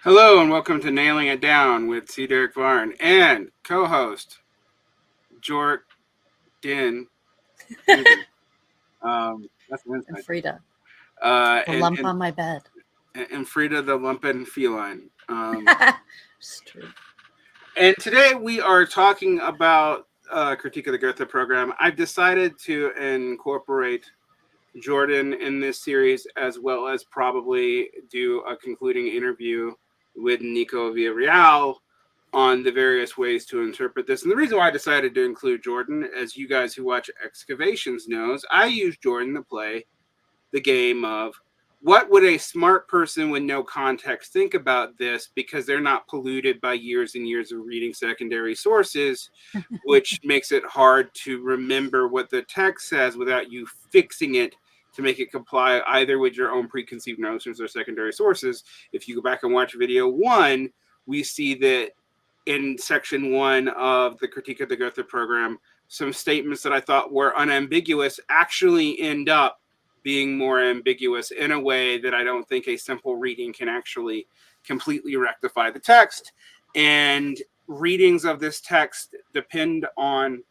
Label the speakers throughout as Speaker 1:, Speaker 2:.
Speaker 1: Hello and welcome to Nailing It Down with C. Derick Varn and co-host Jordin. That's an
Speaker 2: And
Speaker 1: inside.
Speaker 2: Frida,
Speaker 1: Uh,
Speaker 2: the
Speaker 1: and,
Speaker 2: lump
Speaker 1: and
Speaker 2: on my bed.
Speaker 1: and Frida the Lumpen Feline.
Speaker 2: It's true.
Speaker 1: And today we are talking about critique of the Gotha program. I've decided to incorporate Jordin in this series, as well as probably do a concluding interview with Nico Villarreal on the various ways to interpret this. And the reason why I decided to include Jordin, as you guys who watch Excavations knows, I use Jordin to play the game of what would a smart person with no context think about this, because they're not polluted by years and years of reading secondary sources, which makes it hard to remember what the text says without you fixing it to make it comply either with your own preconceived notions or secondary sources. If you go back and watch video 1, we see that in section 1 of the critique of the Gotha program, some statements that I thought were unambiguous actually end up being more ambiguous in a way that I don't think a simple reading can actually completely rectify the text. And readings of this text depend on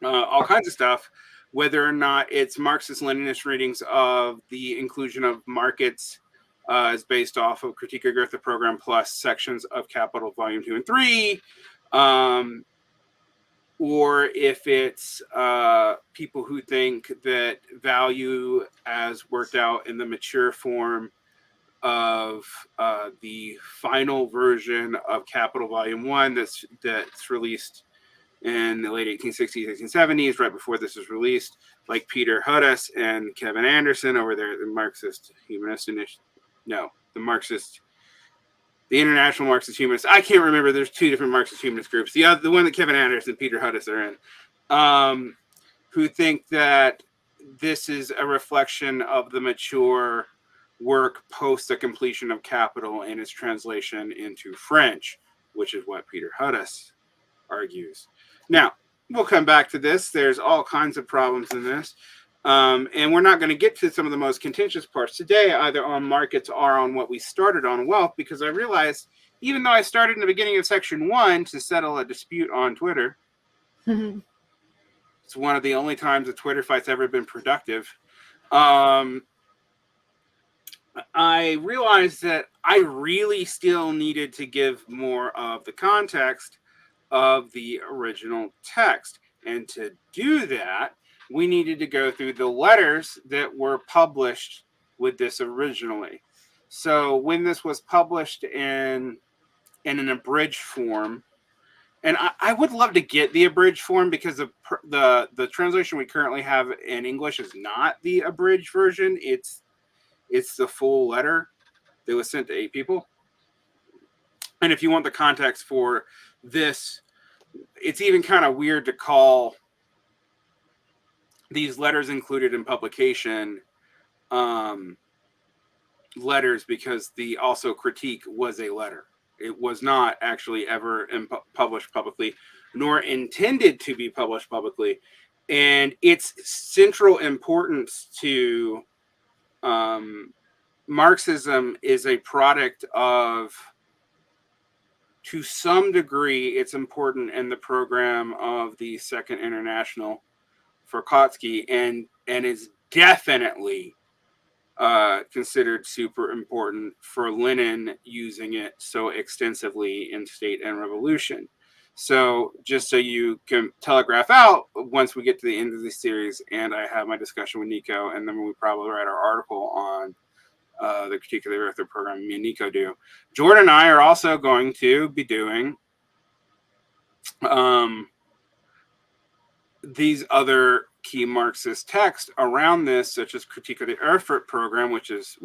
Speaker 1: all kinds of stuff, whether or not it's Marxist Leninist readings of the inclusion of markets is based off of Critique of Gotha program plus sections of Capital Volume 2 and 3, or if it's people who think that value as worked out in the mature form of the final version of Capital Volume 1 that's released in the late 1860s, 1870s, right before this was released, like Peter Hudis and Kevin Anderson over there, the Marxist Humanist the International Marxist Humanists. I can't remember. There's two different Marxist Humanist groups. The one that Kevin Anderson and Peter Hudis are in, who think that this is a reflection of the mature work post the completion of Capital and its translation into French, which is what Peter Hudis argues. Now, we'll come back to this. There's all kinds of problems in this. And we're not going to get to some of the most contentious parts today, either on markets or on what we started on wealth, because I realized, even though I started in the beginning of section 1 to settle a dispute on Twitter, it's one of the only times a Twitter fight's ever been productive. I realized that I really still needed to give more of the context of the original text. And to do that, we needed to go through the letters that were published with this originally. So when this was published in an abridged form, and I would love to get the abridged form, because the translation we currently have in English is not the abridged version. It's the full letter that was sent to 8 people. And if you want the context for this, it's even kind of weird to call these letters included in publication letters, because the also critique was a letter. It was not actually ever published publicly, nor intended to be published publicly. And its central importance to Marxism is a product of, to some degree, it's important in the program of the Second International for Kautsky, and is definitely considered super important for Lenin using it so extensively in State and Revolution. So just so you can telegraph out, once we get to the end of the series and I have my discussion with Nico, and then we probably write our article on the critique of the Gotha program, me and Nico do, Jordin and I are also going to be doing these other key Marxist texts around this, such as Critique of the Erfurt program, which is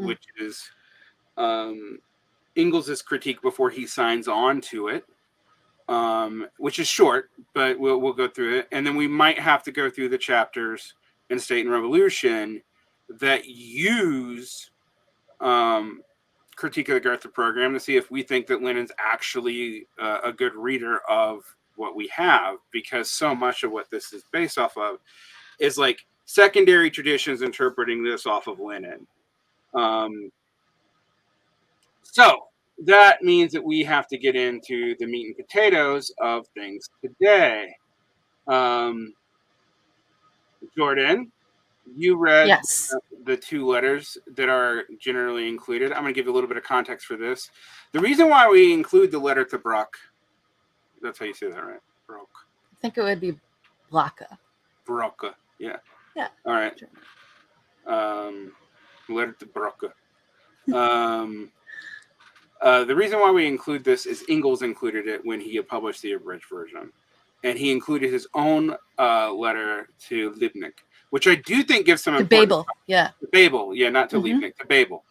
Speaker 1: Engels' critique before he signs on to it, which is short, but we'll go through it. And then we might have to go through the chapters in State and Revolution that use Critique of the Gotha program to see if we think that Lenin's actually a good reader of what we have, because so much of what this is based off of is like secondary traditions interpreting this off of Lenin. So that means that we have to get into the meat and potatoes of things today. Jordin, you read
Speaker 2: Yes.
Speaker 1: the two letters that are generally included. I'm going to give you a little bit of context for this. The reason why we include the letter to Brock, that's how you say that, right? Brock.
Speaker 2: I think it would be Blaka.
Speaker 1: Broca. Yeah.
Speaker 2: Yeah.
Speaker 1: All right. Letter to Broca. The reason why we include this is Engels included it when he published the abridged version. And he included his own letter to Liebknecht, which I do think gives some
Speaker 2: To
Speaker 1: important...
Speaker 2: Bebel, yeah.
Speaker 1: To Bebel, yeah, not to Liebknecht, to Bebel.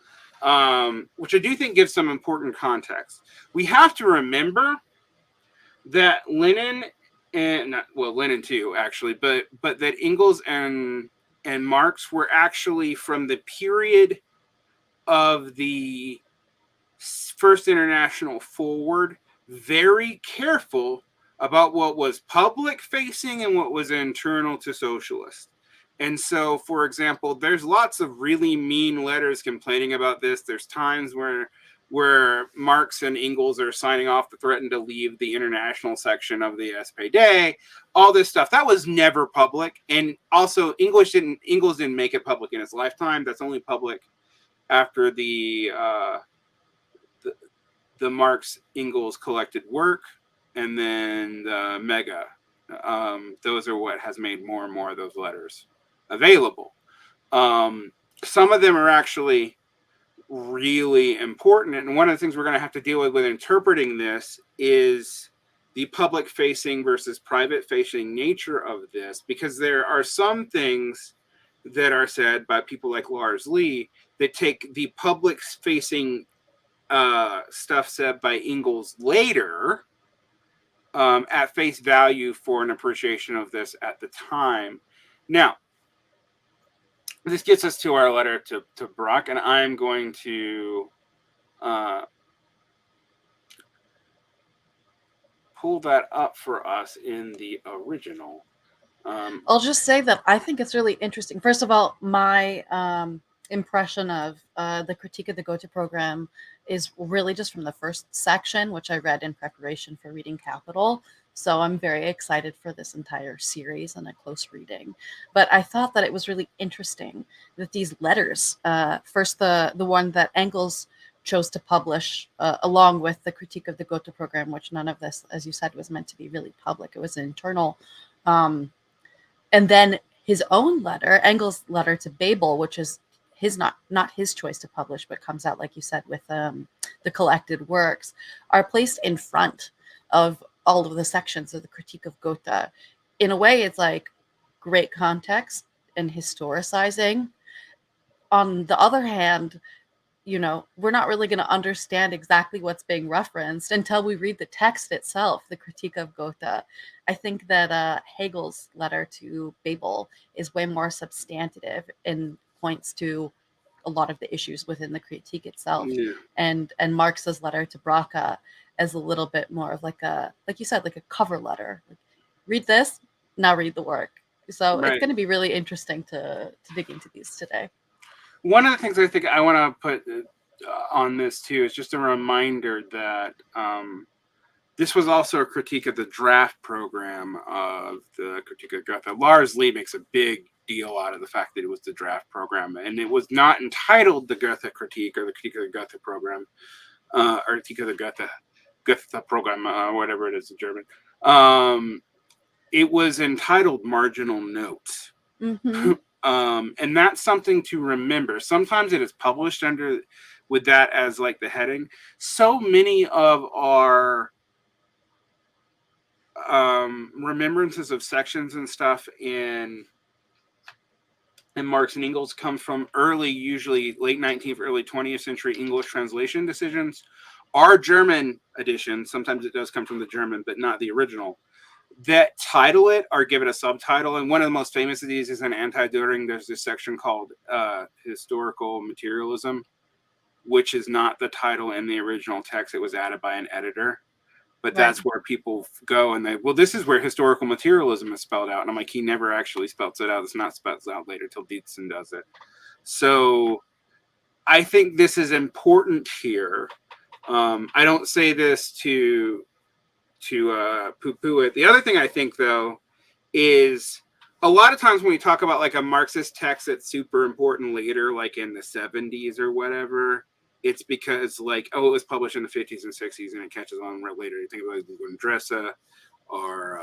Speaker 1: Which I do think gives some important context. We have to remember that Lenin, and Lenin too, actually, but that Engels and Marx were actually from the period of the First International forward, very careful about what was public facing and what was internal to socialists. And so, for example, there's lots of really mean letters complaining about this. There's times where Marx and Engels are signing off to threaten to leave the international section of the SPD, all this stuff. That was never public. And also, Engels didn't make it public in his lifetime. That's only public after the Marx Engels collected work, and then the Mega. Those are what has made more and more of those letters available. Some of them are actually really important, and one of the things we're going to have to deal with interpreting this is the public facing versus private facing nature of this, because there are some things that are said by people like Lars Lee that take the public facing stuff said by Engels later at face value for an appreciation of this at the time. Now, this gets us to our letter to Brock, and I'm going to pull that up for us in the original.
Speaker 2: I'll just say that I think it's really interesting. First of all, my impression of the critique of the Gotha program is really just from the first section, which I read in preparation for reading Capital. So I'm very excited for this entire series and a close reading. But I thought that it was really interesting that these letters, first the one that Engels chose to publish along with the critique of the Gotha program, which none of this, as you said, was meant to be really public. It was an internal. And then his own letter, Engels' letter to Bebel, which is his not his choice to publish, but comes out, like you said, with the collected works, are placed in front of all of the sections of the critique of Gotha. In a way, it's like great context and historicizing. On the other hand, we're not really going to understand exactly what's being referenced until we read the text itself, the critique of Gotha. I think that Hegel's letter to Bebel is way more substantive and points to a lot of the issues within the critique itself.
Speaker 1: Yeah.
Speaker 2: And Marx's letter to Braca is a little bit more of like you said, like a cover letter. Like, read this, now read the work. So
Speaker 1: Right.
Speaker 2: It's going to be really interesting to dig into these today.
Speaker 1: One of the things I think I want to put on this too is just a reminder that this was also a critique of the draft program of the critique of Gotha. Lars Lee makes a big deal out of the fact that it was the draft program, and it was not entitled the Gotha critique or the critique of the Gotha program, or critique of the Gotha program, whatever it is in German. It was entitled Marginal Notes.
Speaker 2: Mm-hmm.
Speaker 1: And that's something to remember. Sometimes it is published with that as like the heading. So many of our remembrances of sections and stuff in Marx and Engels come from usually late 19th, early 20th century English translation decisions. Our German edition, sometimes it does come from the German, but not the original, that title it or give it a subtitle. And one of the most famous of these is in Anti-Dering. There's this section called Historical Materialism, which is not the title in the original text. It was added by an editor. But that's where people go and this is where historical materialism is spelled out. And I'm like, he never actually spells it out. It's not spelled out later till Dietzen does it. So I think this is important here I don't say this to poo-poo it. The other thing I think, though, is a lot of times when we talk about like a Marxist text that's super important later, like in the 70s or whatever, it's because like, oh, it was published in the 50s and 60s and it catches on right later. You think about Dressa or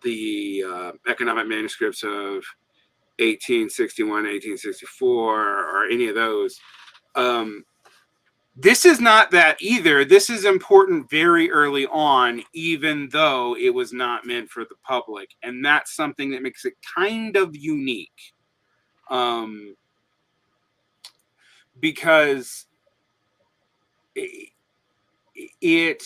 Speaker 1: the economic manuscripts of 1861, 1864, or any of those. This is not that either. This is important very early on, even though it was not meant for the public. And that's something that makes it kind of unique. Because there's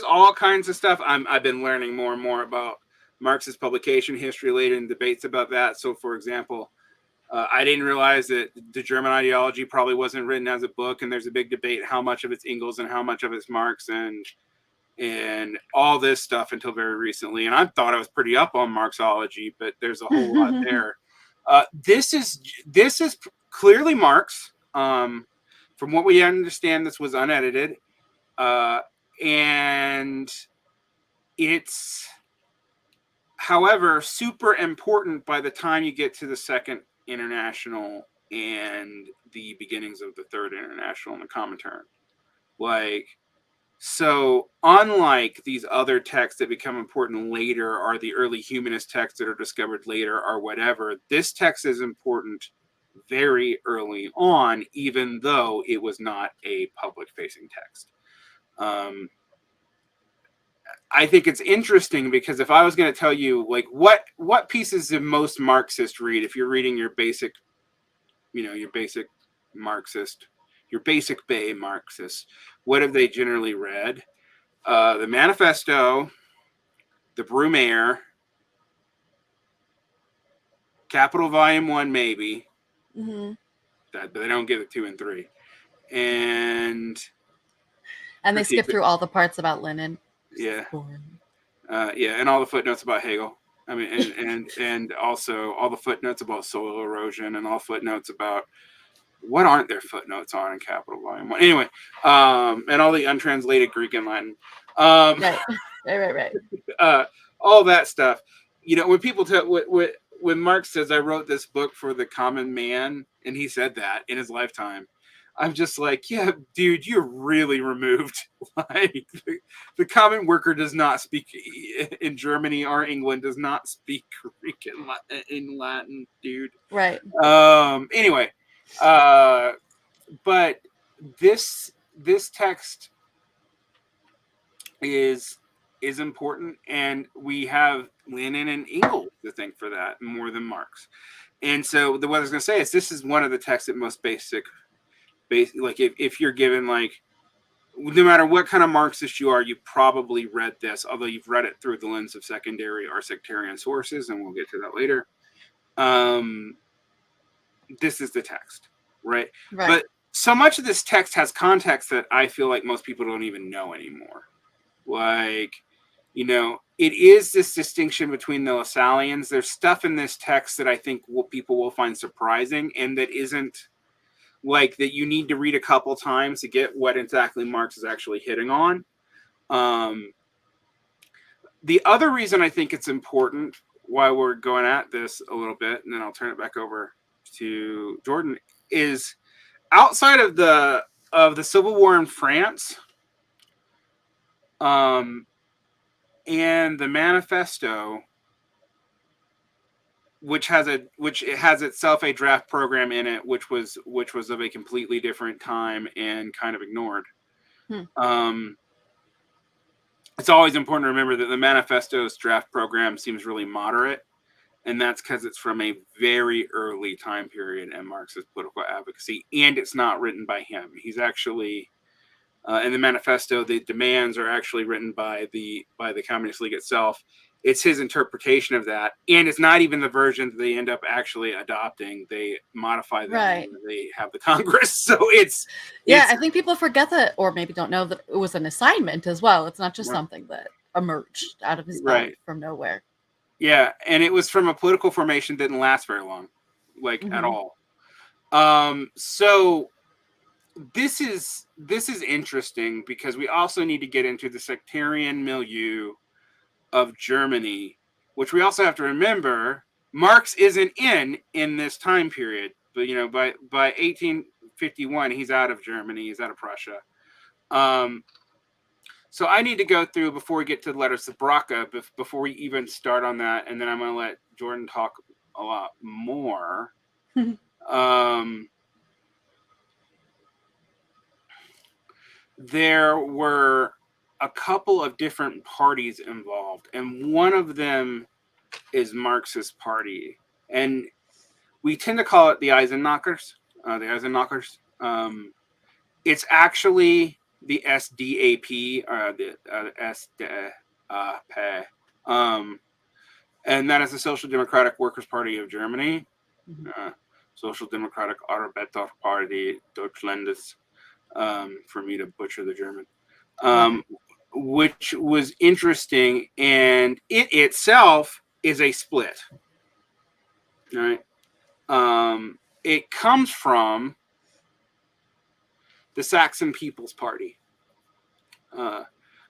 Speaker 1: all kinds of stuff. I've been learning more and more about Marx's publication history later and debates about that. So, for example, I didn't realize that the German ideology probably wasn't written as a book, and there's a big debate how much of it's Engels and how much of it's Marx and all this stuff until very recently. And I thought I was pretty up on Marxology, but there's a whole lot there. This is clearly Marx. From what we understand, this was unedited, and it's, however, super important by the time you get to the Second International and the beginnings of the Third International and the Comintern. Like, so unlike these other texts that become important later, or the early humanist texts that are discovered later, or whatever, this text is important very early on, even though it was not a public-facing text. I think it's interesting because if I was going to tell you, like, what pieces of most Marxists read, if you're reading your basic, your basic Marxist, your basic Bay Marxist, what have they generally read? The Manifesto, the Brumaire, Capital Volume 1, maybe.
Speaker 2: Mm-hmm.
Speaker 1: But they don't give it 2 and 3. And
Speaker 2: they skip through all the parts about Lenin.
Speaker 1: Yeah. And all the footnotes about Hegel. I mean, and also all the footnotes about soil erosion and all
Speaker 2: footnotes
Speaker 1: about what aren't there footnotes on in Capital Volume 1. Anyway, and all the untranslated Greek and Latin. Right. All that stuff. When people when Marx says, I wrote this book for the common man, and he said that in his lifetime, I'm just like, yeah, dude, you're really removed. Like, the common worker does not speak in Germany or England, does not speak Greek in Latin, dude.
Speaker 2: Right.
Speaker 1: Anyway, but this text is important, and we have Lenin and Engels to thank for that more than Marx. And so what I was going to say is this is one of the texts that most basic, like if you're given, like, no matter what kind of Marxist you are, you probably read this, although you've read it through the lens of secondary or sectarian sources, and we'll get to that later. This is the text, right? But so much of this text has context that I feel like most people don't even know anymore. Like, it is this distinction between the Lassalleans. There's stuff in this text that I think people will find surprising, and that isn't, like, that you need to read a couple times to get what exactly Marx is actually hitting on. The other reason I think it's important, why we're going at this a little bit, and then I'll turn it back over to Jordin, is outside of the Civil War in France, and the Manifesto, which has itself a draft program in it, which was of a completely different time and kind of ignored. It's always important to remember that the Manifesto's draft program seems really moderate, and that's because it's from a very early time period in Marxist political advocacy, and it's not written by him. He's actually, in the Manifesto, the demands are actually written by the Communist League itself. It's his interpretation of that, and it's not even the version that they end up actually adopting. They modify them. Right. When they have the Congress, so it's
Speaker 2: I think people forget that, or maybe don't know that it was an assignment as well. It's not just something that emerged out of his mind from nowhere.
Speaker 1: Yeah, and it was from a political formation that didn't last very long, like at all. So this is interesting because we also need to get into the sectarian milieu of Germany, which we also have to remember Marx isn't in this time period. But by 1851, he's out of Germany, he's out of Prussia. So I need to go through before we get to the letters of Braca, before we even start on that, and then I'm going to let Jordin talk a lot more. There were a couple of different parties involved, and one of them is Marxist party, and we tend to call it the Eisenknockers. It's actually the SDAP, the SDAP, and that is the Social Democratic Workers' Party of Germany. Social Democratic Arbeiterpartei Deutschlandes, for me to butcher the German, which was interesting, and it itself is a split. All right. It comes from the Saxon People's Party,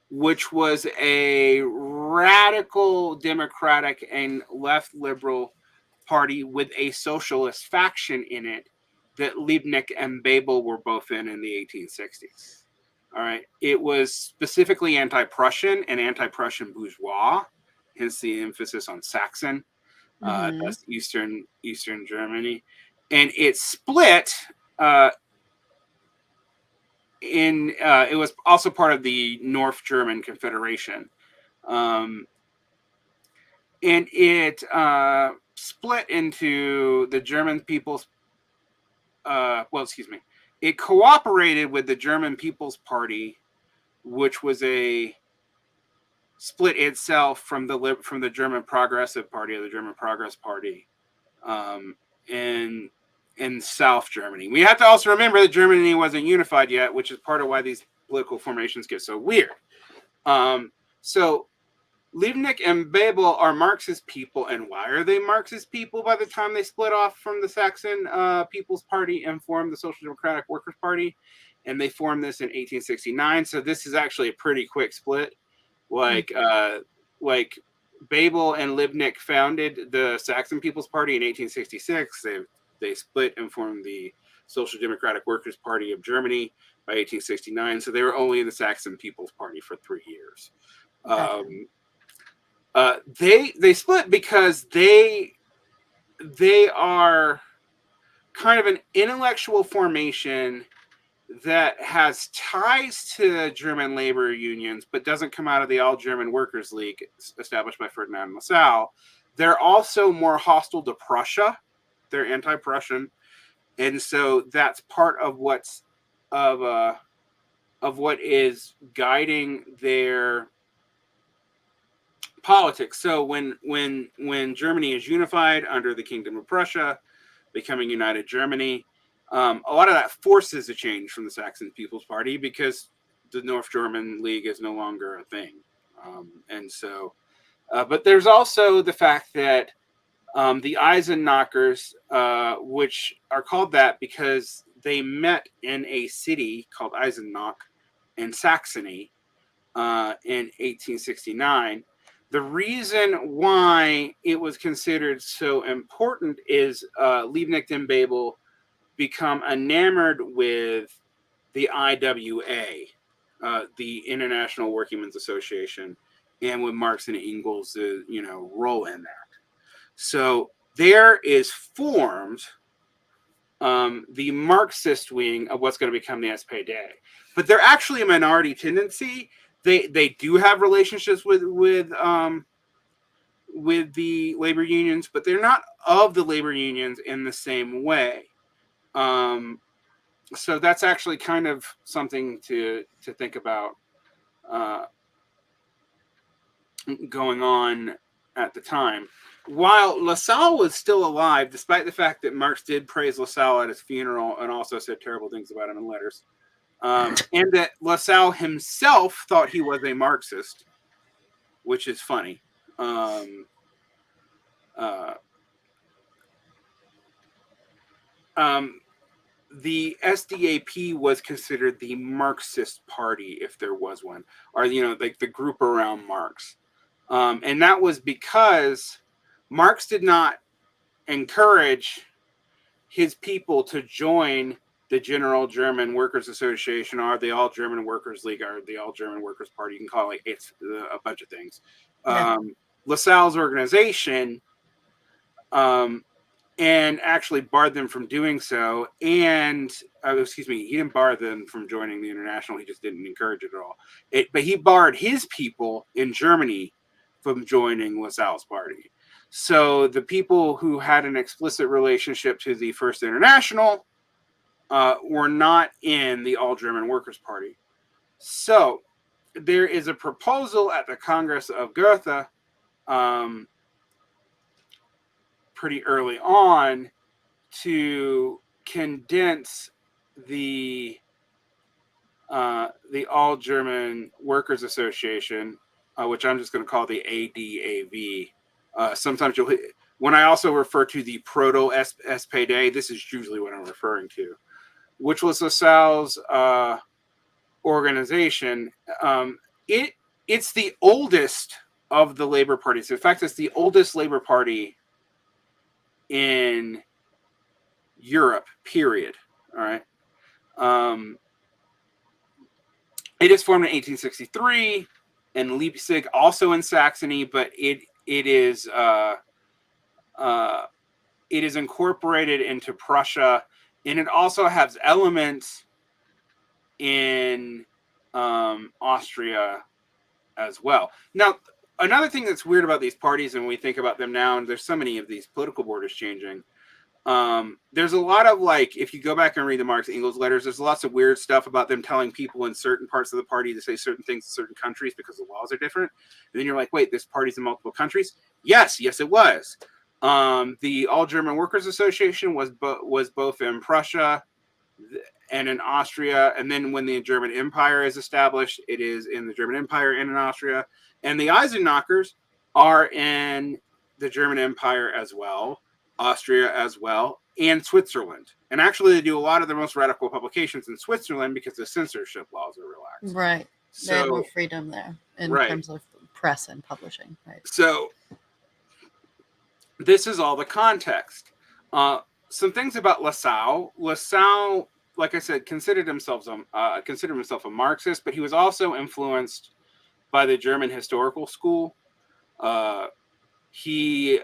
Speaker 1: which was a radical democratic and left liberal party with a socialist faction in it that Liebknecht and Bebel were both in the 1860s. All right. It was specifically anti-Prussian and anti-Prussian bourgeois, hence the emphasis on Saxon. That's Eastern Germany. And it split it was also part of the North German Confederation. And it split into the German People's it cooperated with the German People's Party, which was a split itself from the German Progressive Party, or the German Progress Party, in South Germany. We have to also remember that Germany wasn't unified yet, which is part of why these political formations get so weird. So Liebknecht and Bebel are Marxist people, and why are they Marxist people by the time they split off from the Saxon People's Party and formed the Social Democratic Workers' Party? And they formed this in 1869, so this is actually a pretty quick split. Like Bebel and Liebknecht founded the Saxon People's Party in 1866. They split and formed the Social Democratic Workers' Party of Germany by 1869. So they were only in the Saxon People's Party for 3 years. They split because they are kind of an intellectual formation that has ties to German labor unions, but doesn't come out of the All-German Workers' League established by Ferdinand Lassalle. They're also more hostile to Prussia. They're anti-Prussian, and so that's part of what is guiding their politics. So when Germany is unified under the Kingdom of Prussia, becoming United Germany, a lot of that forces a change from the Saxon People's Party because the North German League is no longer a thing. And so, but there's also the fact that the Eisenknockers, which are called that because they met in a city called Eisenach in Saxony in 1869. The reason why it was considered so important is Liebknecht and Bebel become enamored with the IWA, the International Workingmen's Association, and with Marx and Engels' role in that. So there is formed the Marxist wing of what's going to become the SPD. But they're actually a minority tendency. They do have relationships with the labor unions, but they're not of the labor unions in the same way. So that's actually kind of something to think about going on at the time. While Lassalle was still alive, despite the fact that Marx did praise Lassalle at his funeral and also said terrible things about him in letters, and that Lassalle himself thought he was a Marxist, which is funny. the SDAP was considered the Marxist party, if there was one, or like the group around Marx, and that was because Marx did not encourage his people to join the General German Workers Association or the All German Workers League or the All German Workers Party. You can call it it's a bunch of things.
Speaker 2: Yeah.
Speaker 1: LaSalle's organization and actually barred them from doing so. And excuse me, he didn't bar them from joining the International. He just didn't encourage it at all. But he barred his people in Germany from joining LaSalle's party. So the people who had an explicit relationship to the First International were not in the All German Workers' Party. So there is a proposal at the Congress of Gotha pretty early on to condense the All German Workers Association, which I'm just going to call the ADAV. Sometimes when I also refer to the Proto SPD, this is usually what I'm referring to, which was LaSalle's organization. It's the oldest of the labor parties. In fact, it's the oldest labor party in Europe, period. All right. It is formed in 1863 in Leipzig, also in Saxony, but it is incorporated into Prussia, and it also has elements in Austria as well. Now, another thing that's weird about these parties, and we think about them now, and there's so many of these political borders changing. There's a lot of, like, if you go back and read the Marx Engels letters, there's lots of weird stuff about them telling people in certain parts of the party to say certain things in certain countries because the laws are different. And then you're like, wait, this party's in multiple countries? Yes, it was. The All German Workers Association was both in Prussia and in Austria. And then when the German Empire is established, it is in the German Empire and in Austria. And the Eisenknockers are in the German Empire as well, Austria as well, and Switzerland. And actually, they do a lot of their most radical publications in Switzerland because the censorship laws are relaxed.
Speaker 2: Right. So, they have more freedom there in terms of press and publishing. Right.
Speaker 1: So this is all the context. Some things about LaSalle. LaSalle, like I said, considered himself a Marxist, but he was also influenced by the German historical school. He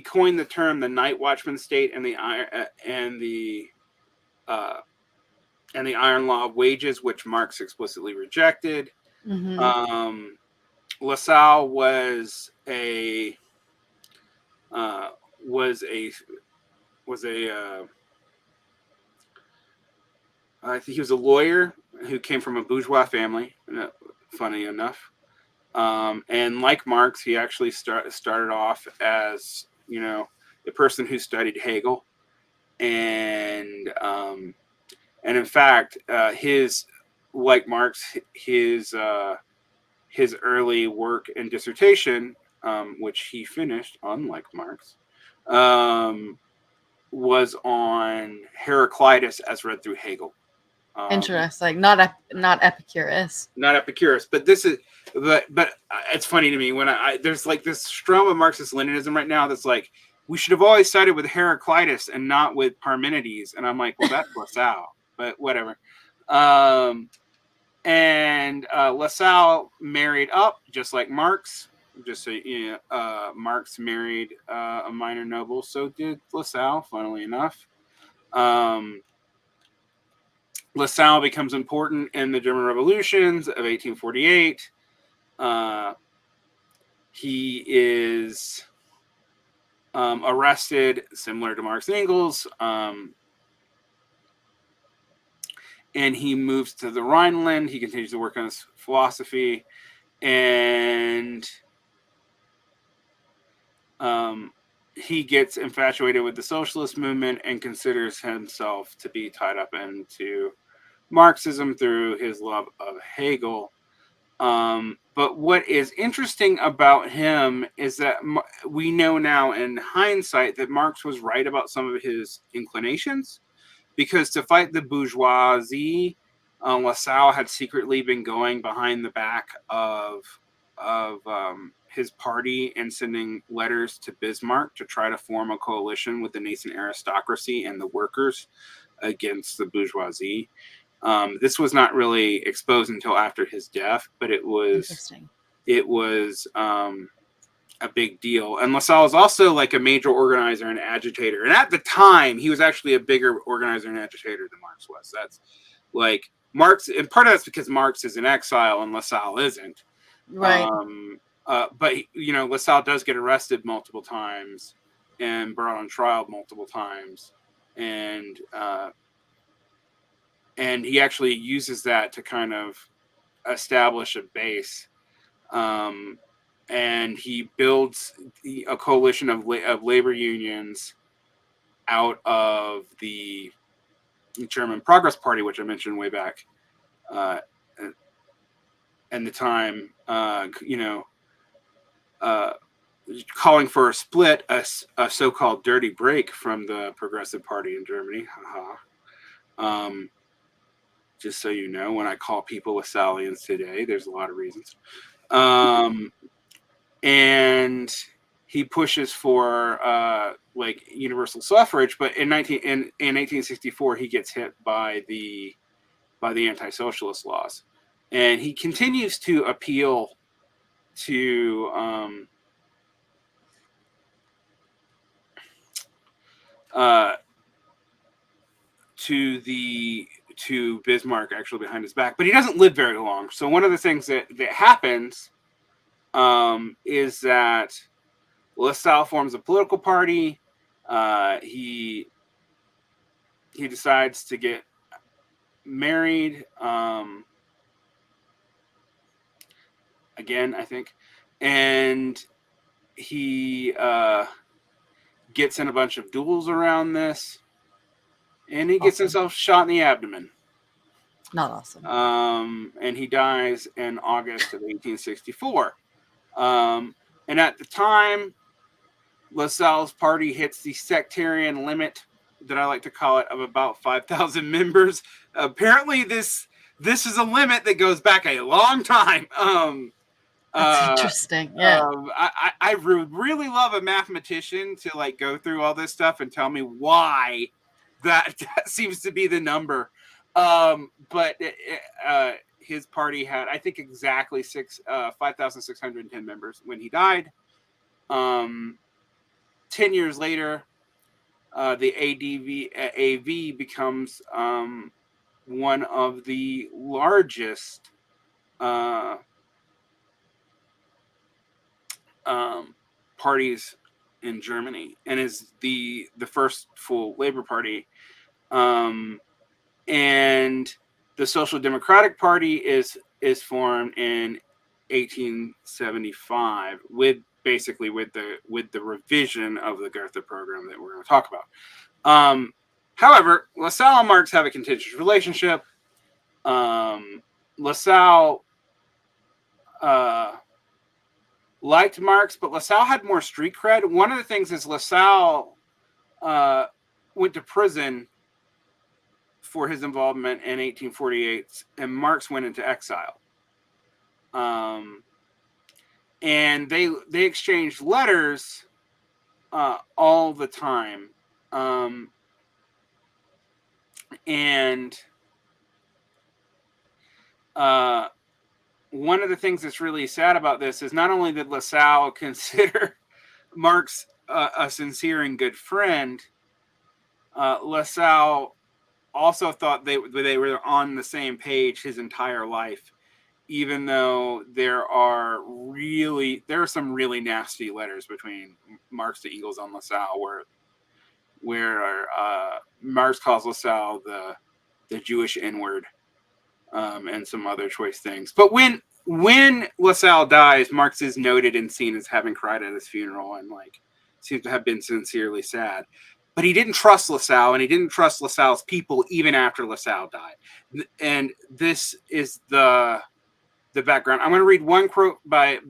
Speaker 1: coined the term the night watchman state and the iron law of wages, which Marx explicitly rejected. Mm-hmm. LaSalle was a I think he was a lawyer who came from a bourgeois family, funny enough. And like Marx, he actually started off as, a person who studied Hegel. And in fact, like Marx, his early work and dissertation, which he finished, unlike Marx, was on Heraclitus as read through Hegel.
Speaker 2: Interesting. Not Epicurus.
Speaker 1: Not Epicurus, but this is, but it's funny to me when there's like this strum of Marxist Leninism right now that's like, we should have always sided with Heraclitus and not with Parmenides, and I'm like, well, that's LaSalle, but whatever. And LaSalle married up just like Marx. Just so Marx married a minor noble, so did LaSalle. Funnily enough. LaSalle becomes important in the German revolutions of 1848. He is arrested, similar to Marx and Engels, and he moves to the Rhineland. He continues to work on his philosophy, and he gets infatuated with the socialist movement and considers himself to be tied up into Marxism through his love of Hegel. But what is interesting about him is that we know now in hindsight that Marx was right about some of his inclinations, because to fight the bourgeoisie, LaSalle had secretly been going behind the back of his party and sending letters to Bismarck to try to form a coalition with the nascent aristocracy and the workers against the bourgeoisie. This was not really exposed until after his death, but it was a big deal. And LaSalle was also like a major organizer and agitator. And at the time, he was actually a bigger organizer and agitator than Marx was. That's like Marx, and part of that's because Marx is in exile and LaSalle isn't.
Speaker 2: Right.
Speaker 1: But LaSalle does get arrested multiple times and brought on trial multiple times, and he actually uses that to kind of establish a base. And he builds a coalition of labor unions out of the German Progress Party, which I mentioned way back in the time, calling for a split, a so-called dirty break from the Progressive Party in Germany. Just so you know, when I call people Lassallians today, there's a lot of reasons. And he pushes for like universal suffrage, but in 1864 he gets hit by the anti-socialist laws, and he continues to appeal to Bismarck actually behind his back, but he doesn't live very long. So one of the things that happens is that LaSalle forms a political party. He decides to get married again, I think, and he gets in a bunch of duels around this, and he gets himself shot in the abdomen.
Speaker 2: Not awesome.
Speaker 1: And he dies in August of 1864. And at the time, LaSalle's party hits the sectarian limit, that I like to call it, of about 5,000 members. Apparently, this is a limit that goes back a long time.
Speaker 2: That's interesting. Yeah.
Speaker 1: I would really love a mathematician to like go through all this stuff and tell me why that seems to be the number. But his party had, I think, exactly 5,610 members when he died. 10 years later, the AV becomes one of the largest parties in Germany, and is the first full labor party. And the Social Democratic Party is formed in 1875 with the revision of the Gotha program that we're going to talk about. However, LaSalle and Marx have a contentious relationship. LaSalle liked Marx, but LaSalle had more street cred. One of the things is LaSalle went to prison for his involvement in 1848, and Marx went into exile. And they exchanged letters all the time. And one of the things that's really sad about this is not only did LaSalle consider Marx a sincere and good friend, LaSalle also thought they were on the same page his entire life, even though there are some really nasty letters between Marx to Engels on LaSalle, where Marx calls LaSalle the Jewish N-word, and some other choice things. But when LaSalle dies, Marx is noted and seen as having cried at his funeral and like seems to have been sincerely sad. But he didn't trust LaSalle, and he didn't trust LaSalle's people even after LaSalle died. And this is the background. I'm going to read one quote by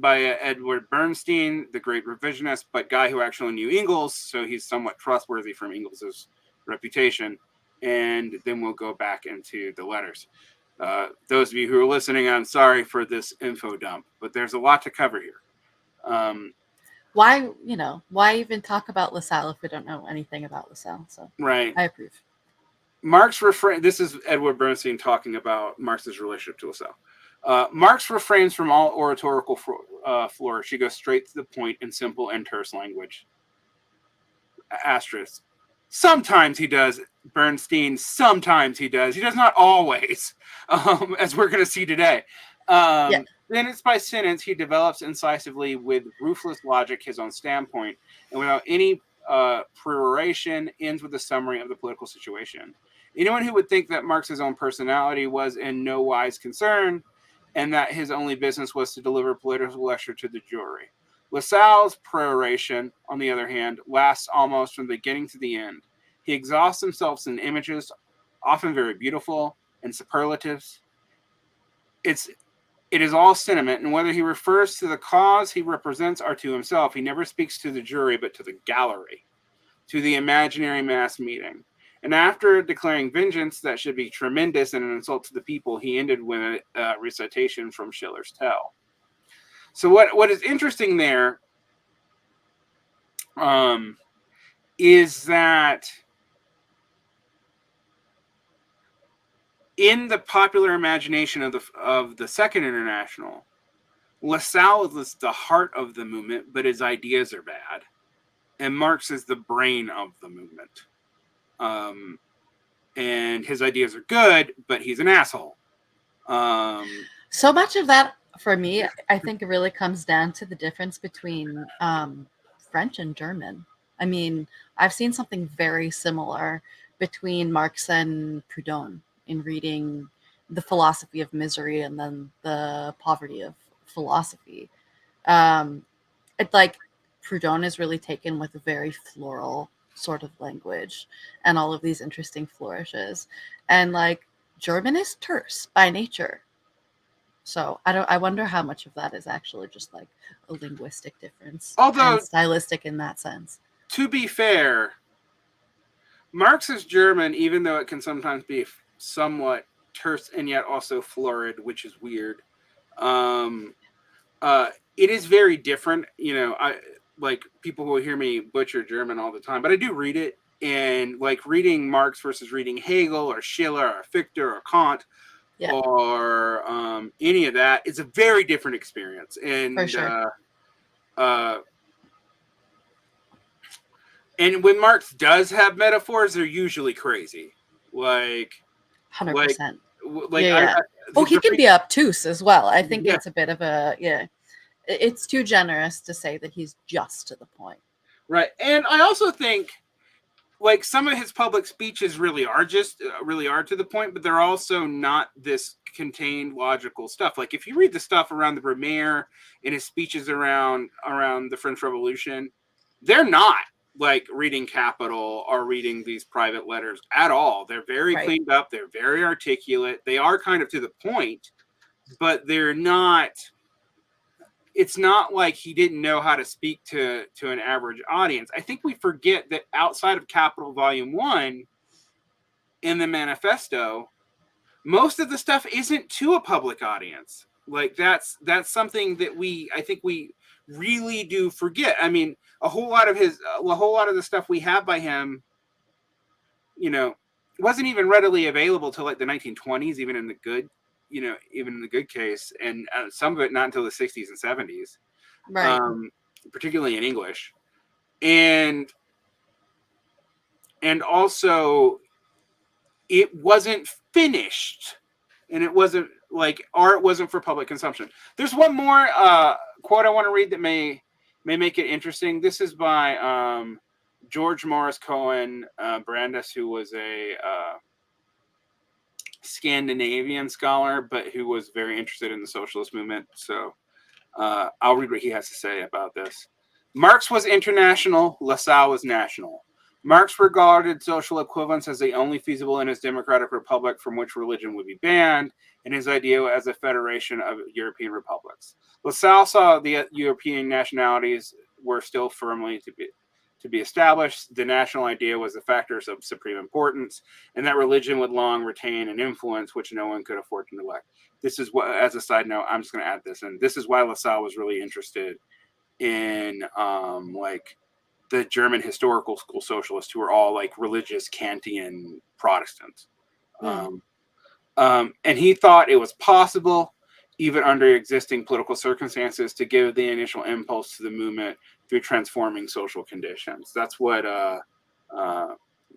Speaker 1: Edward Bernstein, the great revisionist, but guy who actually knew Engels, so he's somewhat trustworthy from Engels's reputation. and then we'll go back into the letters. Those of you who are listening, I'm sorry for this info dump, but there's a lot to cover here.
Speaker 2: Why even talk about LaSalle if we don't know anything about LaSalle? So
Speaker 1: right.
Speaker 2: I approve.
Speaker 1: Marx this is Edward Bernstein talking about Marx's relationship to LaSalle. Marx refrains from all oratorical flourish. He goes straight to the point in simple and terse language. Asterisk. Sometimes he does, Bernstein. Sometimes he does. He does not always, as we're going to see today. Sentence by sentence, he develops incisively with ruthless logic his own standpoint, and without any peroration, ends with a summary of the political situation. Anyone who would think that Marx's own personality was in no wise concerned, and that his only business was to deliver political lecture to the jury. LaSalle's peroration, on the other hand, lasts almost from the beginning to the end. He exhausts himself in images, often very beautiful, and superlatives. It is all sentiment, and whether he refers to the cause he represents or to himself, he never speaks to the jury, but to the gallery, to the imaginary mass meeting. And after declaring vengeance that should be tremendous and an insult to the people, he ended with a recitation from Schiller's Tell. So what is interesting there is that in the popular imagination of the Second International, LaSalle is the heart of the movement, but his ideas are bad. And Marx is the brain of the movement. And his ideas are good, but he's an asshole.
Speaker 2: So much of that, for me, I think it really comes down to the difference between French and German. I mean, I've seen something very similar between Marx and Proudhon in reading The Philosophy of Misery and then The Poverty of Philosophy. It's like Proudhon is really taken with a very floral sort of language and all of these interesting flourishes. And like German is terse by nature. So I wonder how much of that is actually just like a linguistic difference,
Speaker 1: although
Speaker 2: and stylistic in that sense.
Speaker 1: To be fair, Marx is German, even though it can sometimes be somewhat terse and yet also florid, which is weird. It is very different. I like people who hear me butcher German all the time, but I do read it. And like reading Marx versus reading Hegel or Schiller or Fichte or Kant or any of that, it's a very different experience. And
Speaker 2: for sure.
Speaker 1: And when Marx does have metaphors, they're usually crazy.
Speaker 2: 100%.
Speaker 1: He
Speaker 2: can be obtuse as well. I think it's a bit of it's too generous to say that he's just to the point.
Speaker 1: Right. And I also think like some of his public speeches really are to the point, but they're also not this contained logical stuff. Like if you read the stuff around the Brumaire and his speeches around the French Revolution, they're not like reading Capital or reading these private letters at all. They're very cleaned up. They're very articulate. They are kind of to the point, but they're not. It's not like he didn't know how to speak to an average audience. I think we forget that outside of Capital Volume 1 in the manifesto, most of the stuff isn't to a public audience. Like that's something that I think we really do forget. I mean, a whole lot of the stuff we have by him, wasn't even readily available till like the 1920s, even in the good case, and some of it not until the 60s and 70s,
Speaker 2: right?
Speaker 1: Particularly in English, and also it wasn't finished, and it wasn't like art wasn't for public consumption. There's one more quote I want to read that may make it interesting. This is by George Morris Cohen Brandes, who was a Scandinavian scholar, but who was very interested in the socialist movement. So I'll read what he has to say about this. Marx was international, LaSalle was national. Marx regarded social equivalence as the only feasible in his democratic republic from which religion would be banned, and his idea as a federation of European republics. LaSalle saw the European nationalities were still firmly to to be established. The national idea was the factors of supreme importance, and that religion would long retain an influence which no one could afford to neglect. This is what, as a side note, I'm just going to add this, and this is why LaSalle was really interested in like the German historical school socialists, who were all like religious Kantian Protestants. And he thought it was possible, even under existing political circumstances, to give the initial impulse to the movement through transforming social conditions. That's what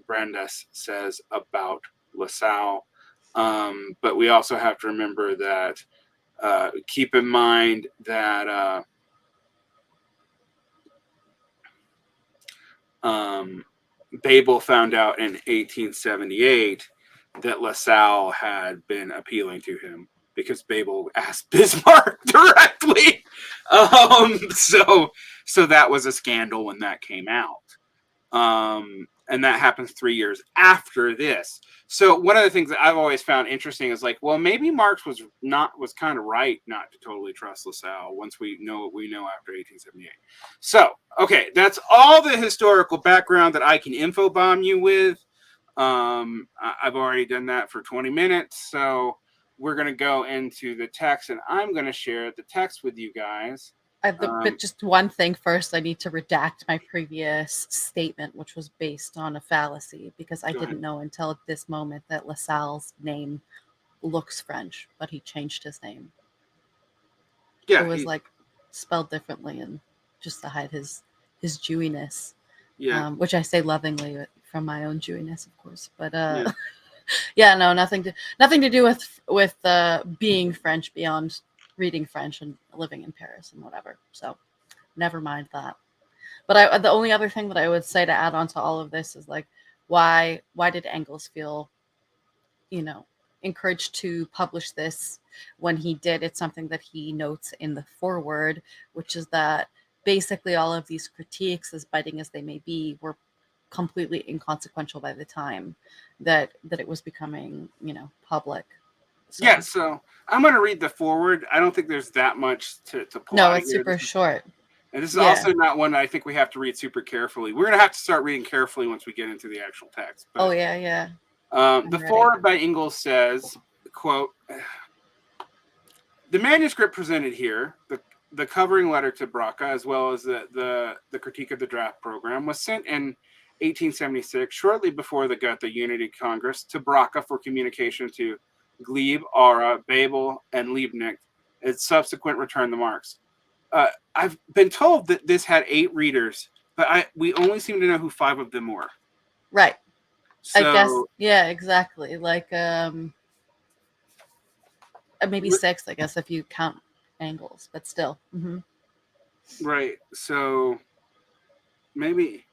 Speaker 1: Brandes says about LaSalle. But we also have to remember that, keep in mind that Bebel found out in 1878 that LaSalle had been appealing to him because Bebel asked Bismarck directly. So that was a scandal when that came out. And that happens 3 years after this. So one of the things that I've always found interesting is like, well, maybe Marx was kind of right not to totally trust LaSalle once we know what we know after 1878. So, okay, that's all the historical background that I can info bomb you with. I've already done that for 20 minutes, so we're going to go into the text, and I'm going to share the text with you guys.
Speaker 2: But just one thing first, I need to redact my previous statement, which was based on a fallacy, because I didn't know until this moment that LaSalle's name looks French, but he changed his name. Yeah, it was like spelled differently, and just to hide his Jewiness. Yeah, which I say lovingly from my own Jewiness, of course. But yeah, no, nothing to do with being French beyond reading French and living in Paris and whatever. So never mind that. But the only other thing that I would say to add on to all of this is like, why did Engels feel, encouraged to publish this when he did? It's something that he notes in the foreword, which is that basically all of these critiques, as biting as they may be, were completely inconsequential by the time that it was becoming, public.
Speaker 1: So. Yeah, so I'm going to read the foreword. I don't think there's that much to pull.
Speaker 2: No, it's super short.
Speaker 1: And this is also not one I think we have to read super carefully. We're going to have to start reading carefully once we get into the actual text. But,
Speaker 2: yeah.
Speaker 1: The foreword by Engels says, quote, "The manuscript presented here, the covering letter to Braca, as well as the critique of the draft program, was sent in 1876, shortly before the Gotha Unity Congress, to Braca for communication to Glebe, Ara, Bebel, and Liebknecht, its subsequent return to Marx. I've been told that this had 8 readers, but we only seem to know who 5 of them were.
Speaker 2: Right. So, I guess, yeah, exactly. Like, maybe 6, I guess, if you count Engels, but still. Mm-hmm.
Speaker 1: Right. So, maybe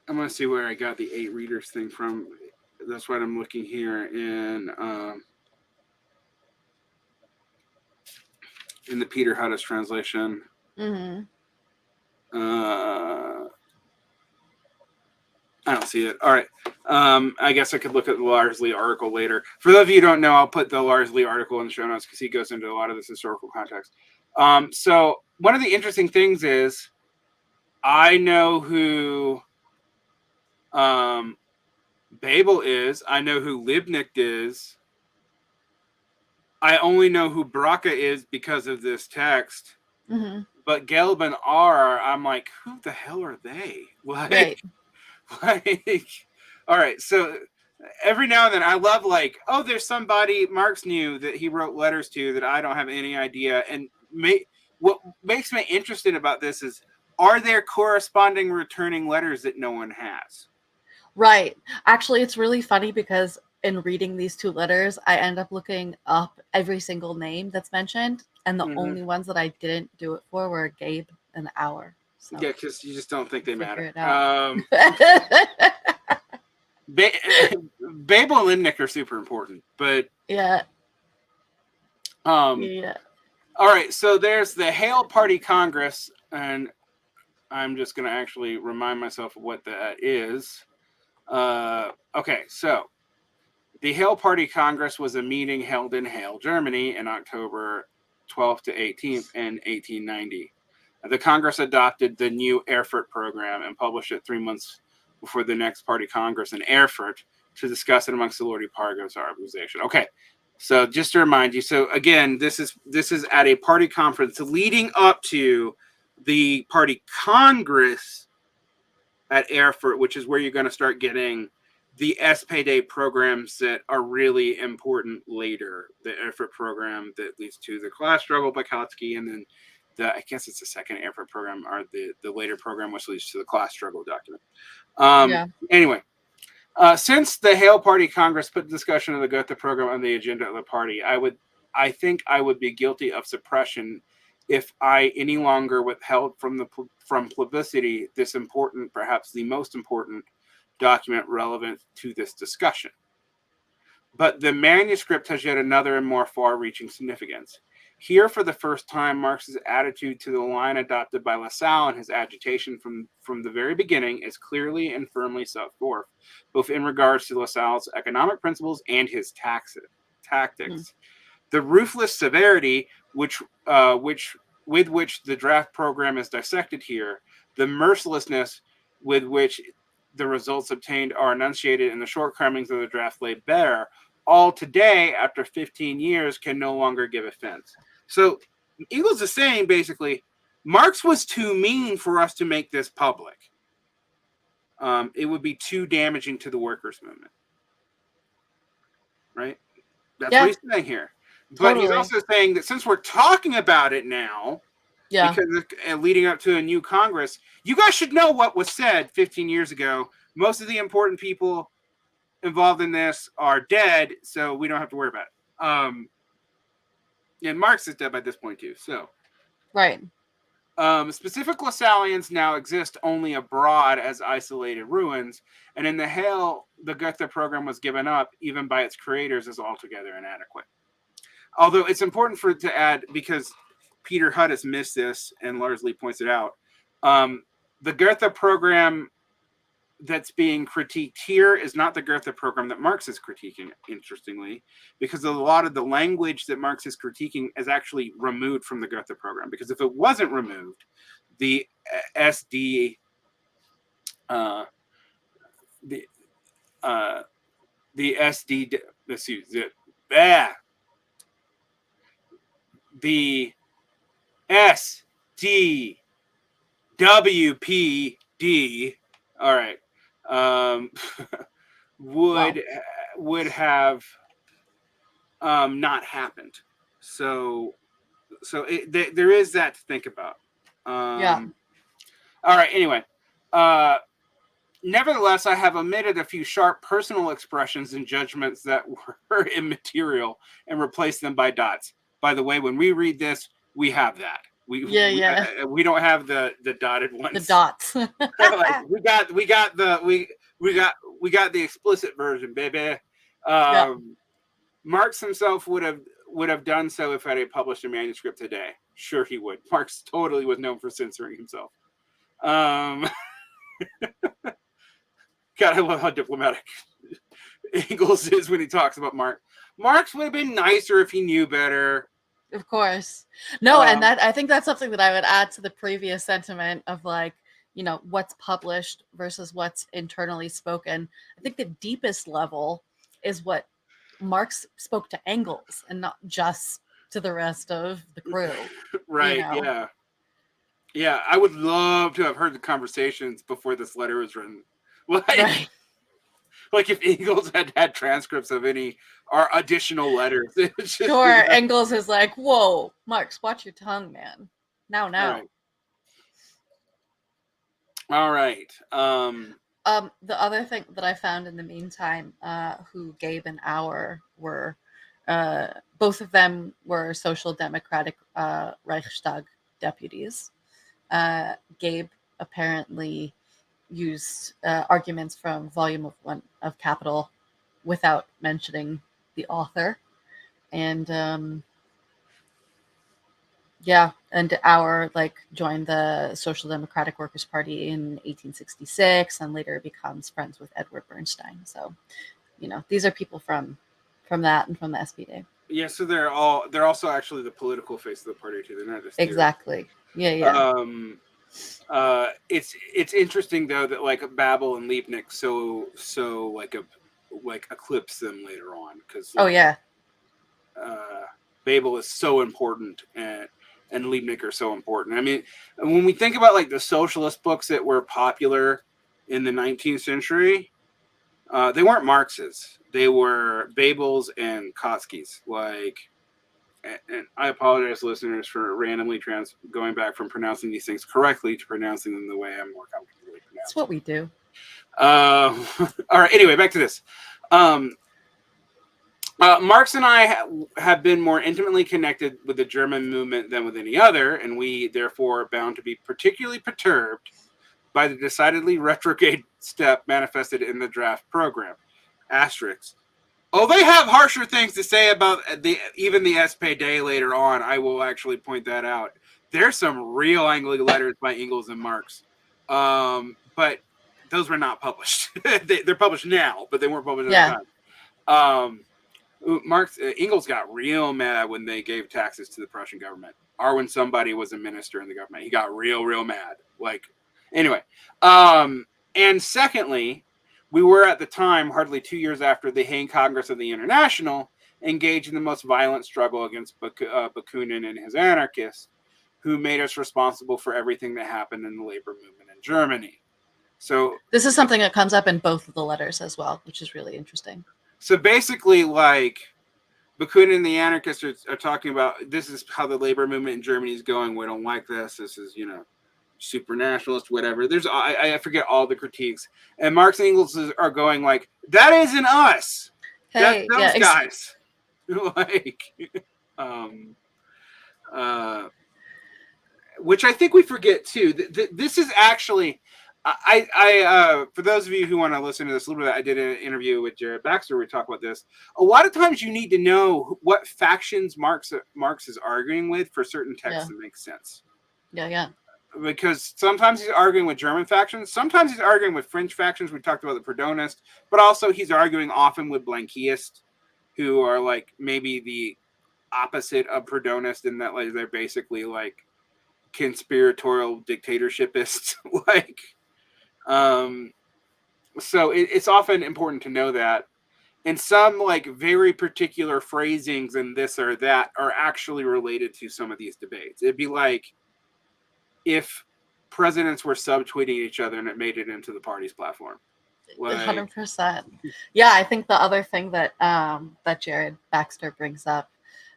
Speaker 1: I'm going to see where I got the 8 readers thing from. That's what I'm looking here in the Peter Hudis translation.
Speaker 2: Mm-hmm.
Speaker 1: I don't see it. All right. I guess I could look at the Lars Lee article later. For those of you who don't know, I'll put the Lars Lee article in the show notes because he goes into a lot of this historical context. So one of the interesting things is I know who Bebel is. I know who Liebknecht is. I only know who Braca is because of this text.
Speaker 2: Mm-hmm.
Speaker 1: But Gelb and R, I'm like, who the hell are they? Like, all right. So every now and then I love there's somebody Marx knew that he wrote letters to that I don't have any idea. And what makes me interested about this is, are there corresponding returning letters that no one has?
Speaker 2: Right. Actually, it's really funny because in reading these 2 letters, I end up looking up every single name that's mentioned. And the only ones that I didn't do it for were Gabe and Hour. So
Speaker 1: yeah, because you just don't think they matter. Bebel and Liebknecht are super important, but
Speaker 2: yeah.
Speaker 1: Yeah. All right, so there's the Hale Party Congress, and I'm just going to actually remind myself of what that is. Okay, so the Hale Party Congress was a meeting held in Hale, Germany, in October 12th to 18th in 1890. The Congress adopted the new Erfurt program and published it 3 months before the next party Congress in Erfurt to discuss it amongst the Lordy Pargos organization. Okay, so just to remind you, so again, this is at a party conference leading up to the party Congress at Erfurt, which is where you're going to start getting the SPD programs that are really important later. The Erfurt program that leads to the class struggle by Kautsky, and then I guess it's the second Erfurt program, or the later program, which leads to the class struggle document. Anyway, since the Hale Party Congress put discussion of the Gotha program on the agenda of the party, I think I would be guilty of suppression if I any longer withheld from publicity this important, perhaps the most important document relevant to this discussion. But the manuscript has yet another and more far-reaching significance. Here, for the first time, Marx's attitude to the line adopted by Lassalle and his agitation from the very beginning is clearly and firmly set forth, both in regards to Lassalle's economic principles and his tactics. The ruthless severity with which the draft program is dissected here, the mercilessness with which the results obtained are enunciated, and the shortcomings of the draft laid bare, all today, after 15 years, can no longer give offense. So Engels is saying, basically, Marx was too mean for us to make this public. It would be too damaging to the workers' movement. Right? That's what he's saying here. But he's also saying that since we're talking about it now, because leading up to a new Congress, you guys should know what was said 15 years ago. Most of the important people involved in this are dead, so we don't have to worry about it. And Marx is dead by this point too. So,
Speaker 2: right.
Speaker 1: Specific Lassallians now exist only abroad as isolated ruins, and in the Hale, the Gotha program was given up, even by its creators, as altogether inadequate. Although it's important to add, because Peter Hudis missed this and largely points it out, the Gotha program that's being critiqued here is not the Gotha program that Marx is critiquing, interestingly, because a lot of the language that Marx is critiquing is actually removed from the Gotha program. Because if it wasn't removed, the SD, the SD, let's see, the SDWPD, all right, would have not happened. So there is that to think about. All right. Anyway, nevertheless, I have omitted a few sharp personal expressions and judgments that were immaterial and replaced them by dots. By the way, when we read this, we have that. We don't have the dotted ones.
Speaker 2: The dots.
Speaker 1: Like, we got the explicit version, baby. Marx himself would have done so if I had published a manuscript today. Sure, he would. Marx totally was known for censoring himself. God, I love how diplomatic Engels is when he talks about Marx. Marx would have been nicer if he knew better.
Speaker 2: Of course. No, and that I think that's something that I would add to the previous sentiment of, like, you know, what's published versus what's internally spoken. I think the deepest level is what Marx spoke to Engels and not just to the rest of the crew.
Speaker 1: Right, you know? Yeah. Yeah, I would love to have heard the conversations before this letter was written. Like if Engels had transcripts of any or additional letters.
Speaker 2: Sure, Engels is like, whoa, Marx, watch your tongue, man. Now.
Speaker 1: All right.
Speaker 2: The other thing that I found in the meantime, who Gabe and Auer were, both of them were Social Democratic Reichstag deputies. Gabe apparently used arguments from Volume 1 of Capital without mentioning the author. And and Auer joined the Social Democratic Workers' Party in 1866 and later becomes friends with Edward Bernstein. So, you know, these are people from that and from the SPD.
Speaker 1: Yeah, so they're also actually the political face of the party too. They're not just
Speaker 2: Exactly. Yeah.
Speaker 1: It's interesting though that like Babel and Liebknecht so like eclipse them later on because
Speaker 2: Oh
Speaker 1: like
Speaker 2: yeah.
Speaker 1: Bebel is so important and Liebknecht are so important. I mean, when we think about like the socialist books that were popular in the 19th century, they weren't Marx's. They were Bebel's and Kotsky's. Like, and I apologize, listeners, for randomly going back from pronouncing these things correctly to pronouncing them the way I'm more comfortably pronouncing.
Speaker 2: That's what we do.
Speaker 1: All right. Anyway, back to this. Marx and I have been more intimately connected with the German movement than with any other, and we therefore are bound to be particularly perturbed by the decidedly retrograde step manifested in the draft program. Asterisk. Oh, they have harsher things to say about even the SPD later on. I will actually point that out. There's some real angry letters by Engels and Marx, but those were not published. They're published now, but they weren't published at the time. Engels got real mad when they gave taxes to the Prussian government, or when somebody was a minister in the government. He got real mad. Like, anyway. And secondly, we were at the time, hardly 2 years after the Hague Congress of the International, engaged in the most violent struggle against Bakunin and his anarchists, who made us responsible for everything that happened in the labor movement in Germany. So
Speaker 2: this is something that comes up in both of the letters as well, which is really interesting.
Speaker 1: So basically, like, Bakunin and the anarchists are talking about this is how the labor movement in Germany is going. We don't like this. This is, super nationalist, whatever. I forget all the critiques. And Marx and Engels are going like, that isn't us.
Speaker 2: Hey,
Speaker 1: that's those guys. Like, which I think we forget too. This is actually, I for those of you who want to listen to this a little bit, I did an interview with Jared Baxter where we talk about this. A lot of times you need to know what factions Marx is arguing with for certain texts to make sense.
Speaker 2: Yeah.
Speaker 1: Because sometimes he's arguing with German factions, sometimes he's arguing with French factions. We talked about the Proudhonist, but also he's arguing often with Blanquists, who are like maybe the opposite of Proudhonist in that like they're basically like conspiratorial dictatorshipists. Like, so it's often important to know that. And some like very particular phrasings and this or that are actually related to some of these debates. It'd be like if presidents were subtweeting each other and it made it into the party's platform.
Speaker 2: Like, 100%. Yeah, I think the other thing that that Jared Baxter brings up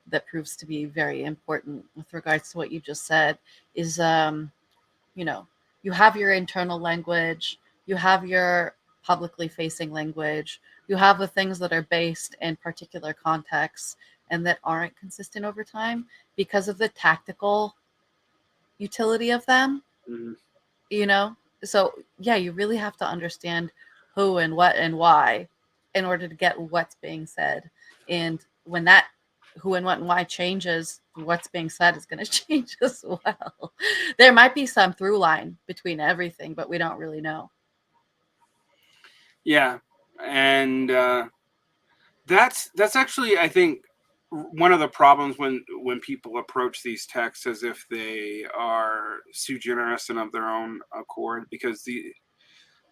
Speaker 2: that proves to be very important with regards to what you just said is, you have your internal language, you have your publicly facing language, you have the things that are based in particular contexts and that aren't consistent over time because of the tactical utility of them.
Speaker 1: Mm-hmm.
Speaker 2: So yeah, you really have to understand who and what and why in order to get what's being said. And when that who and what and why changes, what's being said is going to change as well. There might be some through line between everything, but we don't really know.
Speaker 1: Yeah, and that's actually, I think, one of the problems when people approach these texts as if they are sui generis and of their own accord, because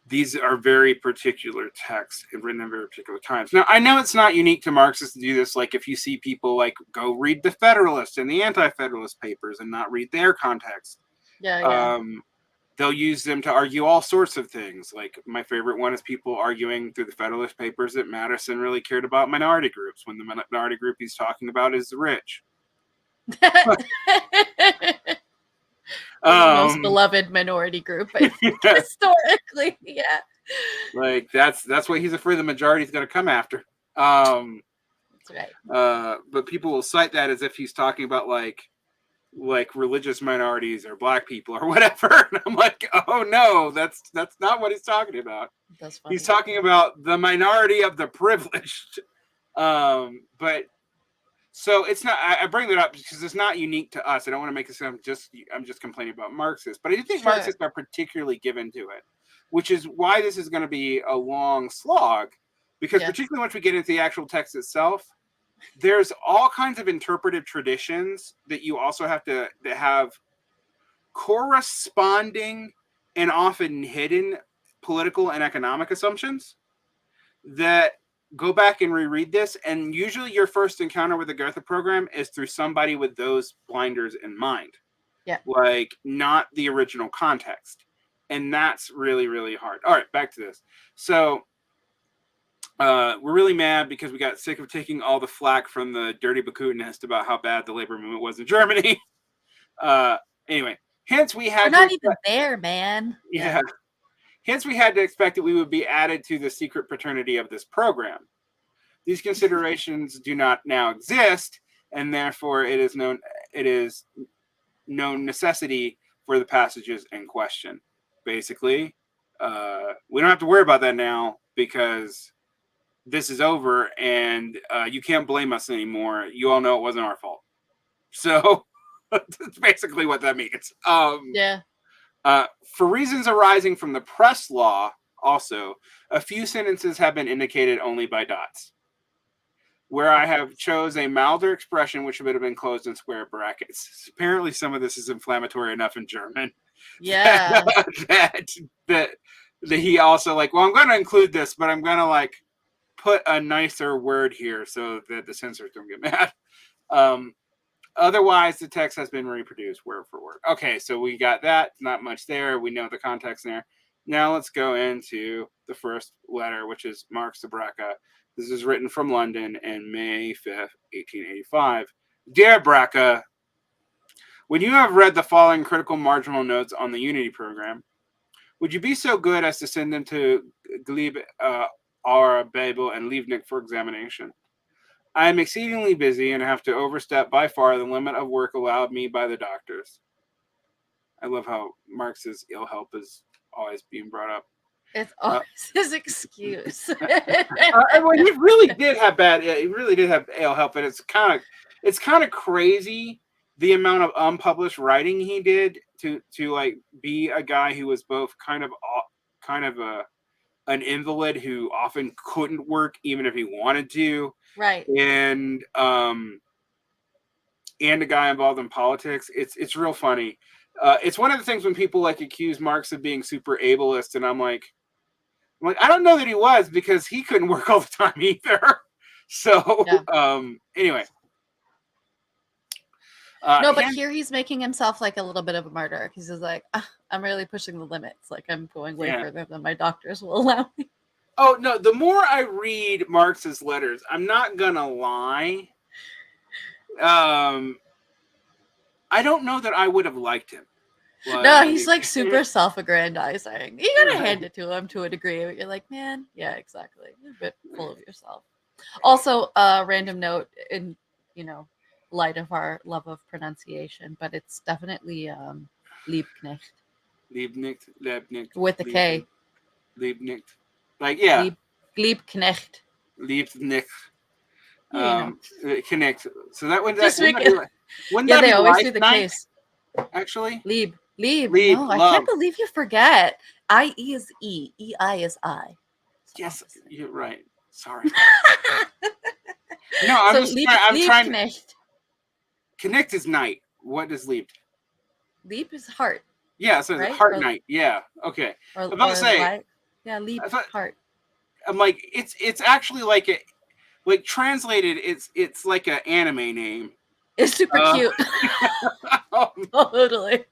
Speaker 1: these are very particular texts and written in very particular times. Now, I know it's not unique to Marxists to do this. Like, if you see people like go read the Federalist and the Anti-Federalist papers and not read their context, they'll use them to argue all sorts of things. Like, my favorite one is people arguing through the Federalist papers that Madison really cared about minority groups when the minority group he's talking about is the rich.
Speaker 2: The most beloved minority group, historically. Yeah,
Speaker 1: like that's what he's afraid the majority is going to come after.
Speaker 2: That's
Speaker 1: right. But people will cite that as if he's talking about like religious minorities or black people or whatever. And I'm like, oh no, that's not what he's talking about. He's talking about the minority of the privileged. But so it's not. I bring that up because it's not unique to us. I don't want to make it sound I'm just complaining about Marxists, but I do think Marxists are particularly given to it, which is why this is going to be a long slog. Because particularly once we get into the actual text itself, there's all kinds of interpretive traditions that you also have to that have corresponding and often hidden political and economic assumptions that go back and reread this. And usually your first encounter with the Gotha program is through somebody with those blinders in mind.
Speaker 2: Yeah.
Speaker 1: Like not the original context. And that's really, really hard. All right, back to this. So we're really mad because we got sick of taking all the flack from the dirty Bakutinist about how bad the labor movement was in Germany. Anyway, hence we had
Speaker 2: We're not even there, man.
Speaker 1: Yeah. Hence we had to expect that we would be added to the secret fraternity of this program. These considerations do not now exist, and therefore it is no necessity for the passages in question. Basically, we don't have to worry about that now because this is over, and you can't blame us anymore. You all know it wasn't our fault. So that's basically what that means.
Speaker 2: Yeah.
Speaker 1: For reasons arising from the press law, also, a few sentences have been indicated only by dots. Where I have chose a milder expression, which would have been closed in square brackets. Apparently, some of this is inflammatory enough in German.
Speaker 2: Yeah.
Speaker 1: that he also like, well, I'm going to include this, but I'm going to like put a nicer word here so that the censors don't get mad. Otherwise, the text has been reproduced word for word. Okay, so we got that. Not much there. We know the context there. Now let's go into the first letter, which is Marx to Braca. This is written from London in May 5th, 1885. Dear Braca, when you have read the following critical marginal notes on the Unity program, would you be so good as to send them to Gleb, Bebel, and Liebknecht for examination? I am exceedingly busy and have to overstep by far the limit of work allowed me by the doctors. I love how Marx's ill health is always being brought up.
Speaker 2: It's always his excuse.
Speaker 1: Well, he really did have bad. He really did have ill health, and it's kind of crazy the amount of unpublished writing he did to like be a guy who was both kind of an invalid who often couldn't work even if he wanted to.
Speaker 2: Right.
Speaker 1: And a guy involved in politics. It's real funny. It's one of the things when people like accuse Marx of being super ableist, and I'm like, I don't know that he was because he couldn't work all the time either. So anyway.
Speaker 2: No, but here he's making himself like a little bit of a martyr because he's like, I'm really pushing the limits. Like I'm going way further than my doctors will allow me.
Speaker 1: Oh no, the more I read Marx's letters, I'm not gonna lie. I don't know that I would have liked him.
Speaker 2: Like, no, he's like super self-aggrandizing. You gotta hand it to him to a degree. You're like, man, yeah, exactly. You're a bit full of yourself. Also, random note in light of our love of pronunciation, but it's definitely Liebknecht.
Speaker 1: Liebknecht.
Speaker 2: With a K.
Speaker 1: Liebknecht. Like, yeah.
Speaker 2: Liebknecht.
Speaker 1: Liebknecht. Connect. So that wouldn't
Speaker 2: that they always do the case.
Speaker 1: Actually?
Speaker 2: Lieb. No, I can't believe you forget. I-E is E. E-I is I.
Speaker 1: Yes, you're right. Sorry. No, I'm trying. Connect is night. What is leap?
Speaker 2: Leap is heart.
Speaker 1: Yeah, so right? Heart night. Yeah. Okay. I'm about to say.
Speaker 2: Yeah, leap heart.
Speaker 1: I'm like, it's actually like like translated. It's like an anime name.
Speaker 2: It's super cute. Totally.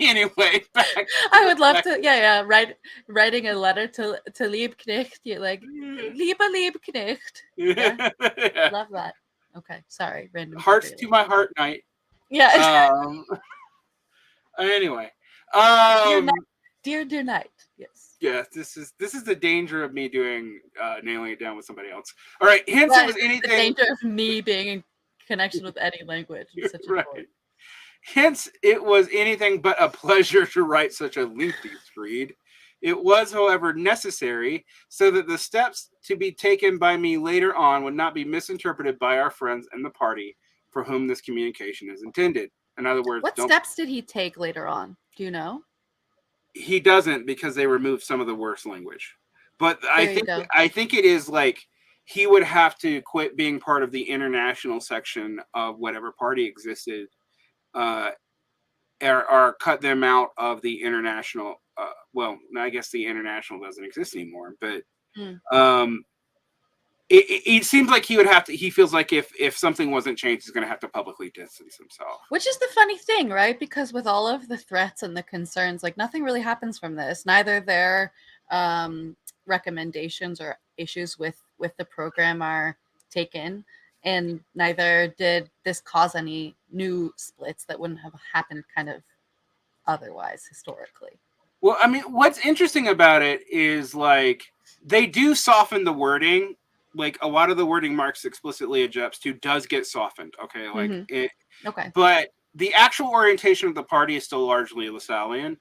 Speaker 1: Anyway,
Speaker 2: I would love to. Writing a letter to Liebknecht. You're like, Lieber Liebknecht. Yeah. Love that. Okay, sorry. Random.
Speaker 1: Hearts to my heart night.
Speaker 2: Yeah.
Speaker 1: Anyway.
Speaker 2: Dear night. Yes.
Speaker 1: Yeah. This is the danger of me doing nailing it down with somebody else. All right. Hence, it was anything.
Speaker 2: The danger of me being in connection with any language. Such a point.
Speaker 1: Hence, it was anything but a pleasure to write such a lengthy screed. It was, however, necessary so that the steps to be taken by me later on would not be misinterpreted by our friends in the party for whom this communication is intended. In other words,
Speaker 2: what steps did he take later on? Do you know?
Speaker 1: He doesn't, because they removed some of the worst language. But I think it is like he would have to quit being part of the international section of whatever party existed, or cut them out of the international. Well, I guess the international doesn't exist anymore, but it seems like he would have to. He feels like if something wasn't changed, he's going to have to publicly distance himself.
Speaker 2: Which is the funny thing, right? Because with all of the threats and the concerns, like nothing really happens from this. Neither their recommendations or issues with the program are taken, and neither did this cause any new splits that wouldn't have happened kind of otherwise historically.
Speaker 1: Well, I mean, what's interesting about it is like they do soften the wording. Like a lot of the wording Marx explicitly adjusts to does get softened. Okay, like it.
Speaker 2: Okay,
Speaker 1: but the actual orientation of the party is still largely Lassallean.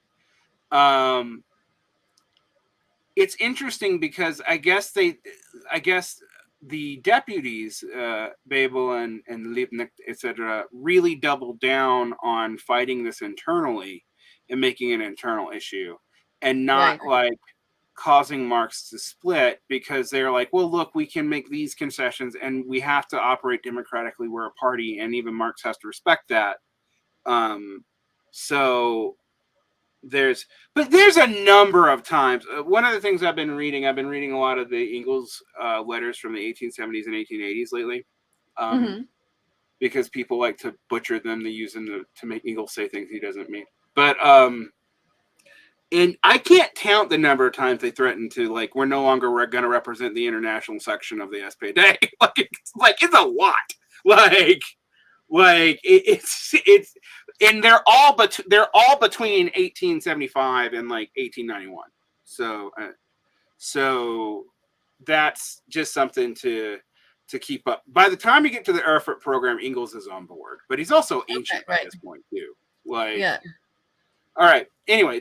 Speaker 1: It's interesting because I guess the deputies, Bebel and Liebknecht, etc., really doubled down on fighting this internally and making an internal issue, and not like causing Marx to split, because they're like, well, look, we can make these concessions and we have to operate democratically. We're a party, and even Marx has to respect that. So there's a number of times. One of the things I've been reading a lot of the Engels letters from the 1870s and 1880s lately, because people like to butcher them. They use them to make Engels say things he doesn't mean. But and I can't count the number of times they threatened to, like, we're no longer going to represent the international section of the SPD. It's a lot. It's and they're all between 1875 and like 1891. So that's just something to keep up. By the time you get to the Erfurt program, Engels is on board, but he's also ancient at this point too. All right. Anyway,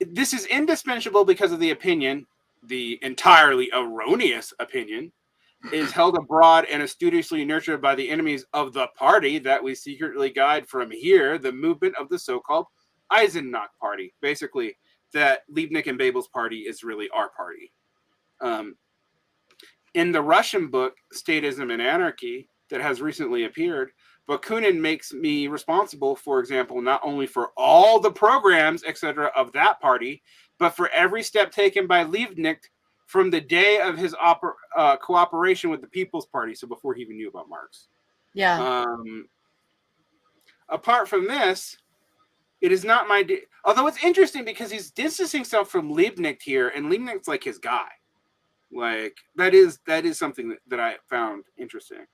Speaker 1: this is indispensable because of the opinion, the entirely erroneous opinion, is held abroad and studiously nurtured by the enemies of the party that we secretly guide from here, the movement of the so-called Eisenach party. Basically, that Liebknecht and Bebel's party is really our party. In the Russian book, Statism and Anarchy, that has recently appeared, Bakunin makes me responsible, for example, not only for all the programs, etc., of that party, but for every step taken by Liebknecht from the day of his cooperation with the People's Party, so before he even knew about Marx. Apart from this, it is not my... Although it's interesting because he's distancing himself from Liebknecht here, and Liebknecht's like his guy. Like, that is something that I found interesting.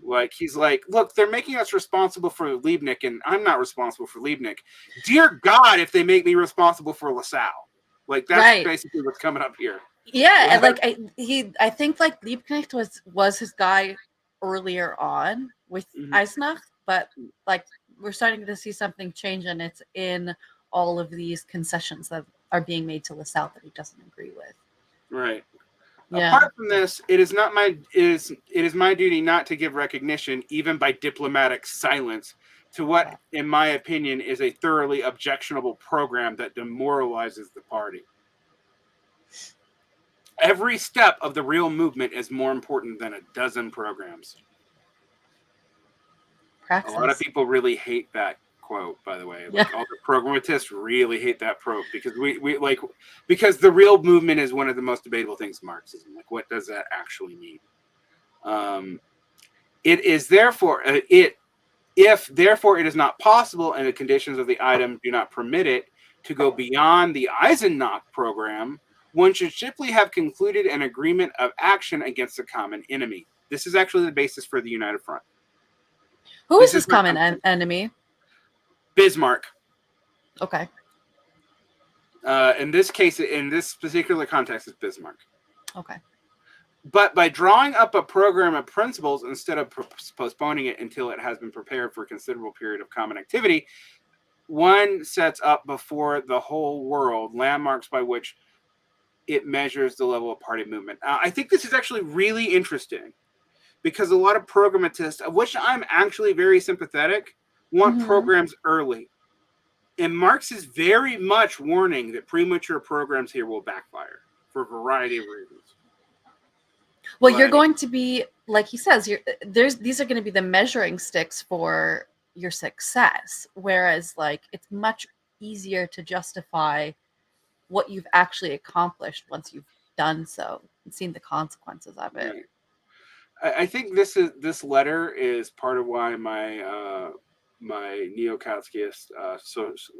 Speaker 1: Like, he's like, look, they're making us responsible for Liebknecht, and I'm not responsible for Liebknecht. Dear God, if they make me responsible for Lassalle. Like, that's basically what's coming up here.
Speaker 2: Yeah, and like I think like Liebknecht was his guy earlier on with Eisenach, but like we're starting to see something change, and it's in all of these concessions that are being made to Lassalle that he doesn't agree with.
Speaker 1: Right. Yeah. Apart from this, it is my duty not to give recognition, even by diplomatic silence, to what, in my opinion, is a thoroughly objectionable program that demoralizes the party. Every step of the real movement is more important than a dozen programs. Praxis. A lot of people really hate that quote, by the way. Like, all the programmatists really hate that quote because the real movement is one of the most debatable things in Marxism. Like, what does that actually mean? It is therefore if therefore it is not possible and the conditions of the item do not permit it to go beyond the Eisenach program, one should simply have concluded an agreement of action against a common enemy. This is actually the basis for the United Front.
Speaker 2: Who is this common enemy?
Speaker 1: Bismarck.
Speaker 2: Okay.
Speaker 1: In this case, in this particular context, it's Bismarck.
Speaker 2: Okay.
Speaker 1: But by drawing up a program of principles instead of postponing it until it has been prepared for a considerable period of common activity, one sets up before the whole world landmarks by which it measures the level of party movement. I think this is actually really interesting because a lot of programmatists, of which I'm actually very sympathetic, want programs early. And Marx is very much warning that premature programs here will backfire for a variety of reasons.
Speaker 2: Well, you're going to be, like he says, these are going to be the measuring sticks for your success. Whereas, like, it's much easier to justify what you've actually accomplished once you've done so and seen the consequences of it.
Speaker 1: Right. I think this letter is part of why my neo-Kautskyist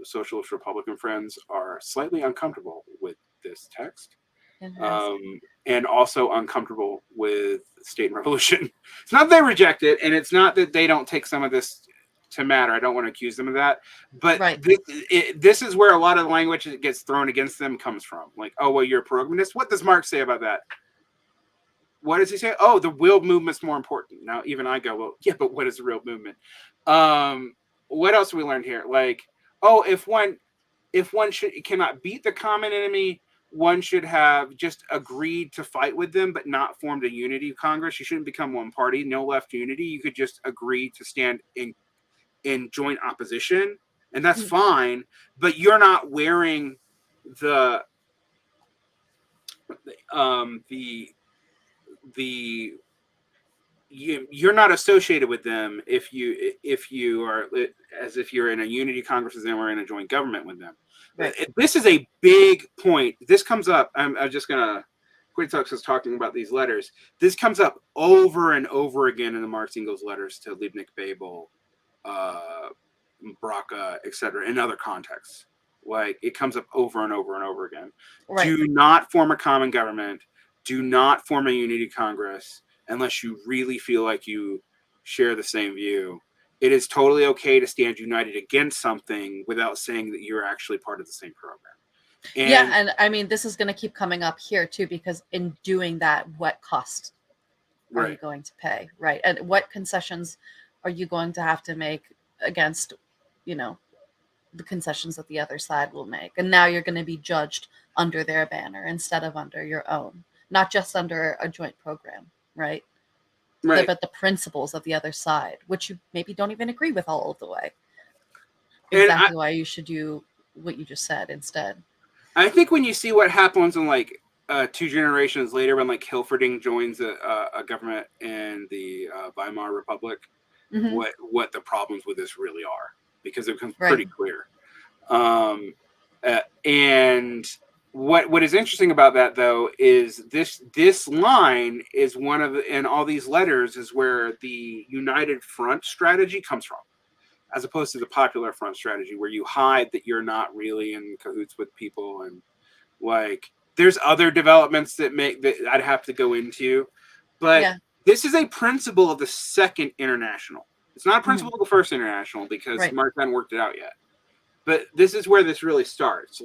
Speaker 1: socialist Republican friends are slightly uncomfortable with this text, and also uncomfortable with state and revolution. It's not that they reject it, and it's not that they don't take some of this to matter. I don't want to accuse them of that, but this is where a lot of the language that gets thrown against them comes from. Like, oh, well, you're a programmist. What does Marx say about that? What does he say? Oh, the real movement's more important. Now, even I go, well, yeah, but what is the real movement? What else have we learned here? Like, oh, if one cannot beat the common enemy, one should have just agreed to fight with them, but not formed a unity Congress. You shouldn't become one party, no left unity. You could just agree to stand in joint opposition, and that's fine. But you're not wearing you're not associated with them if you are as if you're in a unity Congress with them or in a joint government with them. Right. This is a big point. This comes up. I'm just gonna. Quintox is talking about these letters. This comes up over and over again in the Marx Engels letters to Liebknecht, Bebel, Braca, etc. in other contexts. Like, it comes up over and over and over again. Right. Do not form a common government. Do not form a unity Congress unless you really feel like you share the same view. It is totally okay to stand united against something without saying that you're actually part of the same program.
Speaker 2: And I mean, this is going to keep coming up here too, because in doing that, what cost are you going to pay, right? And what concessions are you going to have to make against, the concessions that the other side will make? And now you're going to be judged under their banner instead of under your own, not just under a joint program, right? But the principles of the other side, which you maybe don't even agree with all of the way. Exactly why you should do what you just said instead.
Speaker 1: I think when you see what happens in 2 generations later, when Hilferding joins a government in the Weimar Republic, what the problems with this really are, because it becomes pretty clear. And what is interesting about that, though, is this line is one of in all these letters is where the United Front strategy comes from, as opposed to the Popular Front strategy, where you hide that you're not really in cahoots with people. And there's other developments that I'd have to go into, but this is a principle of the Second International. It's not a principle of the First International, because Marx hadn't worked it out yet. But this is where this really starts.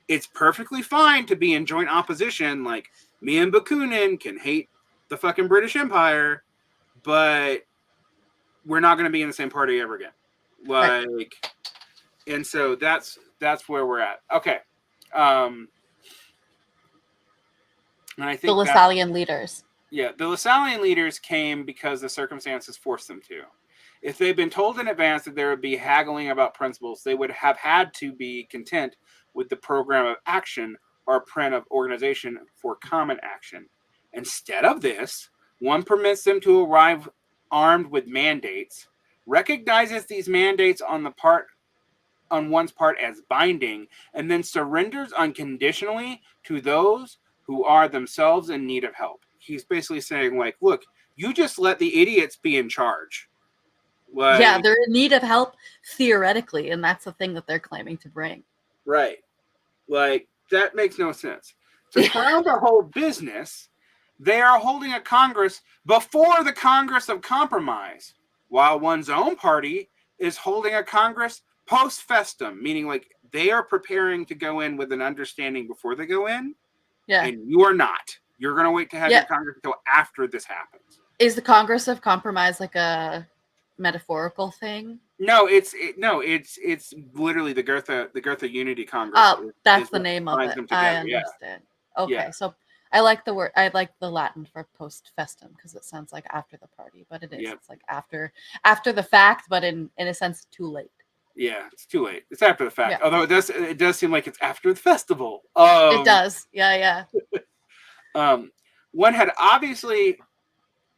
Speaker 1: It's perfectly fine to be in joint opposition. Me and Bakunin can hate the fucking British Empire, but we're not going to be in the same party ever again. And so that's where we're at. Okay. And I think
Speaker 2: the Lassallean leaders.
Speaker 1: Yeah, the Lassallean leaders came because the circumstances forced them to. If they'd been told in advance that there would be haggling about principles, they would have had to be content with the program of action or plan of organization for common action. Instead of this, one permits them to arrive armed with mandates, recognizes these mandates on one's part as binding, and then surrenders unconditionally to those who are themselves in need of help. He's basically saying, look, you just let the idiots be in charge.
Speaker 2: They're in need of help theoretically, and that's the thing that they're claiming to bring.
Speaker 1: Right. That makes no sense. To crown the whole business, they are holding a Congress before the Congress of Compromise, while one's own party is holding a Congress post festum, meaning they are preparing to go in with an understanding before they go in. Yeah. And you are not. You're going to wait to have your Congress until after this happens.
Speaker 2: Is the Congress of Compromise a metaphorical thing?
Speaker 1: No, it's literally the Gotha Unity Congress.
Speaker 2: Oh, that's the name of it. I understand. Yeah. Okay, so I like the word. I like the Latin for post festum because it sounds like after the party, but it is. It's after the fact, but in a sense, too late.
Speaker 1: Yeah, it's too late. It's after the fact. Yeah. Although it does seem like it's after the festival.
Speaker 2: It does. Yeah.
Speaker 1: one had obviously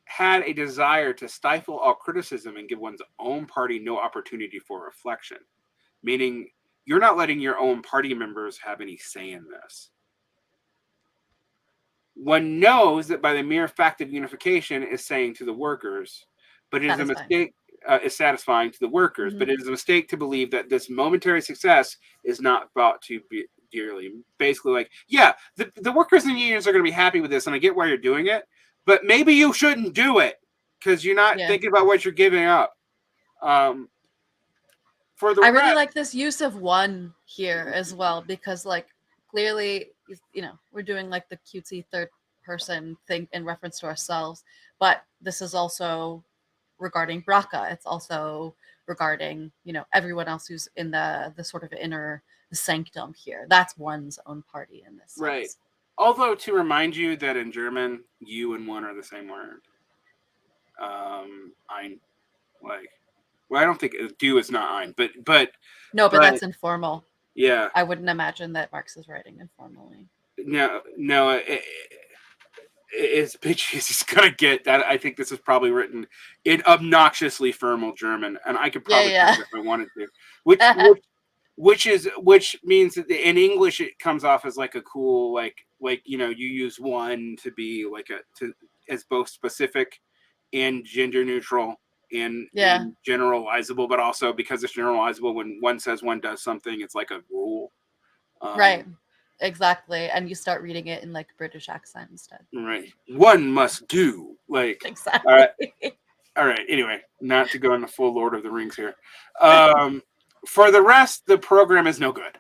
Speaker 1: had a desire to stifle all criticism and give one's own party no opportunity for reflection, meaning you're not letting your own party members have any say in this. One knows that by the mere fact of unification is saying to the workers, but it is a mistake, is satisfying to the workers, but it is a mistake to believe that this momentary success is not thought to be dearly. Basically, like, yeah, the workers and unions are going to be happy with this, and I get why you're doing it, but maybe you shouldn't do it because you're not thinking about what you're giving up. For the
Speaker 2: I really like this use of one here as well, because like clearly, you know, we're doing like the cutesy third person thing in reference to ourselves, but this is also regarding Braca. It's also regarding, you know, everyone else who's in the sort of inner sanctum here. That's one's own party in this sense.
Speaker 1: Right. Although to remind you that in German, you and one are the same word. Ein, like, well, I don't think do is not ein, but
Speaker 2: no, but that's informal.
Speaker 1: Yeah,
Speaker 2: I wouldn't imagine that Marx is writing informally.
Speaker 1: No, as bitchy as he's gonna get, that I think this is probably written in obnoxiously formal German, and I could probably do it if I wanted to. Which means that in English it comes off as like a cool like you know, you use one to be like as both specific and gender neutral and generalizable, but also because it's generalizable, when one says one does something, it's like a rule.
Speaker 2: Right. Exactly. And you start reading it in like British accent instead.
Speaker 1: Right. One must do. Like,
Speaker 2: exactly.
Speaker 1: All right. Anyway, not to go into full Lord of the Rings here. For the rest, the program is no good,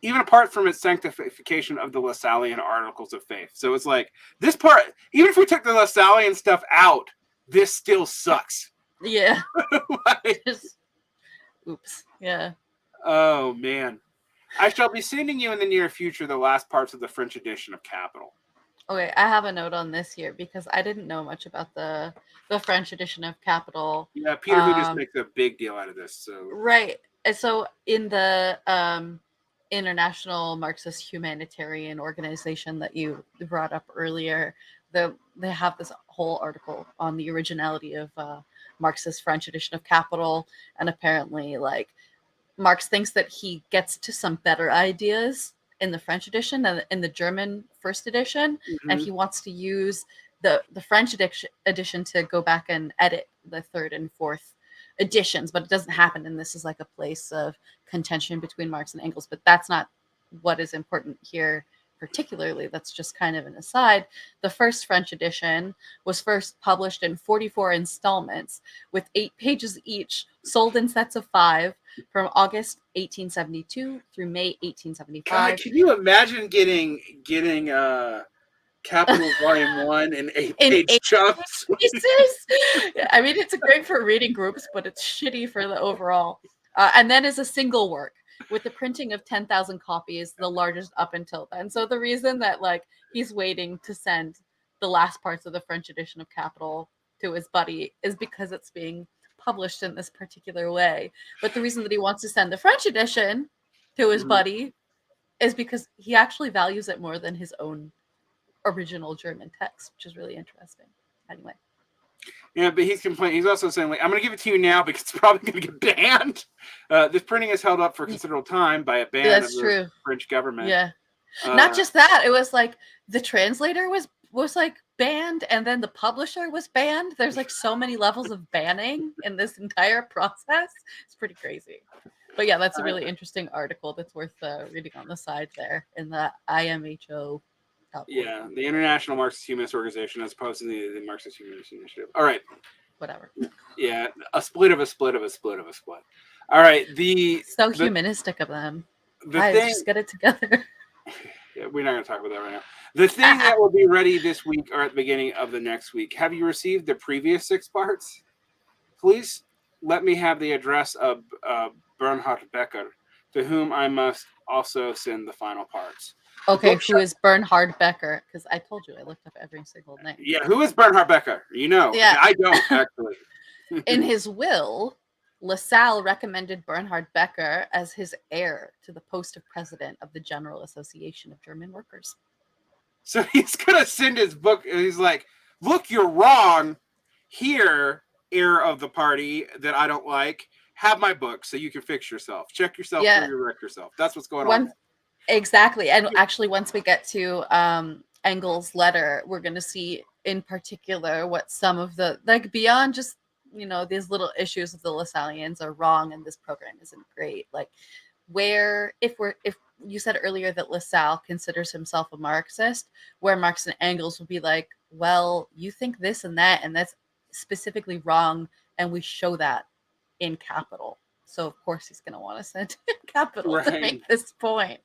Speaker 1: even apart from its sanctification of the Lassallean articles of faith. So it's like this part, even if we took the Lassallean stuff out, this still sucks.
Speaker 2: Yeah. Oops. Yeah.
Speaker 1: Oh, man. I shall be sending you in the near future the last parts of the French edition of Capital.
Speaker 2: Okay, I have a note on this here because I didn't know much about the French edition of Capital.
Speaker 1: Yeah, Peter Hudis makes a big deal out of this. So
Speaker 2: right. So in the International Marxist Humanitarian Organization that you brought up earlier, they have this whole article on the originality of Marx's French edition of Capital, and apparently, like, Marx thinks that he gets to some better ideas in the French edition than in the German first edition, and he wants to use the French edition to go back and edit the third and fourth editions, but it doesn't happen, and this is like a place of contention between Marx and Engels, but that's not what is important here particularly. That's just kind of an aside. The first French edition was first published in 44 installments with 8 pages each, sold in sets of 5 from August 1872 through May 1875.
Speaker 1: God, can you imagine getting Capital Volume 1 in 8-page chunks?
Speaker 2: I mean, it's great for reading groups, but it's shitty for the overall. And then as a single work, with the printing of 10,000 copies, the largest up until then. So the reason that like he's waiting to send the last parts of the French edition of Capital to his buddy is because it's being published in this particular way. But the reason that he wants to send the French edition to his buddy is because he actually values it more than his own original German text, which is really interesting. Anyway.
Speaker 1: Yeah, but he's complaining. He's also saying, like, I'm going to give it to you now because it's probably going to get banned. This printing is held up for considerable time by a ban of the French government.
Speaker 2: Yeah. Not just that. It was like the translator was like banned, and then the publisher was banned. There's like so many levels of banning in this entire process. It's pretty crazy. But yeah, that's a really interesting article that's worth reading on the side there in the IMHO.
Speaker 1: Yeah, the International Marxist Humanist Organization as opposed to the Marxist Humanist Initiative. All right.
Speaker 2: Whatever.
Speaker 1: Yeah, a split of a split of a split of a split. All right.
Speaker 2: Humanistic of them. Just get it together.
Speaker 1: Yeah, we're not going to talk about that right now. The thing that will be ready this week or at the beginning of the next week. Have you received the previous 6 parts? Please let me have the address of Bernhard Becker, to whom I must also send the final parts.
Speaker 2: Okay, who is Bernhard Becker? Because I told you I looked up every single name.
Speaker 1: Yeah, who is Bernhard Becker? You know,
Speaker 2: yeah.
Speaker 1: I don't actually.
Speaker 2: In his will, Lassalle recommended Bernhard Becker as his heir to the post of president of the General Association of German Workers.
Speaker 1: So he's gonna send his book, and he's like, "Look, you're wrong. Here, heir of the party that I don't like, have my book so you can fix yourself. Check yourself before
Speaker 2: Yeah.
Speaker 1: you wreck yourself." That's what's going on.
Speaker 2: Exactly. And actually, once we get to Engels' letter, we're going to see in particular what some of the, like, beyond just, these little issues of the Lassalleans are wrong and this program isn't great. Like, where, if you said earlier that Lassalle considers himself a Marxist, where Marx and Engels would be like, well, you think this and that's specifically wrong, and we show that in Capital. So of course he's going to want to send in Capital to make this point.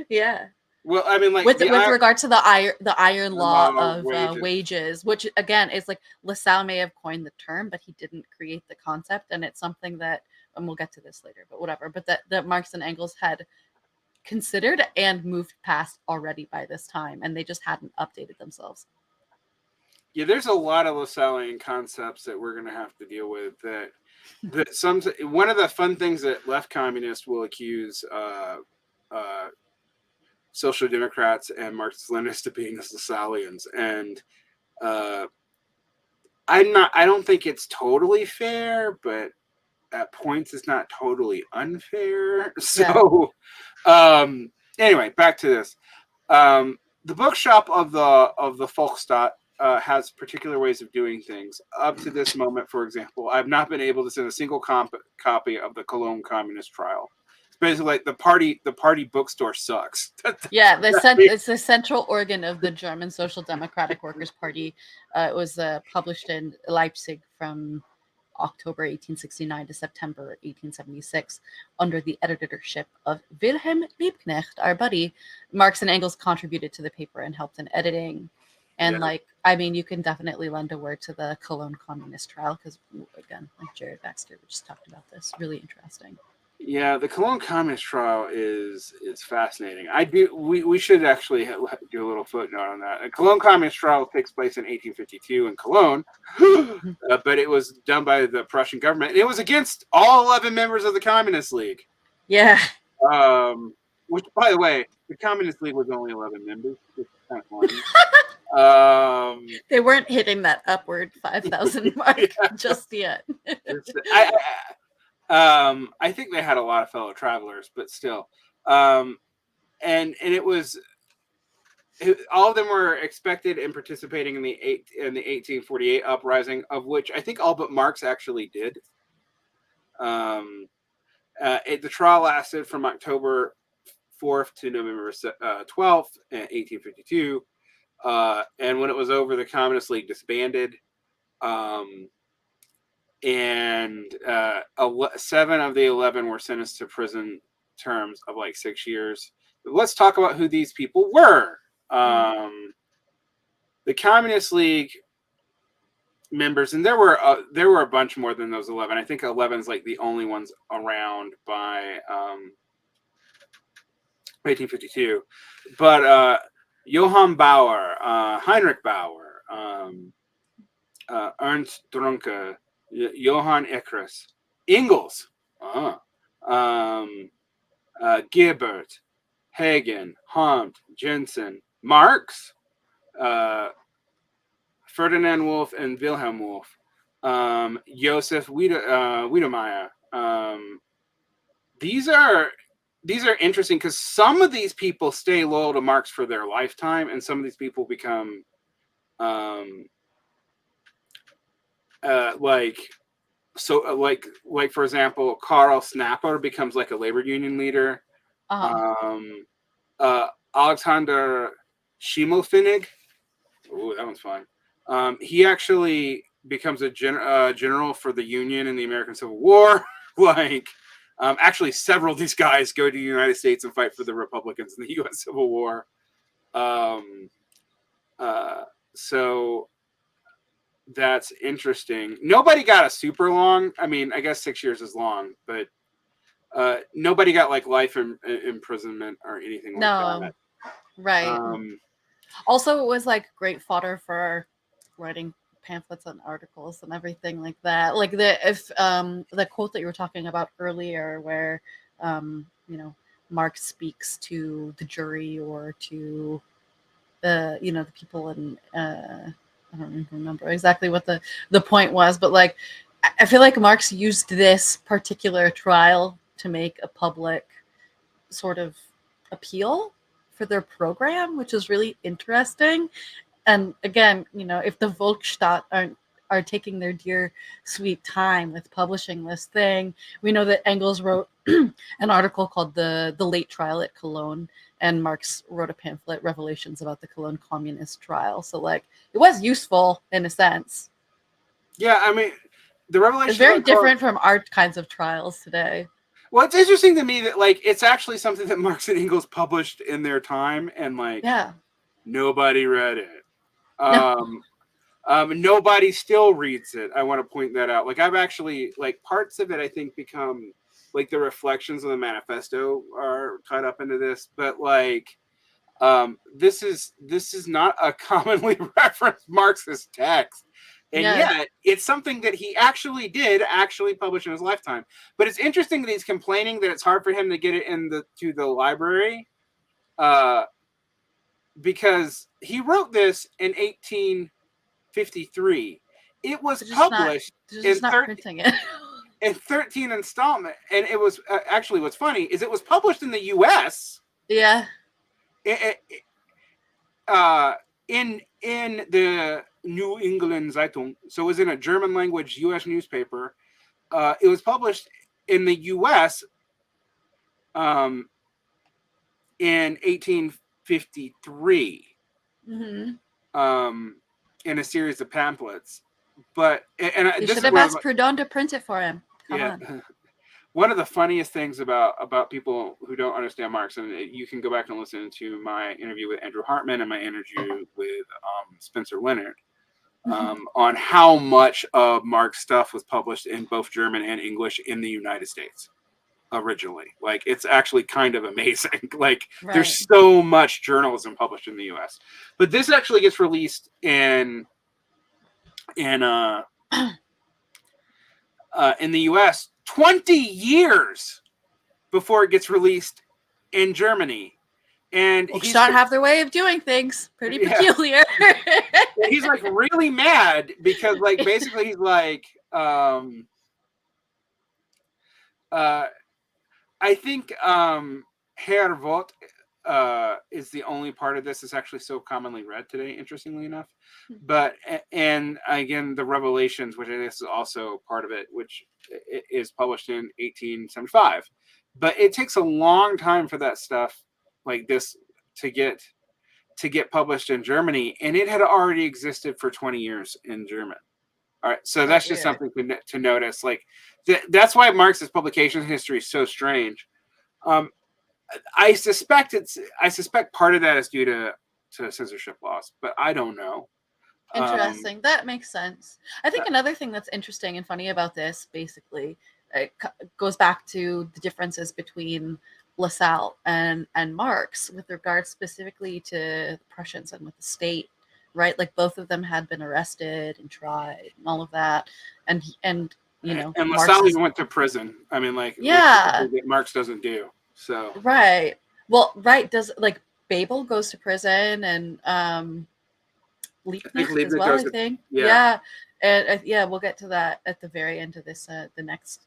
Speaker 2: Yeah.
Speaker 1: Well, I mean, like
Speaker 2: with regard to the iron law of
Speaker 1: wages,
Speaker 2: which again is like Lassalle may have coined the term, but he didn't create the concept, and it's something that, and we'll get to this later, but whatever. But that Marx and Engels had considered and moved past already by this time, and they just hadn't updated themselves.
Speaker 1: Yeah, there's a lot of Lassallean concepts that we're going to have to deal with. That one of the fun things that left communists will accuse social democrats and Marxist-Leninists of being Lassalleans, and I don't think it's totally fair, but at points it's not totally unfair. So, anyway, back to this. The bookshop of the Volksstadt has particular ways of doing things. Up to this moment, for example, I've not been able to send a single copy of the Cologne Communist Trial. It's basically like the party bookstore sucks.
Speaker 2: Yeah, it's the central organ of the German Social Democratic Workers' Party. It was published in Leipzig from October 1869 to September 1876 under the editorship of Wilhelm Liebknecht, our buddy. Marx and Engels contributed to the paper and helped in editing. And you can definitely lend a word to the Cologne Communist Trial because, again, like Jared Baxter, we just talked about this. Really interesting.
Speaker 1: Yeah, the Cologne Communist Trial is fascinating. We should actually do a little footnote on that. The Cologne Communist Trial takes place in 1852 in Cologne, but it was done by the Prussian government, and it was against all 11 members of the Communist League.
Speaker 2: Yeah.
Speaker 1: Which, by the way, the Communist League was only 11 members. It's kind of funny.
Speaker 2: They weren't hitting that upward 5,000 mark just yet.
Speaker 1: I think they had a lot of fellow travelers, but still, and it was all of them were expected and participating in the 1848 uprising, of which I think all but Marx actually did. The trial lasted from October 4th to November 12th, 1852, and when it was over, the Communist League disbanded. And 7 of the 11 were sentenced to prison terms of like 6 years. But let's talk about who these people were. The Communist League members, and there were a bunch more than those 11. I think 11 is like the only ones around by 1852. But Johann Bauer, Heinrich Bauer, Ernst Drunke, Johann Eckres, Engels, Gilbert, Hagen, Haupt, Jensen, Marx, Ferdinand Wolf, and Wilhelm Wolf, Josef Wiedemeyer. These are interesting because some of these people stay loyal to Marx for their lifetime, and some of these people become like for example, Karl Snapper becomes like a labor union leader. Alexander Schimmelfinnig, oh, that one's fun. He actually becomes a general for the Union in the American Civil War. Actually, several of these guys go to the United States and fight for the Republicans in the U.S. Civil War. So that's interesting. Nobody got a super long. I mean, I guess 6 years is long, but nobody got like life imprisonment or anything like that.
Speaker 2: Right. Also, it was like great fodder for writing pamphlets and articles and everything like that. Like the quote that you were talking about earlier, where Marx speaks to the jury or to the people in I don't even remember exactly what the point was, but like I feel like Marx used this particular trial to make a public sort of appeal for their program, which is really interesting. And again, if the Volksstaat are taking their dear sweet time with publishing this thing, we know that Engels wrote an article called the Late Trial at Cologne, and Marx wrote a pamphlet, Revelations, about the Cologne Communist trial. So like it was useful in a sense.
Speaker 1: Yeah, I mean, the Revelations
Speaker 2: It's very different from our kinds of trials today.
Speaker 1: Well, it's interesting to me that like it's actually something that Marx and Engels published in their time, and like nobody read it. Nobody still reads it. I want to point that out. Like I've actually like parts of it I think become like the reflections of the manifesto are tied up into this, but like this is not a commonly referenced Marxist text. And yet it's something that he actually did publish in his lifetime. But it's interesting that he's complaining that it's hard for him to get it to the library, because he wrote this in 1853. It was published in 13 installment, and it was actually what's funny is it was published in the U.S.
Speaker 2: Yeah.
Speaker 1: In the New England Zeitung, so it was in a German language U.S. newspaper. It was published in the U.S. In 1853, in a series of pamphlets. But
Speaker 2: you should have asked Proudhon to print it for him. Come on.
Speaker 1: One of the funniest things about people who don't understand Marx, and you can go back and listen to my interview with Andrew Hartman and my interview with Spencer Leonard, on how much of Marx stuff was published in both German and English in the United States originally. Like it's actually kind of amazing. Like there's so much journalism published in the U.S., but this actually gets released in the U.S. 20 years before it gets released in Germany. And
Speaker 2: Volksstaat have their way of doing things. Pretty peculiar.
Speaker 1: He's like really mad because like basically he's like I think Herr Vogt is the only part of this that's actually so commonly read today, interestingly enough. But and again, the Revelations, which I guess is also part of it, which is published in 1875. But it takes a long time for that stuff like this to get published in Germany, and it had already existed for 20 years in German. All right, so that's just something to notice. Like that's why Marx's publication history is so strange. I suspect part of that is due to censorship laws, but I don't know.
Speaker 2: Interesting. That makes sense. I think another thing that's interesting and funny about this, basically, it goes back to the differences between Lassalle and Marx with regard specifically to the Prussians and with the state, right? Like both of them had been arrested and tried and all of that, and
Speaker 1: Lassalle even went to prison. I mean, like Marx doesn't do. So
Speaker 2: does like Bebel goes to prison and Leibniz as well, I think. And we'll get to that at the very end of this the next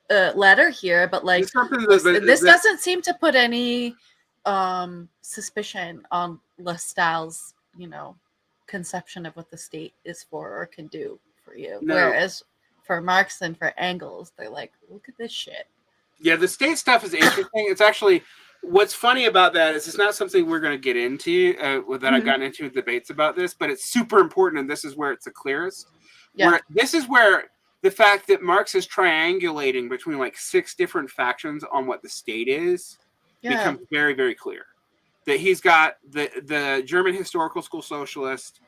Speaker 2: letter here, but like this doesn't seem to put any suspicion on Lassalle's conception of what the state is for or can do for you. No. Whereas for Marx and for Engels, they're like, look at this shit.
Speaker 1: Yeah, the state stuff is interesting. It's actually, what's funny about that is it's not something we're going to get into that I've gotten into debates about this, but it's super important, and this is where it's the clearest. Yeah. This is where the fact that Marx is triangulating between like 6 different factions on what the state is becomes very, very clear. That he's got the German historical school socialist,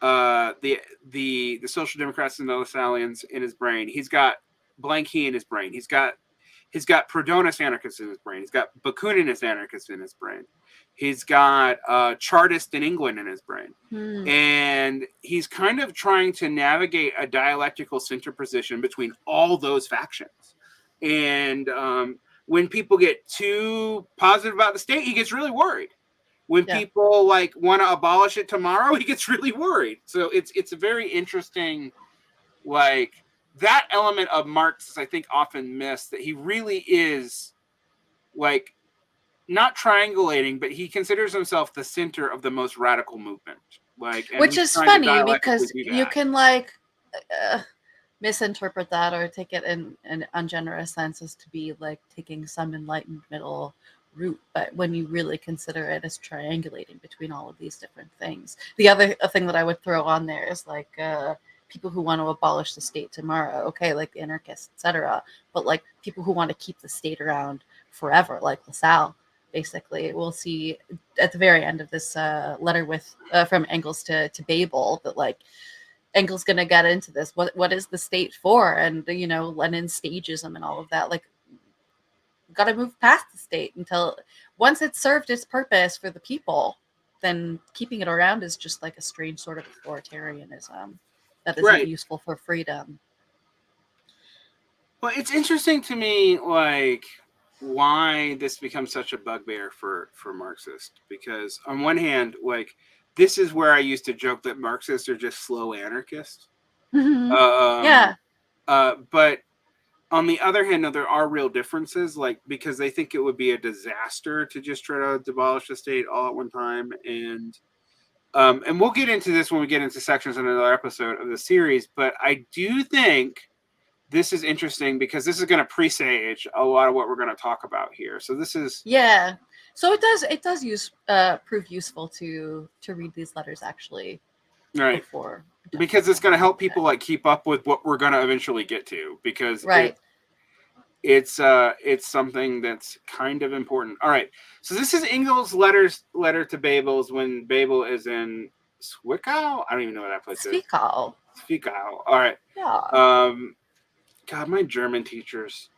Speaker 1: the Social Democrats and the Lassallians in his brain. He's got Blanqui in his brain. He's got Proudhonist anarchists in his brain. He's got Bakuninist anarchists in his brain. He's got Chartist in England in his brain. And he's kind of trying to navigate a dialectical center position between all those factions. And when people get too positive about the state, he gets really worried. When
Speaker 2: Yeah.
Speaker 1: people like want to abolish it tomorrow, he gets really worried. So it's a very interesting, like, that element of Marx is, I think, often missed, that he really is like not triangulating, but he considers himself the center of the most radical movement. Like, and
Speaker 2: Which
Speaker 1: he's
Speaker 2: is
Speaker 1: trying to
Speaker 2: funny
Speaker 1: dialectically
Speaker 2: because
Speaker 1: do
Speaker 2: you
Speaker 1: that.
Speaker 2: can like misinterpret that or take it in an ungenerous sense as to be like taking some enlightened middle route, but when you really consider it as triangulating between all of these different things. The other thing that I would throw on there is like people who want to abolish the state tomorrow, okay, like the anarchists, etc., but like people who want to keep the state around forever, like LaSalle. Basically, we'll see at the very end of this letter with from Engels to Bebel that like Engels going to get into this. What is the state for? And Lenin's stagism and all of that. Like, got to move past the state until once it's served its purpose for the people. Then keeping it around is just like a strange sort of authoritarianism that isn't
Speaker 1: Right.
Speaker 2: useful for freedom.
Speaker 1: Well, it's interesting to me, like, why this becomes such a bugbear for Marxists, because on one hand, like, this is where I used to joke that Marxists are just slow anarchists.
Speaker 2: Yeah.
Speaker 1: But on the other hand, no, there are real differences, like, because they think it would be a disaster to just try to abolish the state all at one time, and we'll get into this when we get into sections in another episode of the series. But I do think this is interesting because this is going to presage a lot of what we're going to talk about here. So this is
Speaker 2: So it does prove useful to read these letters actually
Speaker 1: right
Speaker 2: before,
Speaker 1: because it's going to help people like keep up with what we're going to eventually get to, because it's something that's kind of important. All right, so this is Engels' letter to Bebel's when Bebel is in Zwickau. I don't even know what that place is. Zwickau. All right.
Speaker 2: Yeah.
Speaker 1: God, my German teachers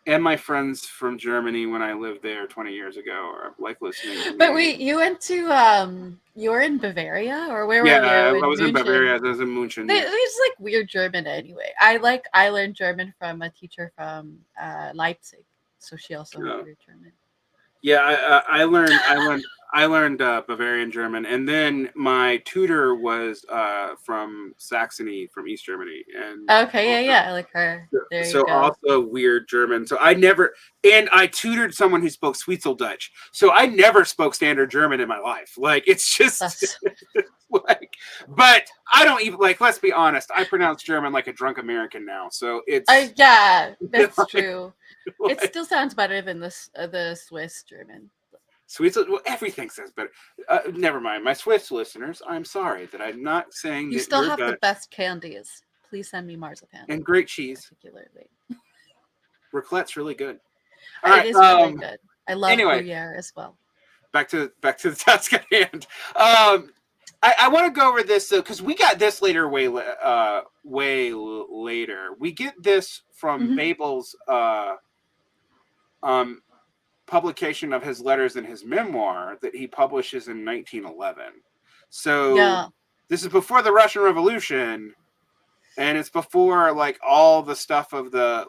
Speaker 1: and my friends from Germany when I lived there 20 years ago are like listening to me.
Speaker 2: But wait, you went to you were in Bavaria, or where were you?
Speaker 1: Yeah, I was in Bavaria. I was in München.
Speaker 2: It's like weird German anyway. I learned German from a teacher from Leipzig, so she also had weird German.
Speaker 1: Yeah, I learned Bavarian German, and then my tutor was from Saxony, from East Germany, and
Speaker 2: okay, yeah, I like her. There you go.
Speaker 1: Also weird German. So I tutored someone who spoke Dutch, so I never spoke standard German in my life. Like, it's just like, but I don't even, like, let's be honest, I pronounce German like a drunk American now. So it's
Speaker 2: yeah, that's true. Like, it still sounds better than the Swiss German.
Speaker 1: Well, everything sounds better. Never mind, my Swiss listeners. I'm sorry that I'm not saying
Speaker 2: you
Speaker 1: that
Speaker 2: still have Dutch. The best candies. Please send me marzipan
Speaker 1: and great cheese.
Speaker 2: Particularly,
Speaker 1: raclette's really good.
Speaker 2: It is really good. I love Gruyere as well.
Speaker 1: Back to the task at hand. I want to go over this because we got this later, way later. We get this from Bebel's publication of his letters in his memoir that he publishes in 1911. So this is before the Russian Revolution, and it's before like all the stuff of the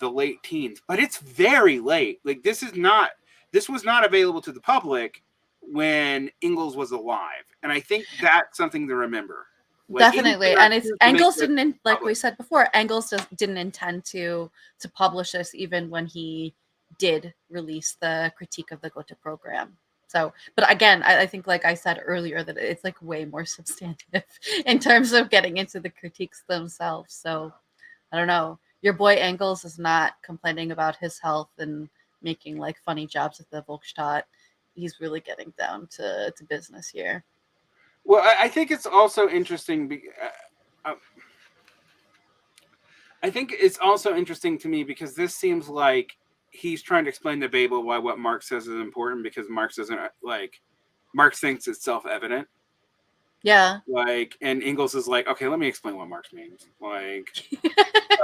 Speaker 1: late teens. But it's very late. Like, this was not available to the public when Engels was alive, and I think that's something to remember.
Speaker 2: Like, definitely, and Engels didn't, like we said before, Engels didn't intend to publish this even when he did release the critique of the Gotha program. So, but again, I think, like I said earlier, that it's like way more substantive in terms of getting into the critiques themselves. So, I don't know. Your boy Engels is not complaining about his health and making like funny jobs at the Volksstadt. He's really getting down to business here.
Speaker 1: Well, I think it's also interesting. I think it's also interesting to me because this seems like he's trying to explain to Bebel why what Marx says is important, because Marx doesn't, like, Marx thinks it's self-evident.
Speaker 2: Yeah.
Speaker 1: Like, and Engels is like, okay, let me explain what Marx means. Like,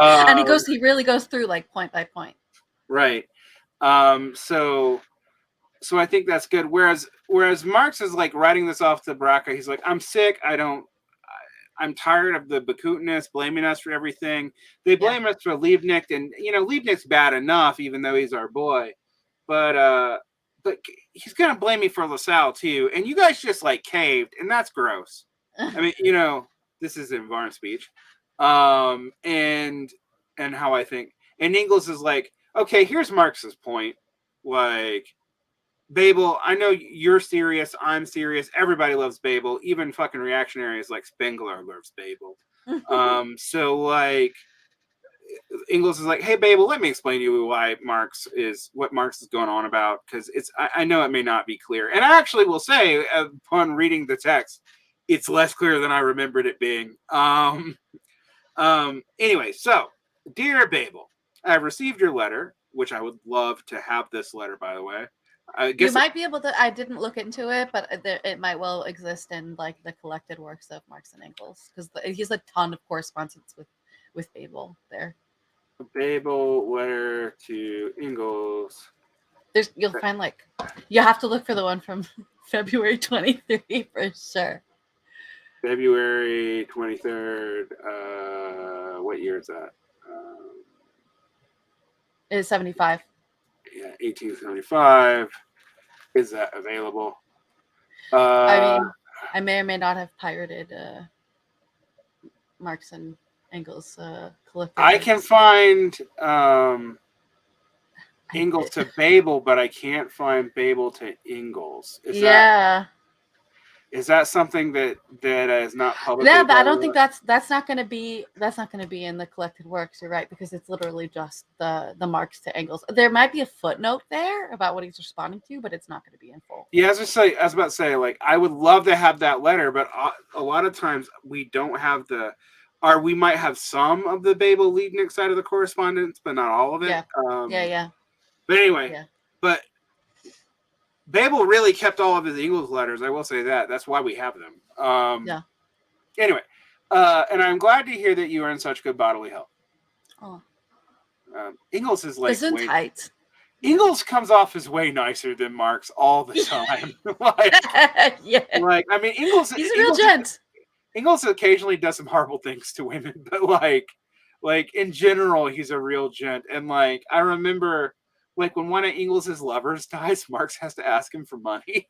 Speaker 2: and he really goes through like point by point.
Speaker 1: Right. So I think that's good. Whereas Marx is like writing this off to Braca. He's like, I'm sick. I'm tired of the Bakutinists blaming us for everything. They blame us for Liebknecht, and Liebknecht's bad enough, even though he's our boy. But but he's gonna blame me for LaSalle too, and you guys just like caved, and that's gross. I mean, this is in Varn speech, and how I think. And Engels is like, okay, here's Marx's point. Like, Bebel, I know you're serious, I'm serious. Everybody loves Bebel, even fucking reactionaries like Spengler loves Bebel. So like, Engels is like, hey, Bebel, let me explain to you what Marx is going on about, because I know it may not be clear. And I actually will say, upon reading the text, it's less clear than I remembered it being. Anyway, so, dear Bebel, I've received your letter, which I would love to have this letter, by the way. I guess
Speaker 2: you might be able to. I didn't look into it, but it might well exist in like the collected works of Marx and Engels, because he's a ton of correspondence with Bebel there.
Speaker 1: Bebel letter to Engels.
Speaker 2: You'll find like, you have to look for the one from February 23 for sure.
Speaker 1: February 23rd. What year is that?
Speaker 2: It's 75.
Speaker 1: Yeah, 1875. Is that available?
Speaker 2: I mean, I may or may not have pirated Marx and Engels collected.
Speaker 1: I can find Engels to Bebel, but I can't find Bebel to Engels. Is that something that is not public?
Speaker 2: Yeah, but I don't think that's not going to be in the collected works. You're right, because it's literally just the Marx to Engels. There might be a footnote there about what he's responding to, but it's not going to be in full.
Speaker 1: Yeah, I was about to say, like, I would love to have that letter, but a lot of times we don't have we might have some of the Bebel Liebknecht side of the correspondence, but not all of it.
Speaker 2: Yeah.
Speaker 1: But anyway, but Bebel really kept all of his Engels letters. I will say that. That's why we have them. Anyway, and I'm glad to hear that you are in such good bodily health.
Speaker 2: Oh.
Speaker 1: Engels is like
Speaker 2: tight.
Speaker 1: Engels comes off as way nicer than Marx all the time. Like, I mean, Engels.
Speaker 2: He's a real gent.
Speaker 1: Engels occasionally does some horrible things to women, but like in general, he's a real gent. And like, I remember, like, when one of Engels' lovers dies, Marx has to ask him for money.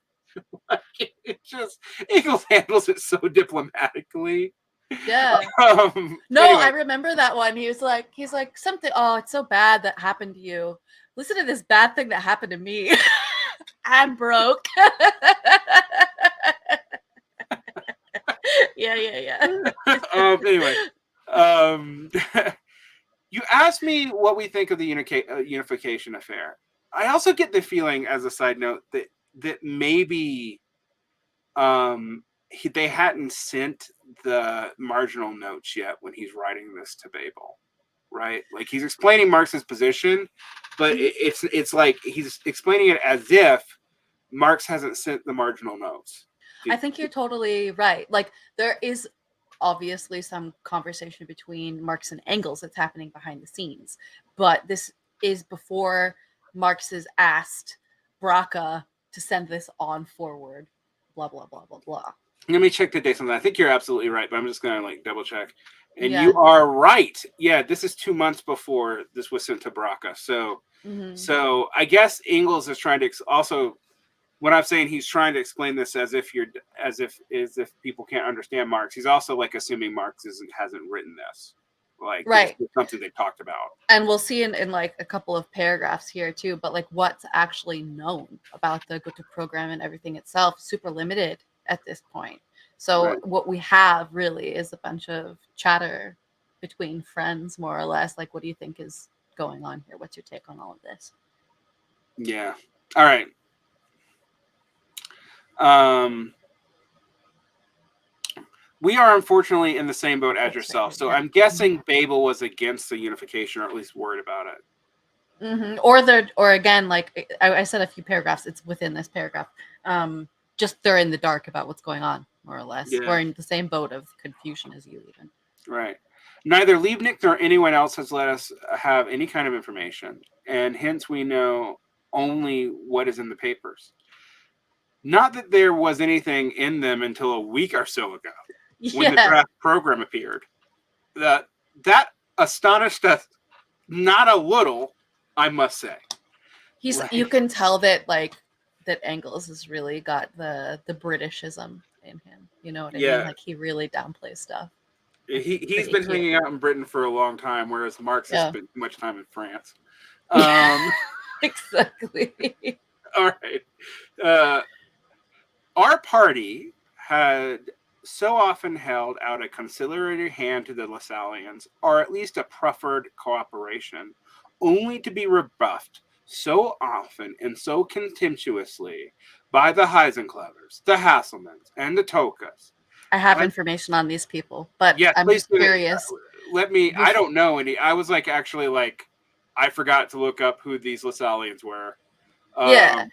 Speaker 1: Like, it just, Engels handles it so diplomatically.
Speaker 2: Yeah.
Speaker 1: Anyway.
Speaker 2: I remember that one. He's like something. Oh, it's so bad that happened to you. Listen to this bad thing that happened to me. I'm broke. Yeah.
Speaker 1: Anyway, you asked me what we think of the unification affair. I also get the feeling, as a side note, that maybe they hadn't sent the marginal notes yet when he's writing this to Bebel, right? Like, he's explaining Marx's position, but it's like he's explaining it as if Marx hasn't sent the marginal notes.
Speaker 2: I think you're totally right. Like, there is obviously some conversation between Marx and Engels that's happening behind the scenes, but this is before Marx has asked Braca to send this on forward. Blah blah blah blah blah.
Speaker 1: Let me check the dates on that. I think you're absolutely right, but I'm just gonna like double check. And you are right. Yeah, this is 2 months before this was sent to Braca. So, so I guess Engels is trying to also. When I'm saying he's trying to explain this as if people can't understand Marx, he's also like assuming Marx hasn't written this. Like,
Speaker 2: right,
Speaker 1: it's something they've talked about.
Speaker 2: And we'll see in like a couple of paragraphs here too, but like what's actually known about the Gotha program and everything itself, super limited at this point. So what we have really is a bunch of chatter between friends, more or less. Like, what do you think is going on here? What's your take on all of this?
Speaker 1: Yeah. All right. We are unfortunately in the same boat as yourself. So I'm guessing Bebel was against the unification, or at least worried about it.
Speaker 2: Or again, like I said a few paragraphs, it's within this paragraph. Just they're in the dark about what's going on, more or less. We're in the same boat of confusion as you even.
Speaker 1: Right. Neither Liebknecht nor anyone else has let us have any kind of information, and hence we know only what is in the papers. Not that there was anything in them until a week or so ago, when the draft program appeared. That astonished us not a little, I must say.
Speaker 2: You can tell that, like, that Engels has really got the Britishism in him. You know what I mean?
Speaker 1: Yeah,
Speaker 2: Like he really downplays stuff.
Speaker 1: he's
Speaker 2: Pretty
Speaker 1: been
Speaker 2: cute.
Speaker 1: hanging out in Britain for a long time, whereas Marx has
Speaker 2: Yeah,
Speaker 1: spent too much time in France. Um,
Speaker 2: exactly.
Speaker 1: all right. Uh, our party had so often held out a conciliatory hand to the Lassallians, or at least a proffered cooperation, only to be rebuffed so often and so contemptuously by the Heisenclevers, the Hasselmans, and the Tokas.
Speaker 2: I have
Speaker 1: And
Speaker 2: information on these people, but
Speaker 1: yes,
Speaker 2: I'm
Speaker 1: please
Speaker 2: just
Speaker 1: do it.
Speaker 2: curious.
Speaker 1: Let me. I
Speaker 2: Before,
Speaker 1: don't know any. I was like actually like I forgot to look up who these Lassallians were.
Speaker 2: yeah,
Speaker 1: Um,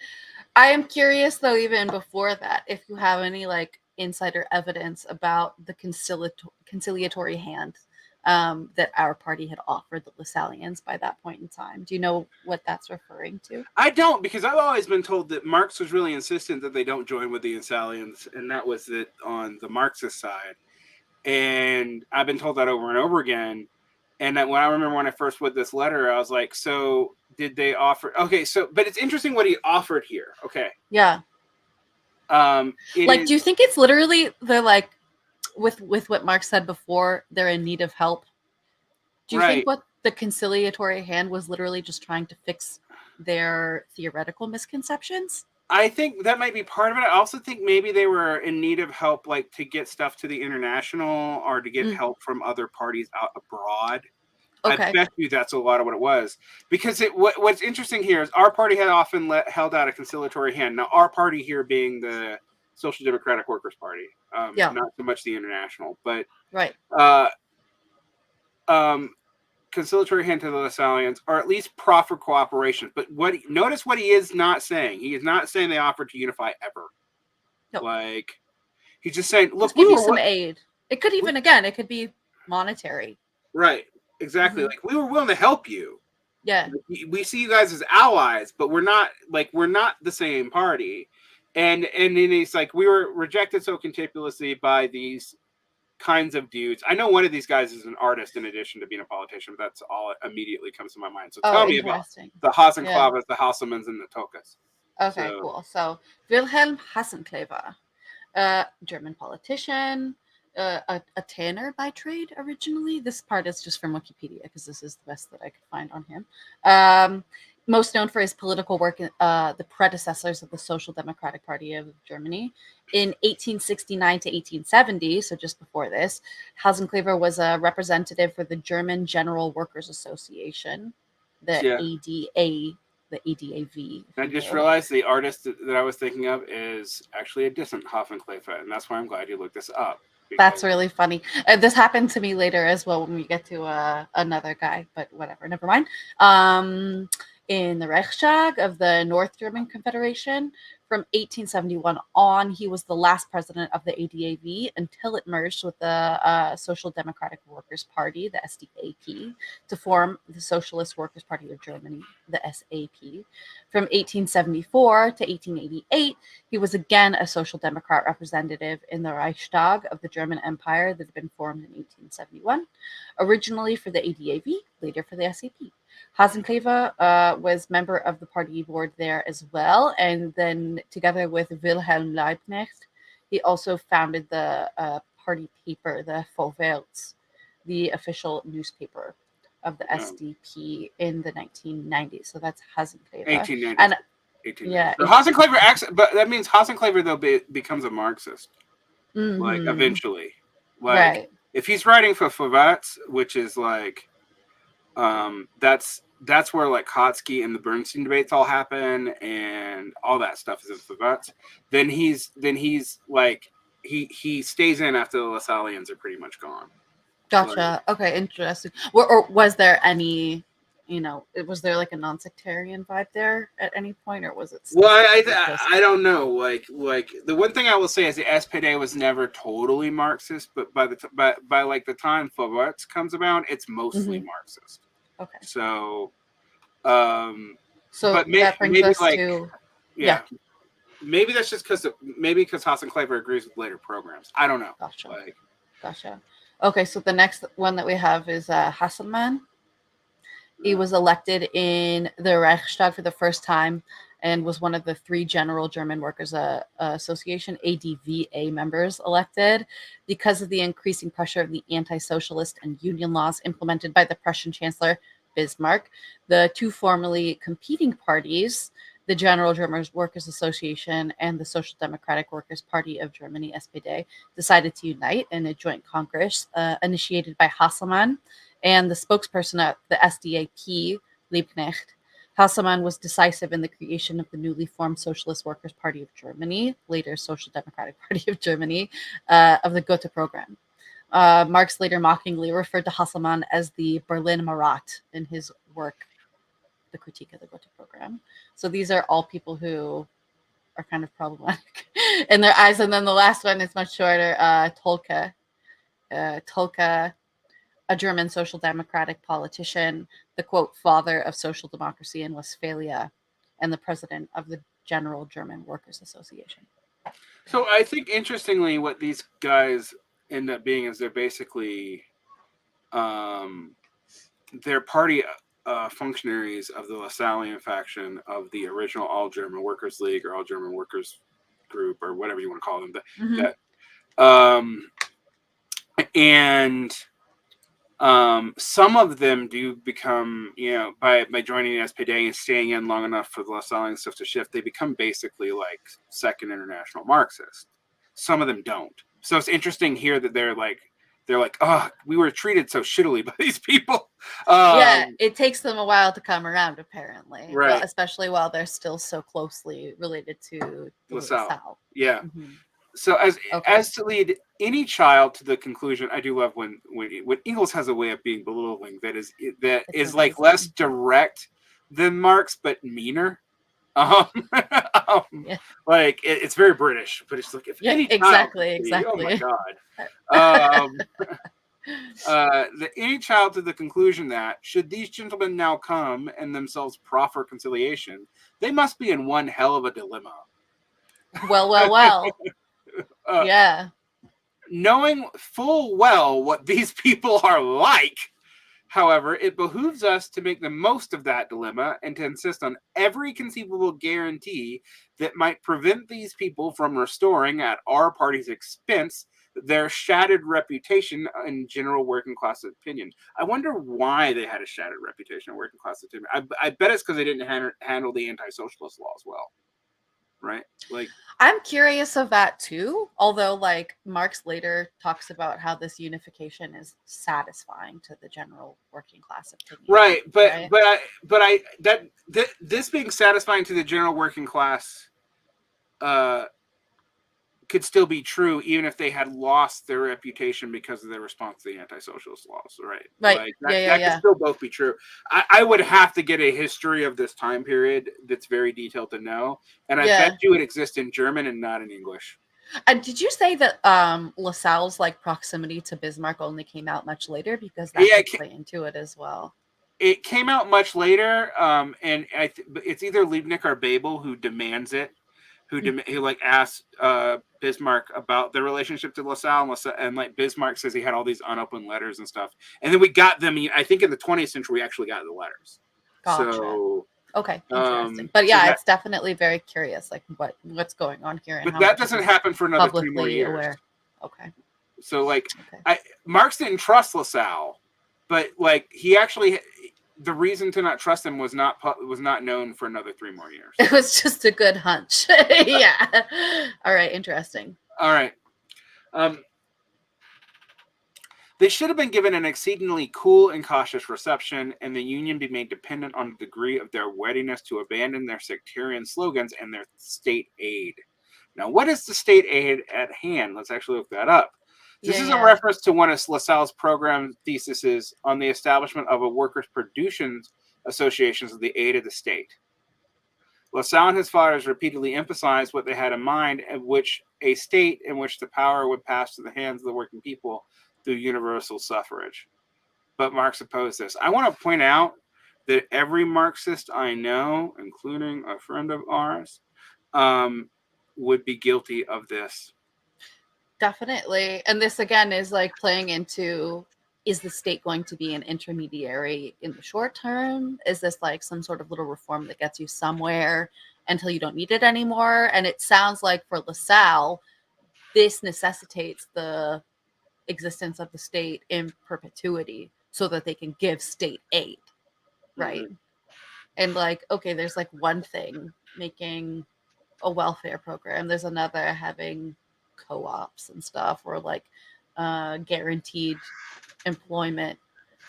Speaker 2: I am curious though. Even before that, if you have any like insider evidence about the conciliatory hand that our party had offered the Lassallians by that point in time, do you know what that's referring to?
Speaker 1: I don't, because I've always been told that Marx was really insistent that they don't join with the Lassallians, and that was it on the Marxist side. And I've been told that over and over again. And that when I remember when I first read this letter, I was like, so did they offer? Okay, so but it's interesting what he offered here. Okay,
Speaker 2: Yeah.
Speaker 1: it
Speaker 2: Like,
Speaker 1: is
Speaker 2: do you think it's literally they're like with what Mark said before, they're in need of help? Do you think
Speaker 1: right.
Speaker 2: what the conciliatory hand was literally just trying to fix their theoretical misconceptions?
Speaker 1: I think that might be part of it. I also think maybe they were in need of help, like to get stuff to the international or to get
Speaker 2: Mm,
Speaker 1: help from other parties out abroad. I
Speaker 2: okay.
Speaker 1: bet you that's a lot of what it was. Because what's interesting here is our party had often held out a conciliatory hand. Now, our party here being the Social Democratic Workers' Party,
Speaker 2: Yeah.
Speaker 1: not so much the international, but
Speaker 2: Right.
Speaker 1: uh, um, conciliatory hand to the Lassallians, or at least proffer cooperation. But notice what he is not saying. He is not saying they offered to unify ever.
Speaker 2: No.
Speaker 1: Like he's just saying,
Speaker 2: Just
Speaker 1: look, we
Speaker 2: give you
Speaker 1: were
Speaker 2: some aid. It could even again, it could be monetary.
Speaker 1: right, exactly.
Speaker 2: Hmm.
Speaker 1: Like we were willing to help you.
Speaker 2: Yeah.
Speaker 1: We see you guys as allies, but we're not the same party. And then he's like, we were rejected so contemptuously by these kinds of dudes. I know one of these guys is an artist in addition to being a politician. But that's all that immediately comes to my mind. So
Speaker 2: Oh,
Speaker 1: tell me about
Speaker 2: interesting.
Speaker 1: the
Speaker 2: Yeah.
Speaker 1: Hasenclavers, the Hasselmans, and the Tokas.
Speaker 2: Okay,
Speaker 1: So
Speaker 2: cool. So Wilhelm Hassenklever, German politician, a tanner by trade originally. This part is just from Wikipedia because this is the best that I could find on him. Most known for his political work in the predecessors of the Social Democratic Party of Germany. In 1869 to 1870, so just before this, Hasenklever was a representative for the German General Workers Association, the
Speaker 1: yeah,
Speaker 2: ADA, the ADAV, if
Speaker 1: I
Speaker 2: you
Speaker 1: just
Speaker 2: will.
Speaker 1: realized the artist that I was thinking of is actually a distant Hoffenklefe, and that's why I'm glad you looked this up.
Speaker 2: That's
Speaker 1: Because
Speaker 2: really funny. This happened to me later as well when we get to another guy, but whatever, never mind. In the Reichstag of the North German Confederation from 1871 on, he was the last president of the ADAV until it merged with the Social Democratic Workers' Party, the SDAP, to form the Socialist Workers' Party of Germany, the SAP. From 1874 to 1888, he was again a Social Democrat representative in the Reichstag of the German Empire that had been formed in 1871, originally for the ADAV, later for the SAP. Hasenklever was member of the party board there as well, and then together with Wilhelm Liebknecht, he also founded the party paper, the Faultlines, the official newspaper of the SDP in the 1990s. So that's Hasenklever.
Speaker 1: 1890s.
Speaker 2: And
Speaker 1: 1890s.
Speaker 2: yeah,
Speaker 1: So Hasenklever, but that means Hasenklever though becomes a Marxist, like
Speaker 2: mhm,
Speaker 1: eventually. Like
Speaker 2: right.
Speaker 1: if he's writing for Favats, which is like, that's where like Kotsky and the Bernstein debates all happen, and all that stuff is in Favats. Then he's like he stays in after the Lassallians are pretty much gone. Like,
Speaker 2: Gotcha. Okay, interesting. Or was there any, was there like a non-sectarian vibe there at any point, or was it
Speaker 1: well,
Speaker 2: specifically just?
Speaker 1: I don't know. Like the one thing I will say is the SPD was never totally Marxist, but by like the time Favats comes about, it's mostly
Speaker 2: Mhm.
Speaker 1: Marxist.
Speaker 2: Okay,
Speaker 1: So,
Speaker 2: so
Speaker 1: but
Speaker 2: that brings
Speaker 1: maybe
Speaker 2: us
Speaker 1: like
Speaker 2: to, yeah.
Speaker 1: yeah, maybe that's just because Hassan Klaver agrees with later programs. I don't know.
Speaker 2: Gotcha.
Speaker 1: Like,
Speaker 2: Gotcha. Okay, so the next one that we have is Hasselmann. He was elected in the Reichstag for the first time and was one of the 3 General German Workers Association ADVA members elected. Because of the increasing pressure of the anti-socialist and union laws implemented by the Prussian Chancellor Bismarck, the 2 formerly competing parties, the General German Workers Association and the Social Democratic Workers' Party of Germany, SPD, decided to unite in a joint congress initiated by Hassen and the spokesperson of the SDAP, Liebknecht. Hasselmann was decisive in the creation of the newly formed Socialist Workers' Party of Germany, later Social Democratic Party of Germany, of the Gotha Program. Marx later mockingly referred to Hasselmann as the Berlin Marat in his work, The Critique of the Gotha Program. So these are all people who are kind of problematic in their eyes. And then the last one is much shorter, Tolke. Tolke, a German social democratic politician, the quote, father of social democracy in Westphalia, and the president of the General German Workers Association.
Speaker 1: So I think interestingly, what these guys end up being is they're basically they're party functionaries of the Lassallean faction of the original All German Workers League or All German Workers Group or whatever you want to call them. And some of them do become, by joining the SPD and staying in long enough for the Lassallean stuff to shift, they become basically like Second International Marxists. Some of them don't. So it's interesting here that they're like, oh, we were treated so shittily by these people.
Speaker 2: Yeah, it takes them a while to come around, apparently.
Speaker 1: Right.
Speaker 2: Well, especially while they're still so closely related to LaSalle.
Speaker 1: Yeah. Mm-hmm. So as to lead any child to the conclusion, I do love when Engels has a way of being belittling that is like less direct than Marx, but meaner. Yeah. Like it's very British, but it's like if any child exactly. Oh my god. Any child to the conclusion that should these gentlemen now come and themselves proffer conciliation, they must be in one hell of a dilemma.
Speaker 2: Well. Yeah.
Speaker 1: Knowing full well what these people are like, however, it behooves us to make the most of that dilemma and to insist on every conceivable guarantee that might prevent these people from restoring at our party's expense their shattered reputation in general working class opinion. I wonder why they had a shattered reputation in working class opinion. I bet it's because they didn't handle the anti-socialist laws well. Right? Like,
Speaker 2: I'm curious of that too, although like Marx later talks about how this unification is satisfying to the general working class opinion.
Speaker 1: Right, but this being satisfying to the general working class could still be true even if they had lost their reputation because of their response to the anti-socialist laws, right?
Speaker 2: Right.
Speaker 1: Like, that could still both be true. I would have to get a history of this time period that's very detailed to know, and I bet you it exists in German and not in English.
Speaker 2: Did you say that LaSalle's like proximity to Bismarck only came out much later? Because that could play into it as well.
Speaker 1: It came out much later, and it's either Liebknecht or Bebel who demands it. Who like asks Bismarck about their relationship to LaSalle, and like Bismarck says he had all these unopened letters and stuff, and then we got them. I think in the 20th century we actually got the letters.
Speaker 2: Gotcha.
Speaker 1: So
Speaker 2: okay, interesting. But yeah, it's definitely very curious, like what's going on here. And
Speaker 1: but that doesn't happen for another 3 more years.
Speaker 2: Aware. Okay.
Speaker 1: So like, Marx didn't trust LaSalle, but like he actually. The reason to not trust him was not known for another 3 more years.
Speaker 2: It was just a good hunch. Yeah. All right. Interesting.
Speaker 1: All right. They should have been given an exceedingly cool and cautious reception, and the Union be made dependent on the degree of their readiness to abandon their sectarian slogans and their state aid. Now, what is the state aid at hand? Let's actually look that up. This is a reference to one of LaSalle's program theses on the establishment of a workers' productions associations with the aid of the state. LaSalle and his fathers repeatedly emphasized what they had in mind, in which a state in which the power would pass to the hands of the working people through universal suffrage. But Marx opposed this. I want to point out that every Marxist I know, including a friend of ours, would be guilty of this.
Speaker 2: Definitely. And this again is like playing into is the state going to be an intermediary in the short term? Is this like some sort of little reform that gets you somewhere until you don't need it anymore? And it sounds like for LaSalle, this necessitates the existence of the state in perpetuity so that they can give state aid, right?
Speaker 1: Mhm.
Speaker 2: And like, okay, there's like one thing making a welfare program, there's another having co-ops and stuff, or like guaranteed employment.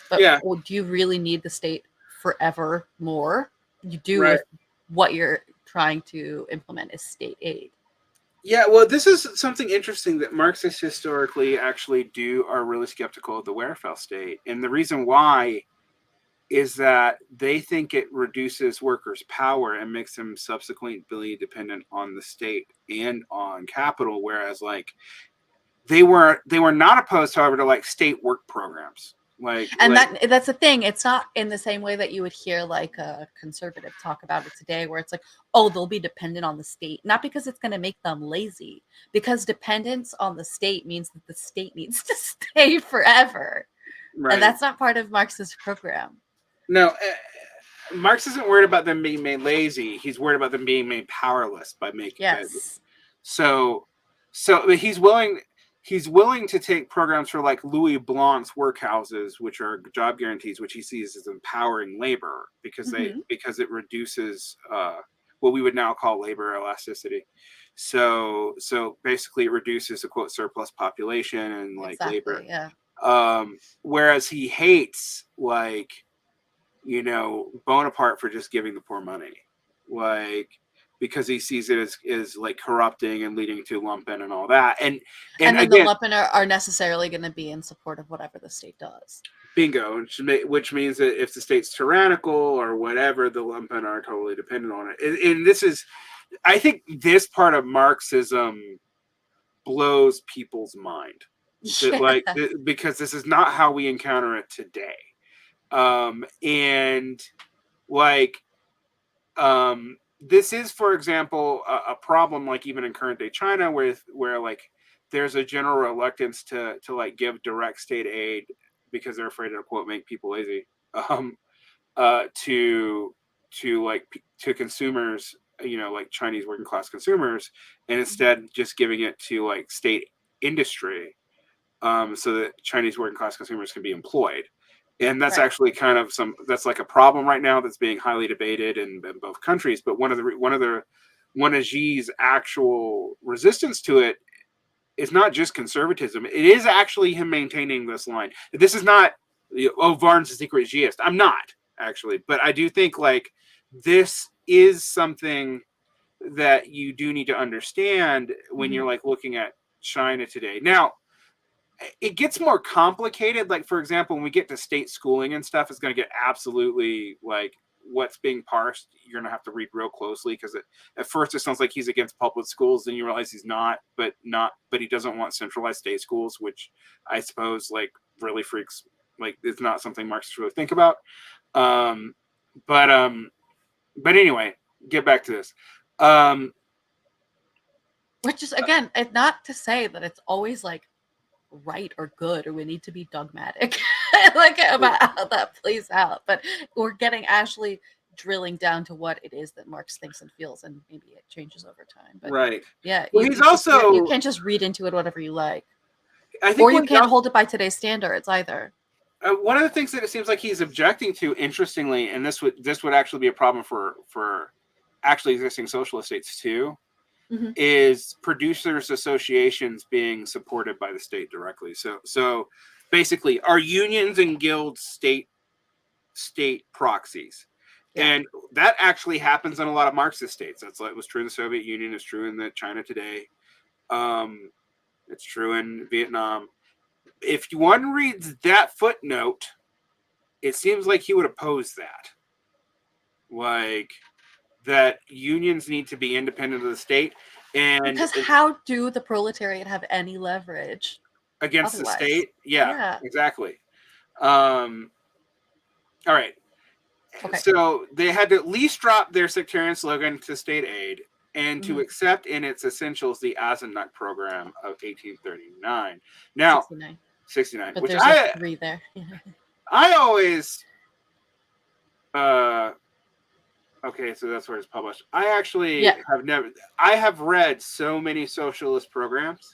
Speaker 2: But
Speaker 1: Yeah,
Speaker 2: do you really need the state forever more? You do
Speaker 1: right.
Speaker 2: if what you're trying to implement is state aid.
Speaker 1: Yeah, well, this is something interesting that Marxists historically actually are really skeptical of the welfare state. And the reason why is that they think it reduces workers' power and makes them subsequently dependent on the state and on capital, whereas like they were not opposed, however, to like state work programs.
Speaker 2: And that's the thing. It's not in the same way that you would hear like a conservative talk about it today, where it's like, oh, they'll be dependent on the state, not because it's going to make them lazy, because dependence on the state means that the state needs to stay forever.
Speaker 1: right.
Speaker 2: And that's not part of Marx's program.
Speaker 1: No, Marx isn't worried about them being made lazy. He's worried about them being made powerless by making
Speaker 2: Yes.
Speaker 1: So he's willing to take programs for like Louis Blanc's workhouses, which are job guarantees, which he sees as empowering labor because because it reduces what we would now call labor elasticity. So basically, it reduces the quote surplus population and like labor.
Speaker 2: Yeah.
Speaker 1: Whereas he hates like, you know, Bonaparte for just giving the poor money, like because he sees it as like corrupting and leading to lumpen and all that. And
Speaker 2: then
Speaker 1: again,
Speaker 2: the lumpen are necessarily going to be in support of whatever the state does.
Speaker 1: Bingo, which means that if the state's tyrannical or whatever, the lumpen are totally dependent on it. And this is, I think, this part of Marxism blows people's mind. That, like, because this is not how we encounter it today. And like, this is, for example, a problem like even in current day China, where like there's a general reluctance to like give direct state aid because they're afraid to quote make people lazy, to consumers, you know, like Chinese working class consumers, and instead just giving it to like state industry, so that Chinese working class consumers can be employed. And that's actually kind of that's like a problem right now that's being highly debated in both countries. But one of Xi's actual resistance to it is not just conservatism. It is actually him maintaining this line. This is not, Varn's a secret Xiist. I'm not actually, but I do think like this is something that you do need to understand when you're like looking at China today. Now, it gets more complicated. Like, for example, when we get to state schooling and stuff, it's going to get absolutely like what's being parsed. You're going to have to read real closely because at first it sounds like he's against public schools. Then you realize he's not, but he doesn't want centralized state schools, which I suppose like really freaks. Like, it's not something Marxists really think about. But anyway, get back to this.
Speaker 2: Which is, again, it's not to say that it's always like right or good, or we need to be dogmatic like about how that plays out, but we're getting actually drilling down to what it is that Marx thinks and feels, and maybe it changes over time. But
Speaker 1: right.
Speaker 2: Yeah,
Speaker 1: well,
Speaker 2: you can't just read into it whatever you like. I think, or you can't hold it by today's standards either.
Speaker 1: One of the things that it seems like he's objecting to, interestingly, and this would actually be a problem for actually existing socialist states too, is producers associations being supported by the state directly. So basically, are unions and guilds state proxies? Yeah. And that actually happens in a lot of Marxist states. That's like, it was true in the Soviet Union. It's true in China today. It's true in Vietnam. If one reads that footnote, it seems like he would oppose that. Like, that unions need to be independent of the state. And
Speaker 2: because how do the proletariat have any leverage
Speaker 1: against otherwise? The state? Yeah. Exactly. All right. Okay. So they had to at least drop their sectarian slogan to state aid and to accept in its essentials the Eisenach program of 1839. Now,
Speaker 2: 69.
Speaker 1: 69.
Speaker 2: But
Speaker 1: Which
Speaker 2: there's a 3 there.
Speaker 1: I always. Okay, so that's where it's published. I actually have read so many socialist programs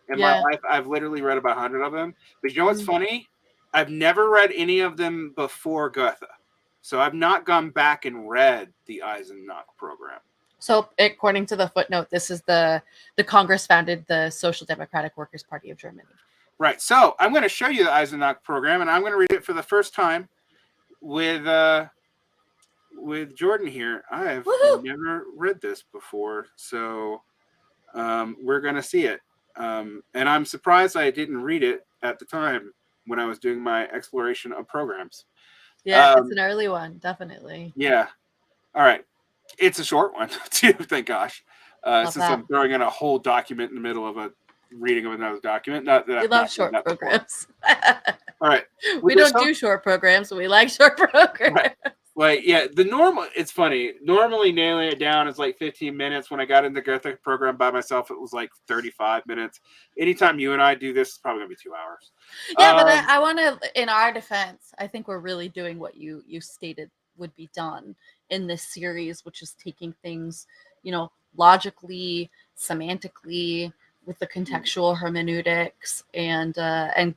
Speaker 1: in my life. I've literally read about 100 of them. But you know what's funny? I've never read any of them before Gotha. So I've not gone back and read the Eisenach program.
Speaker 2: So according to the footnote, this is the Congress founded the Social Democratic Workers' Party of Germany.
Speaker 1: Right. So I'm going to show you the Eisenach program, and I'm going to read it for the first time with Jordin here. I have never read this before, so we're going to see it. And I'm surprised I didn't read it at the time when I was doing my exploration of programs.
Speaker 2: Yeah, it's an early one, definitely.
Speaker 1: Yeah. All right. It's a short one, too, thank gosh. Since I'm throwing in a whole document in the middle of a reading of another document. Not that
Speaker 2: we love short programs.
Speaker 1: All right.
Speaker 2: We don't do short programs, but we like short programs.
Speaker 1: Right. Like, yeah, it's funny. Normally nailing it down is like 15 minutes. When I got into the Gotha program by myself, it was like 35 minutes. Anytime you and I do this, it's probably going to be 2 hours.
Speaker 2: Yeah, but I want to, in our defense, I think we're really doing what you stated would be done in this series, which is taking things, logically, semantically, with the contextual hermeneutics, and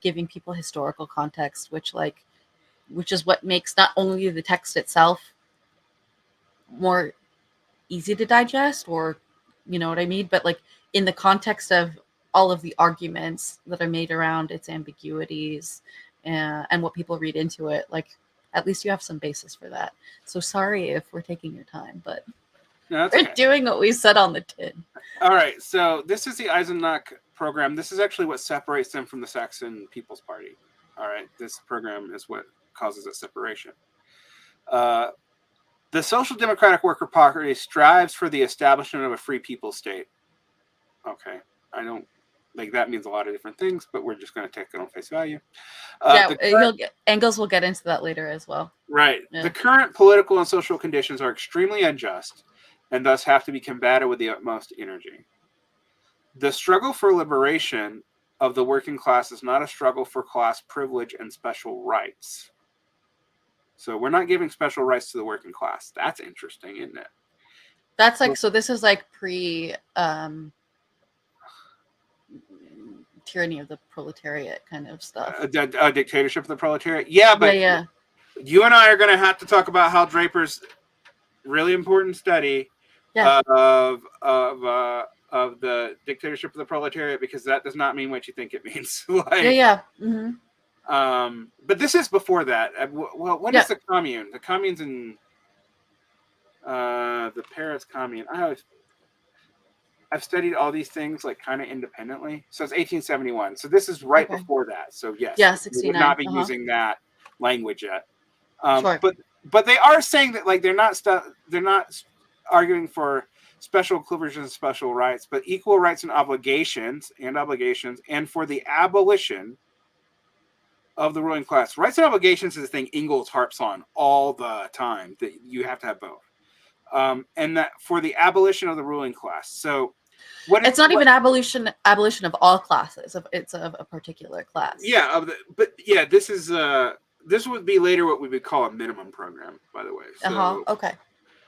Speaker 2: giving people historical context, which is what makes not only the text itself more easy to digest, or you know what I mean, but like in the context of all of the arguments that are made around its ambiguities and what people read into it, like at least you have some basis for that. So sorry if we're taking your time, but we're doing what we said on the tin.
Speaker 1: All right, so this is the Eisenach program. This is actually what separates them from the Saxon People's Party. All right, this program is what causes a separation. The Social Democratic Worker Party strives for the establishment of a free people state. Okay, I don't like that means a lot of different things, but we're just going to take it on face value.
Speaker 2: Engels will get into that later as well.
Speaker 1: Right. Yeah. The current political and social conditions are extremely unjust and thus have to be combated with the utmost energy. The struggle for liberation of the working class is not a struggle for class privilege and special rights. So we're not giving special rights to the working class. That's interesting, isn't it?
Speaker 2: That's like, so this is like pre tyranny of the proletariat kind of stuff.
Speaker 1: A dictatorship of the proletariat? Yeah, but you and I are going to have to talk about Hal Draper's really important study of the dictatorship of the proletariat, because that does not mean what you think it means.
Speaker 2: Mm-hmm.
Speaker 1: But this is before that. Well, what is the commune? The commune's in the Paris Commune. I've studied all these things like kind of independently. So it's 1871. So this is right before that. So yes,
Speaker 2: 69.
Speaker 1: We would not be using that language yet.
Speaker 2: Sure.
Speaker 1: But they are saying that like they're not arguing for special privileges and special rights, but equal rights and obligations, and for the abolition of the ruling class. Rights and obligations is a thing Engels harps on all the time, that you have to have both. And that for the abolition of the ruling class. So
Speaker 2: it's not even abolition of all classes. It's of a particular class.
Speaker 1: Yeah, this is this would be later what we would call a minimum program, by the way. So,
Speaker 2: okay.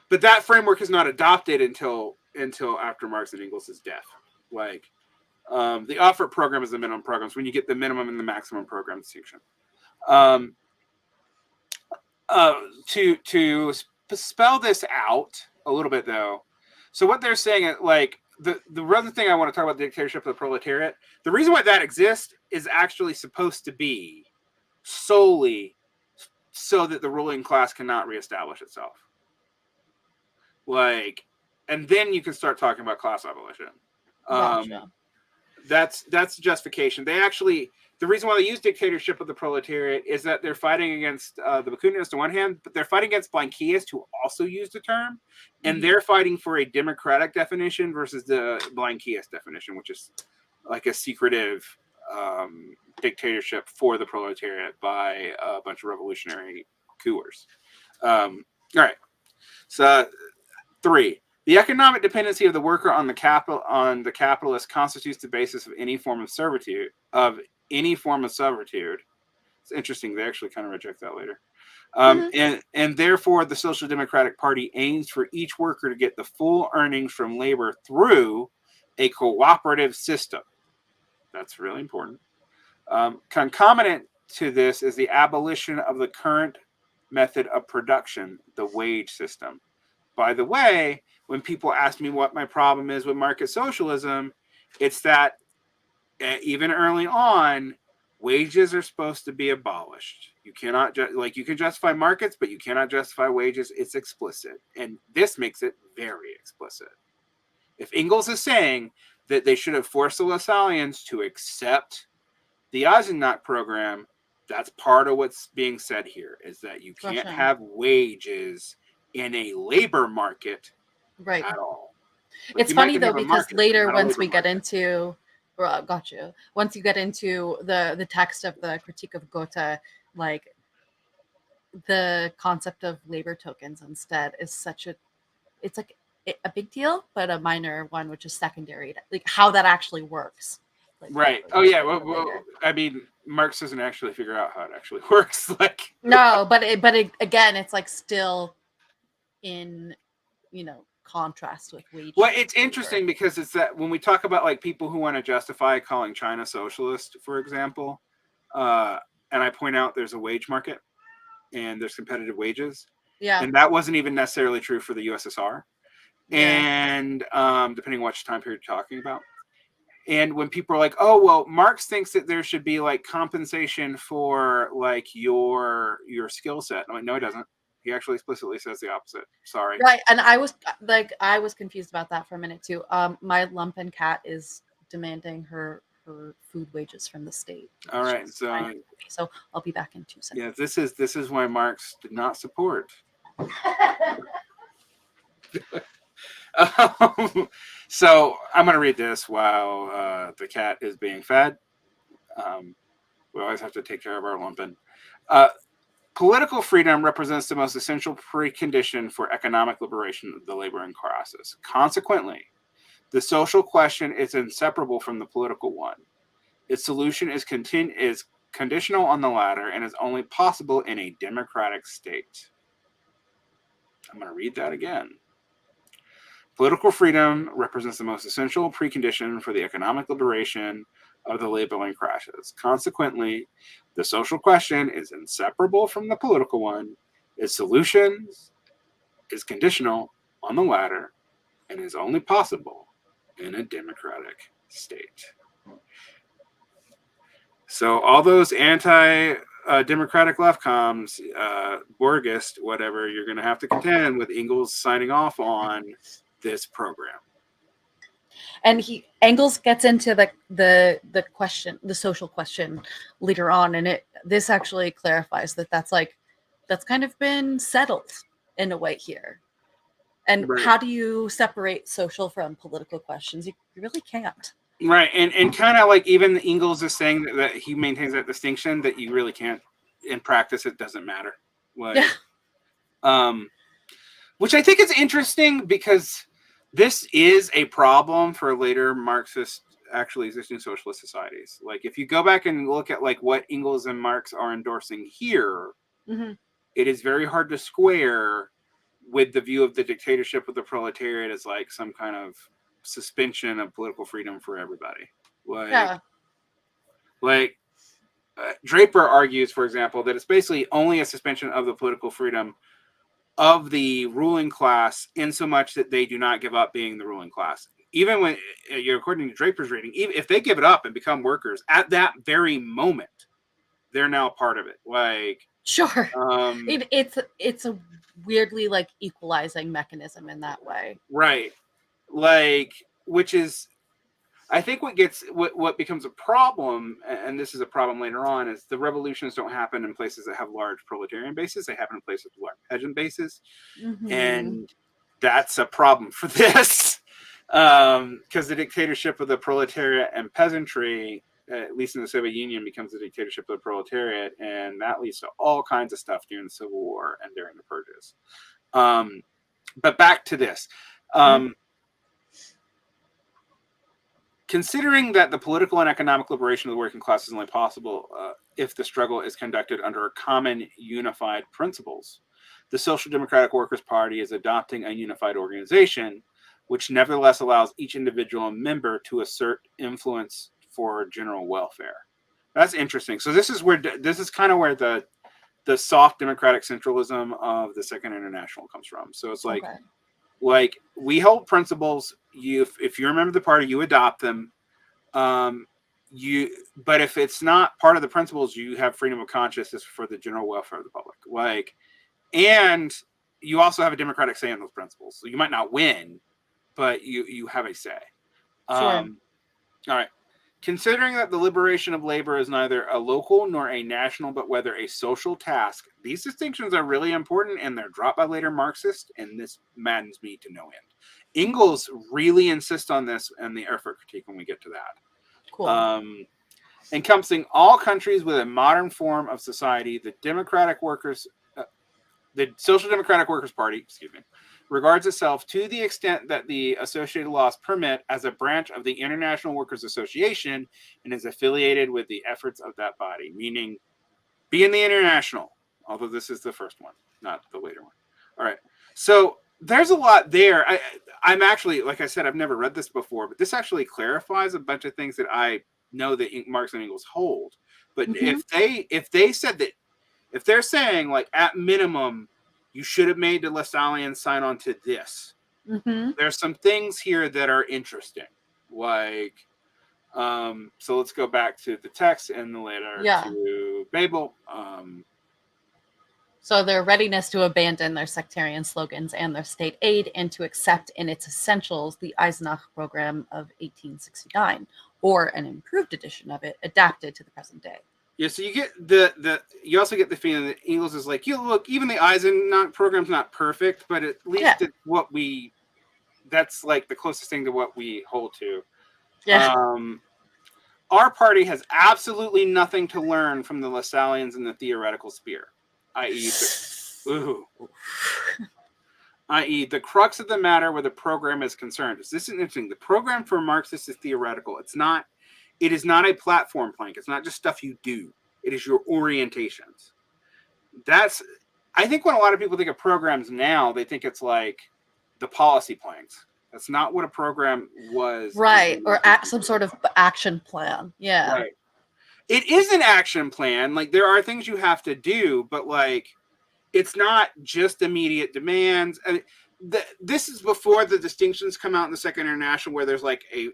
Speaker 1: But that framework is not adopted until after Marx and Engels' death. Like the offer program is the minimum programs when you get the minimum and the maximum program distinction. To spell this out a little bit though, so what they're saying is like the other thing I want to talk about, the dictatorship of the proletariat. The reason why that exists is actually supposed to be solely so that the ruling class cannot reestablish itself. Like, and then you can start talking about class abolition.
Speaker 2: Gotcha.
Speaker 1: That's justification. The reason why they use dictatorship of the proletariat is that they're fighting against the Bakuninist on one hand, but they're fighting against Blanquists who also use the term, and they're fighting for a democratic definition versus the Blanquist definition, which is like a secretive dictatorship for the proletariat by a bunch of revolutionary coups. All right. So 3. The economic dependency of the worker on the capitalist constitutes the basis of any form of servitude, any form of servitude. It's interesting. They actually kind of reject that later. And therefore, the Social Democratic Party aims for each worker to get the full earnings from labor through a cooperative system. That's really important. Concomitant to this is the abolition of the current method of production, the wage system. By the way, when people ask me what my problem is with market socialism, it's that even early on, wages are supposed to be abolished. You cannot you can justify markets, but you cannot justify wages. It's explicit, and this makes it very explicit. If Engels is saying that they should have forced the Lassalleans to accept the Eisenach program, that's part of what's being said here, is that you can't have wages in a labor market at all.
Speaker 2: Like, it's funny though, because later, once we get into once you get into the text of the Critique of Gotha, like the concept of labor tokens instead is it's like a big deal, but a minor one, which is secondary, like how that actually works. Like,
Speaker 1: right. Oh yeah. Well, I mean, Marx doesn't actually figure out how it actually works. Like,
Speaker 2: no, but again, it's like still in, contrast with wage.
Speaker 1: Well, it's interesting because it's that when we talk about like people who want to justify calling China socialist, for example, and I point out there's a wage market and there's competitive wages.
Speaker 2: Yeah.
Speaker 1: And that wasn't even necessarily true for the USSR. Yeah. And depending on which time period you're talking about. And when people are like, oh, well, Marx thinks that there should be like compensation for like your skill set. I'm like, no, he doesn't. He actually explicitly says the opposite. Sorry.
Speaker 2: Right. And I was confused about that for a minute too. My lumpen cat is demanding her food wages from the state.
Speaker 1: All right.
Speaker 2: So I'll be back in 2 seconds.
Speaker 1: Yeah, this is why Marx did not support. So I'm going to read this while the cat is being fed. We always have to take care of our lumpen. Political freedom represents the most essential precondition for economic liberation of the laboring classes. Consequently, the social question is inseparable from the political one. Its solution is conditional on the latter and is only possible in a democratic state. I'm going to read that again. Political freedom represents the most essential precondition for the economic liberation of the laboring classes. Consequently, the social question is inseparable from the political one. Its solution is conditional on the latter and is only possible in a democratic state. So all those anti-democratic left comms, Borgist, whatever, you're going to have to contend with Engels signing off on this program.
Speaker 2: And Engels gets into the question, the social question later on, and this actually clarifies that's kind of been settled in a way here. And right. How do you separate social from political questions? You really can't.
Speaker 1: Right, and kind of like even Engels is saying that he maintains that distinction that you really can't. In practice, it doesn't matter. Like, yeah. Which I think is interesting because this is a problem for later Marxist, actually existing socialist societies. Like, if you go back and look at like what Engels and Marx are endorsing here, mm-hmm. It is very hard to square with the view of the dictatorship of the proletariat as like some kind of suspension of political freedom for everybody. Draper argues, for example, that it's basically only a suspension of the political freedom of the ruling class in so much that they do not give up being the ruling class. Even when, according to Draper's reading, even if they give it up and become workers at that very moment, they're now part of it. Like,
Speaker 2: sure, it's a weirdly like equalizing mechanism in that way,
Speaker 1: right? Like, which is, I think what becomes a problem, and this is a problem later on, is the revolutions don't happen in places that have large proletarian bases. They happen in places with large peasant bases. Mm-hmm. And that's a problem for this. Because the dictatorship of the proletariat and peasantry, at least in the Soviet Union, becomes the dictatorship of the proletariat. And that leads to all kinds of stuff during the Civil War and during the purges. But back to this. Considering that the political and economic liberation of the working class is only possible if the struggle is conducted under common unified principles, the Social Democratic Workers' Party is adopting a unified organization, which nevertheless allows each individual member to assert influence for general welfare. That's interesting. So this is kind of where the soft democratic centralism of the Second International comes from. So it's like, we hold principles. If you're a member of the party, you adopt them. But if it's not part of the principles, you have freedom of conscience for the general welfare of the public. And you also have a democratic say in those principles. So you might not win, but you have a say.
Speaker 2: Sure.
Speaker 1: All right. Considering that the liberation of labor is neither a local nor a national, but whether a social task, these distinctions are really important, and they're dropped by later Marxists, and this maddens me to no end. Engels really insists on this in the Erfurt critique when we get to that.
Speaker 2: Cool.
Speaker 1: Encompassing all countries with a modern form of society, the Social Democratic Workers' Party, regards itself, to the extent that the associated laws permit, as a branch of the International Workers' Association, and is affiliated with the efforts of that body, meaning be in the International, although this is the first one, not the later one. All right. So there's a lot there. I'm actually, like I said, I've never read this before, but this actually clarifies a bunch of things that I know that Marx and Engels hold. But if they said that, if they're saying, like, at minimum, you should have made the Lassalleans sign on to this, there's some things here that are interesting. Like, so let's go back to the text and the letter to Bebel.
Speaker 2: So their readiness to abandon their sectarian slogans and their state aid, and to accept in its essentials the Eisenach program of 1869, or an improved edition of it, adapted to the present day.
Speaker 1: Yeah, so you get you also get the feeling that Engels is like, look, even the Eisenach program's not perfect, but at least it's that's like the closest thing to what we hold to.
Speaker 2: Yeah.
Speaker 1: Our party has absolutely nothing to learn from the Lassalleans in the theoretical sphere, i.e., the crux of the matter where the program is concerned. This is interesting. The program for Marxists is theoretical. It is not a platform plank. It's not just stuff you do. It is your orientations. I think when a lot of people think of programs now, they think it's like the policy planks. That's not what a program was.
Speaker 2: Right. Or some sort of action plan. Yeah.
Speaker 1: Right. It is an action plan. Like, there are things you have to do, but like, it's not just immediate demands. This is before the distinctions come out in the Second International, where there's like a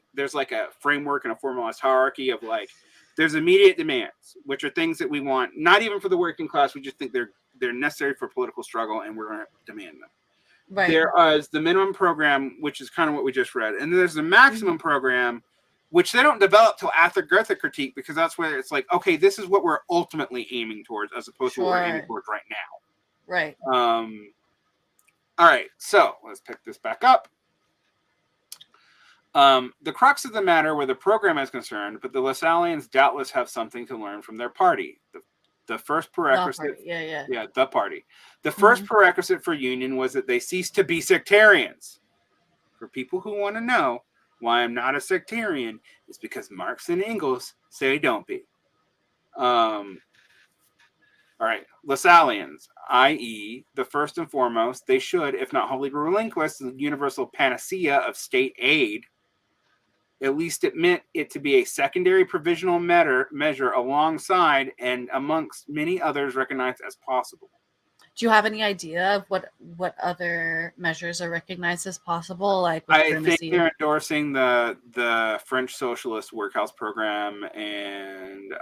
Speaker 1: framework and a formalized hierarchy of, like, there's immediate demands, which are things that we want, not even for the working class. We just think they're necessary for political struggle, and we're going to demand them. Right. There is the minimum program, which is kind of what we just read, and then there's the maximum program, which they don't develop till after Gotha critique, because that's where it's like, okay, this is what we're ultimately aiming towards, as opposed to what we're aiming towards right now.
Speaker 2: Right.
Speaker 1: All right, so let's pick this back up. The crux of the matter where the program is concerned, but the Lassalleans doubtless have something to learn from their party. The first prerequisite, the party. The first prerequisite for union was that they cease to be sectarians. For people who want to know why I'm not a sectarian, it's because Marx and Engels say don't be. All right, Lassalleans, i.e., the first and foremost, they should, if not wholly relinquish the universal panacea of state aid, at least admit it to be a secondary provisional measure alongside and amongst many others recognized as possible.
Speaker 2: Do you have any idea of what other measures are recognized as possible? Like,
Speaker 1: I think they're endorsing the French Socialist Workhouse Program, and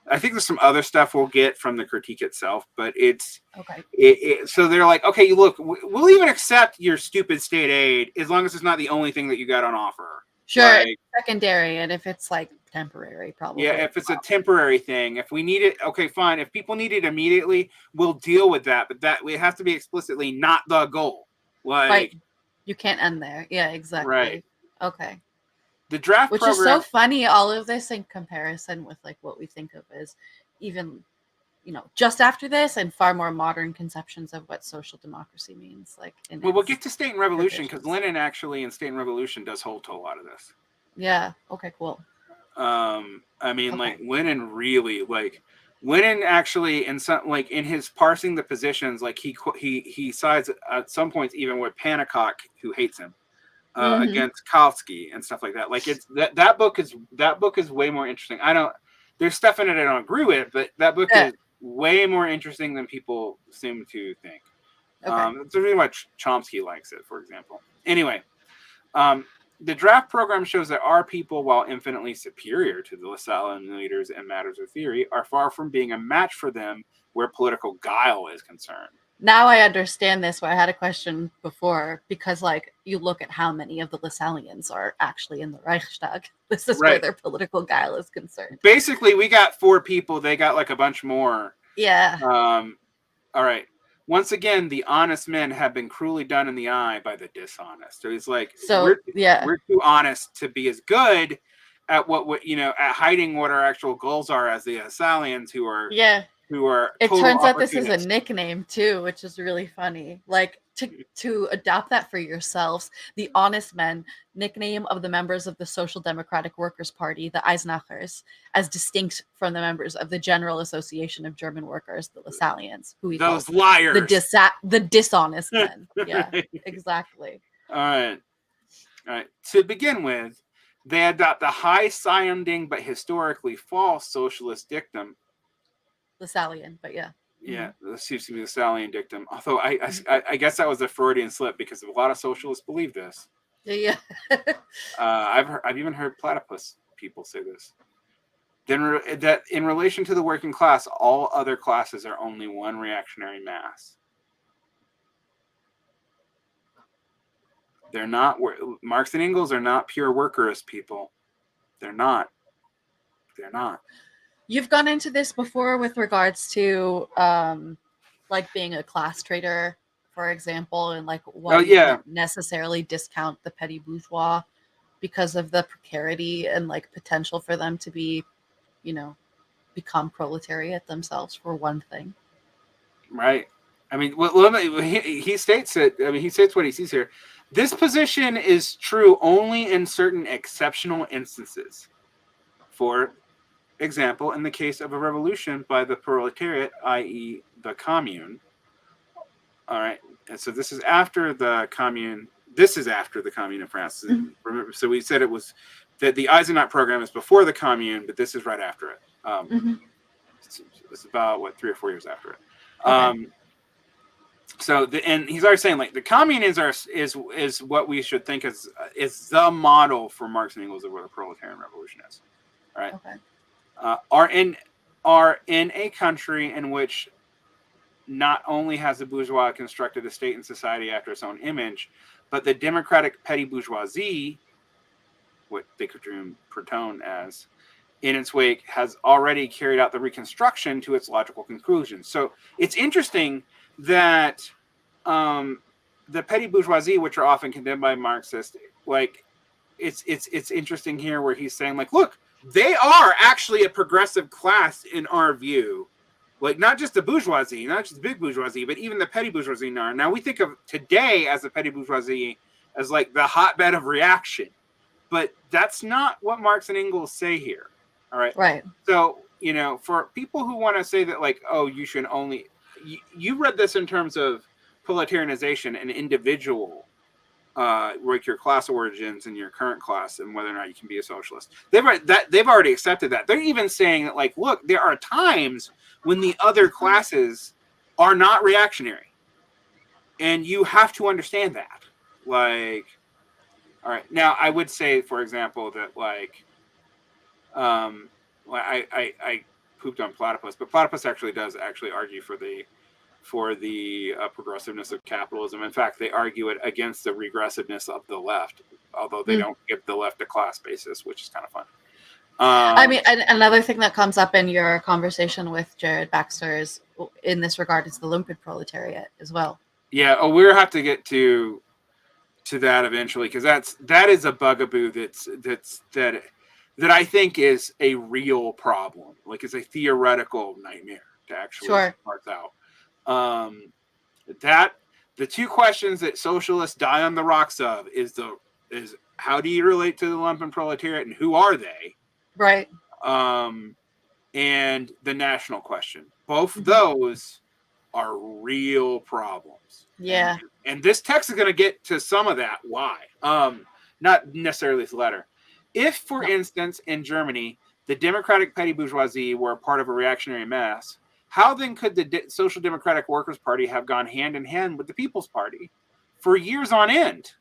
Speaker 1: I think there's some other stuff we'll get from the critique itself, but it's okay. So they're like, okay, look, we'll even accept your stupid state aid as long as it's not the only thing that you got on offer.
Speaker 2: Sure, like, it's secondary, and if it's like temporary, probably.
Speaker 1: Yeah, if it's a temporary thing, if we need it, okay, fine. If people need it immediately, we'll deal with that, but that it has to be explicitly not the goal. Like,
Speaker 2: right. You can't end there. Yeah, exactly.
Speaker 1: Right.
Speaker 2: Okay.
Speaker 1: The draft
Speaker 2: program, is so funny, all of this in comparison with like what we think of as even, just after this, and far more modern conceptions of what social democracy means. Like,
Speaker 1: we'll get to State and Revolution, because Lenin actually in State and Revolution does hold to a lot of this.
Speaker 2: Yeah. Okay. Cool.
Speaker 1: I mean, like
Speaker 2: Okay.
Speaker 1: Lenin actually in some in his parsing the positions, like he sides at some points even with Panicock, who hates him,
Speaker 2: Mm-hmm.
Speaker 1: against Kalski and stuff like that. Like it's that book is way more interesting. There's stuff in it I don't agree with, but that book
Speaker 2: Yeah.
Speaker 1: is way more interesting than people seem to think.
Speaker 2: Okay.
Speaker 1: It's the reason why Chomsky likes it, for example. Anyway, the draft program shows that our people, while infinitely superior to the Lassallean leaders in matters of theory, are far from being a match for them where political guile is concerned.
Speaker 2: Now I understand this. Where I had a question before, because like you look at how many of the Lassalleans are actually in the Reichstag. This is where
Speaker 1: Right.
Speaker 2: their political guile is concerned.
Speaker 1: Basically, we got 4 people. They got like a bunch more.
Speaker 2: Yeah.
Speaker 1: All right. Once again, the honest men have been cruelly done in the eye by the dishonest. So he's like,
Speaker 2: So yeah.
Speaker 1: we're too honest to be as good at what at hiding what our actual goals are as the Lassalleans who are
Speaker 2: Yeah. It
Speaker 1: total
Speaker 2: turns out this is a
Speaker 1: opportunists.
Speaker 2: nickname too, which is really funny. Like to adopt that for yourselves, the Honest Men, nickname of the members of the Social Democratic Workers' Party, the Eisenachers, as distinct from the members of the General Association of German Workers, the Lassalleans, who he
Speaker 1: Those
Speaker 2: calls
Speaker 1: liars.
Speaker 2: the dishonest men. Yeah, exactly.
Speaker 1: All right. To begin with, they adopt a high-sounding but historically false socialist dictum.
Speaker 2: Lassallean, but yeah.
Speaker 1: Yeah, this seems to be the Stallion dictum. Although I guess that was a Freudian slip because a lot of socialists believe this.
Speaker 2: Yeah.
Speaker 1: I've even heard platypus people say this. That in relation to the working class, all other classes are only one reactionary mass. They're not. Marx and Engels are not pure workerist people. They're not. They're not.
Speaker 2: You've gone into this before with regards to like being a class trader, for example, and like why
Speaker 1: Oh
Speaker 2: you
Speaker 1: yeah,
Speaker 2: can't necessarily discount the petty bourgeois because of the precarity and like potential for them to be, you know, become proletariat themselves for one thing.
Speaker 1: right. I mean, well, he states it. I mean, he states what he sees here. This position is true only in certain exceptional instances. For example, in the case of a revolution by the proletariat, i.e., the commune. All right, and so this is after the commune. This is after the commune in France.
Speaker 2: Mm-hmm.
Speaker 1: Remember, so we said it was that the Eisenach program is before the commune, but this is right after it.
Speaker 2: Mm-hmm.
Speaker 1: It's about 3 or 4 years after it.
Speaker 2: Okay.
Speaker 1: So and he's already saying like the commune is what we should think is the model for Marx and Engels of what a proletarian revolution is. All right.
Speaker 2: Okay.
Speaker 1: Are in a country in which not only has the bourgeois constructed a state and society after its own image, but the democratic petty bourgeoisie, what they could dream Proton as, in its wake, has already carried out the reconstruction to its logical conclusion. So it's interesting that the petty bourgeoisie, which are often condemned by Marxists, like it's interesting here where he's saying like, look, they are actually a progressive class in our view. Like not just the bourgeoisie, not just the big bourgeoisie, but even the petty bourgeoisie are. Now we think of today as the petty bourgeoisie as like the hotbed of reaction, but that's not what Marx and Engels say here. All right.
Speaker 2: Right.
Speaker 1: So, for people who want to say that like, oh, you should only, you read this in terms of proletarianization and individual, like your class origins and your current class and whether or not you can be a socialist. They've already accepted that. They're even saying that like, look, there are times when the other classes are not reactionary. And you have to understand that. Like, all right. Now I would say, for example, that like, I pooped on platypus, but platypus actually does argue for the progressiveness of capitalism. In fact, they argue it against the regressiveness of the left, although they don't give the left a class basis, which is kind of fun.
Speaker 2: I mean, another thing that comes up in your conversation with Jared Baxter is, in this regard, is the lumpen proletariat as well.
Speaker 1: Yeah, we'll have to get to that eventually because that is a bugaboo that I think is a real problem. Like it's a theoretical nightmare to actually parse out. That the two questions that socialists die on the rocks of is the is how do you relate to the lumpen proletariat and who are they?
Speaker 2: Right.
Speaker 1: And the national question. Both those are real problems.
Speaker 2: Yeah.
Speaker 1: And this text is going to get to some of that. Why? Not necessarily this letter. If, for instance, in Germany, the democratic petty bourgeoisie were a part of a reactionary mass, how then could the Social Democratic Workers' Party have gone hand in hand with the People's Party for years on end?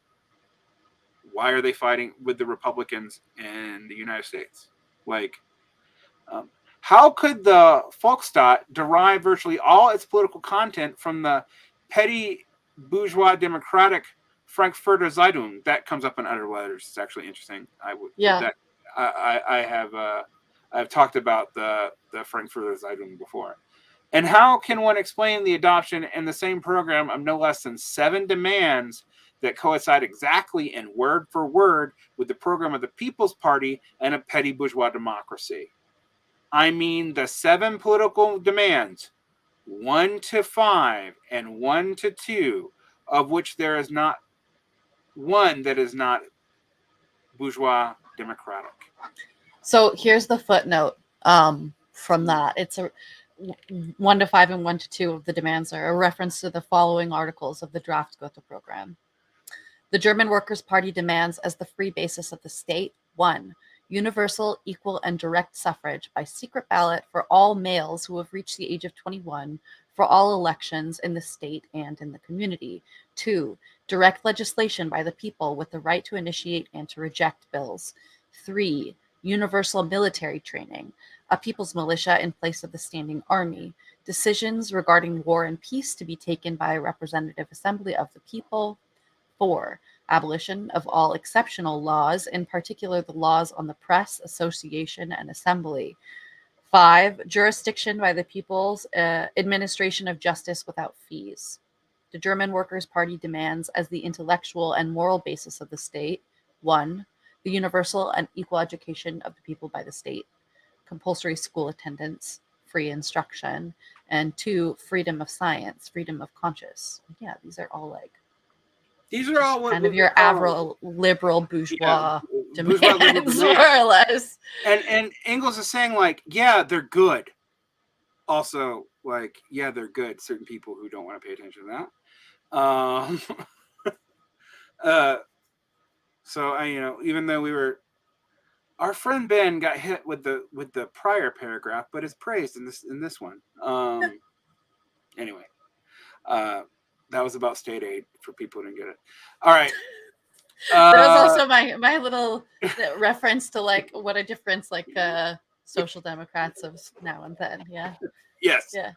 Speaker 1: Why are they fighting with the Republicans in the United States? Like, how could the Volksstaat derive virtually all its political content from the petty bourgeois democratic Frankfurter Zeitung? That comes up in other letters. It's actually interesting. I've talked about the Frankfurter Zeitung before. And how can one explain the adoption in the same program of no less than 7 demands that coincide exactly and word for word with the program of the People's Party and a petty bourgeois democracy? I mean the 7 political demands, 1 to 5 and 1 to 2, of which there is not one that is not bourgeois democratic.
Speaker 2: So here's the footnote from that. It's a 1 to 5 and 1 to 2 of the demands are a reference to the following articles of the draft Gotha program. The German Workers' Party demands as the free basis of the state, 1. Universal, equal, and direct suffrage by secret ballot for all males who have reached the age of 21 for all elections in the state and in the community. 2. Direct legislation by the people with the right to initiate and to reject bills. 3. Universal military training, a people's militia in place of the standing army. Decisions regarding war and peace to be taken by a representative assembly of the people. 4. Abolition of all exceptional laws, in particular the laws on the press, association, and assembly. 5. Jurisdiction by the people's administration of justice without fees. The German Workers' Party demands as the intellectual and moral basis of the state, 1. The universal and equal education of the people by the state, compulsory school attendance, free instruction, and 2. Freedom of science, freedom of conscience. Yeah, these are all like
Speaker 1: these are all
Speaker 2: kind of your average liberal bourgeois demands,
Speaker 1: bourgeois
Speaker 2: more or less.
Speaker 1: And Engels is saying, like, yeah, they're good. Also, like, yeah, they're good. Certain people who don't want to pay attention to that. So even though our friend Ben got hit with the prior paragraph, but is praised in this one. Anyway. That was about state aid for people who didn't get it. All right.
Speaker 2: That was also my little reference to like what a difference like social democrats of now and then. Yeah.
Speaker 1: Yes.
Speaker 2: Yeah.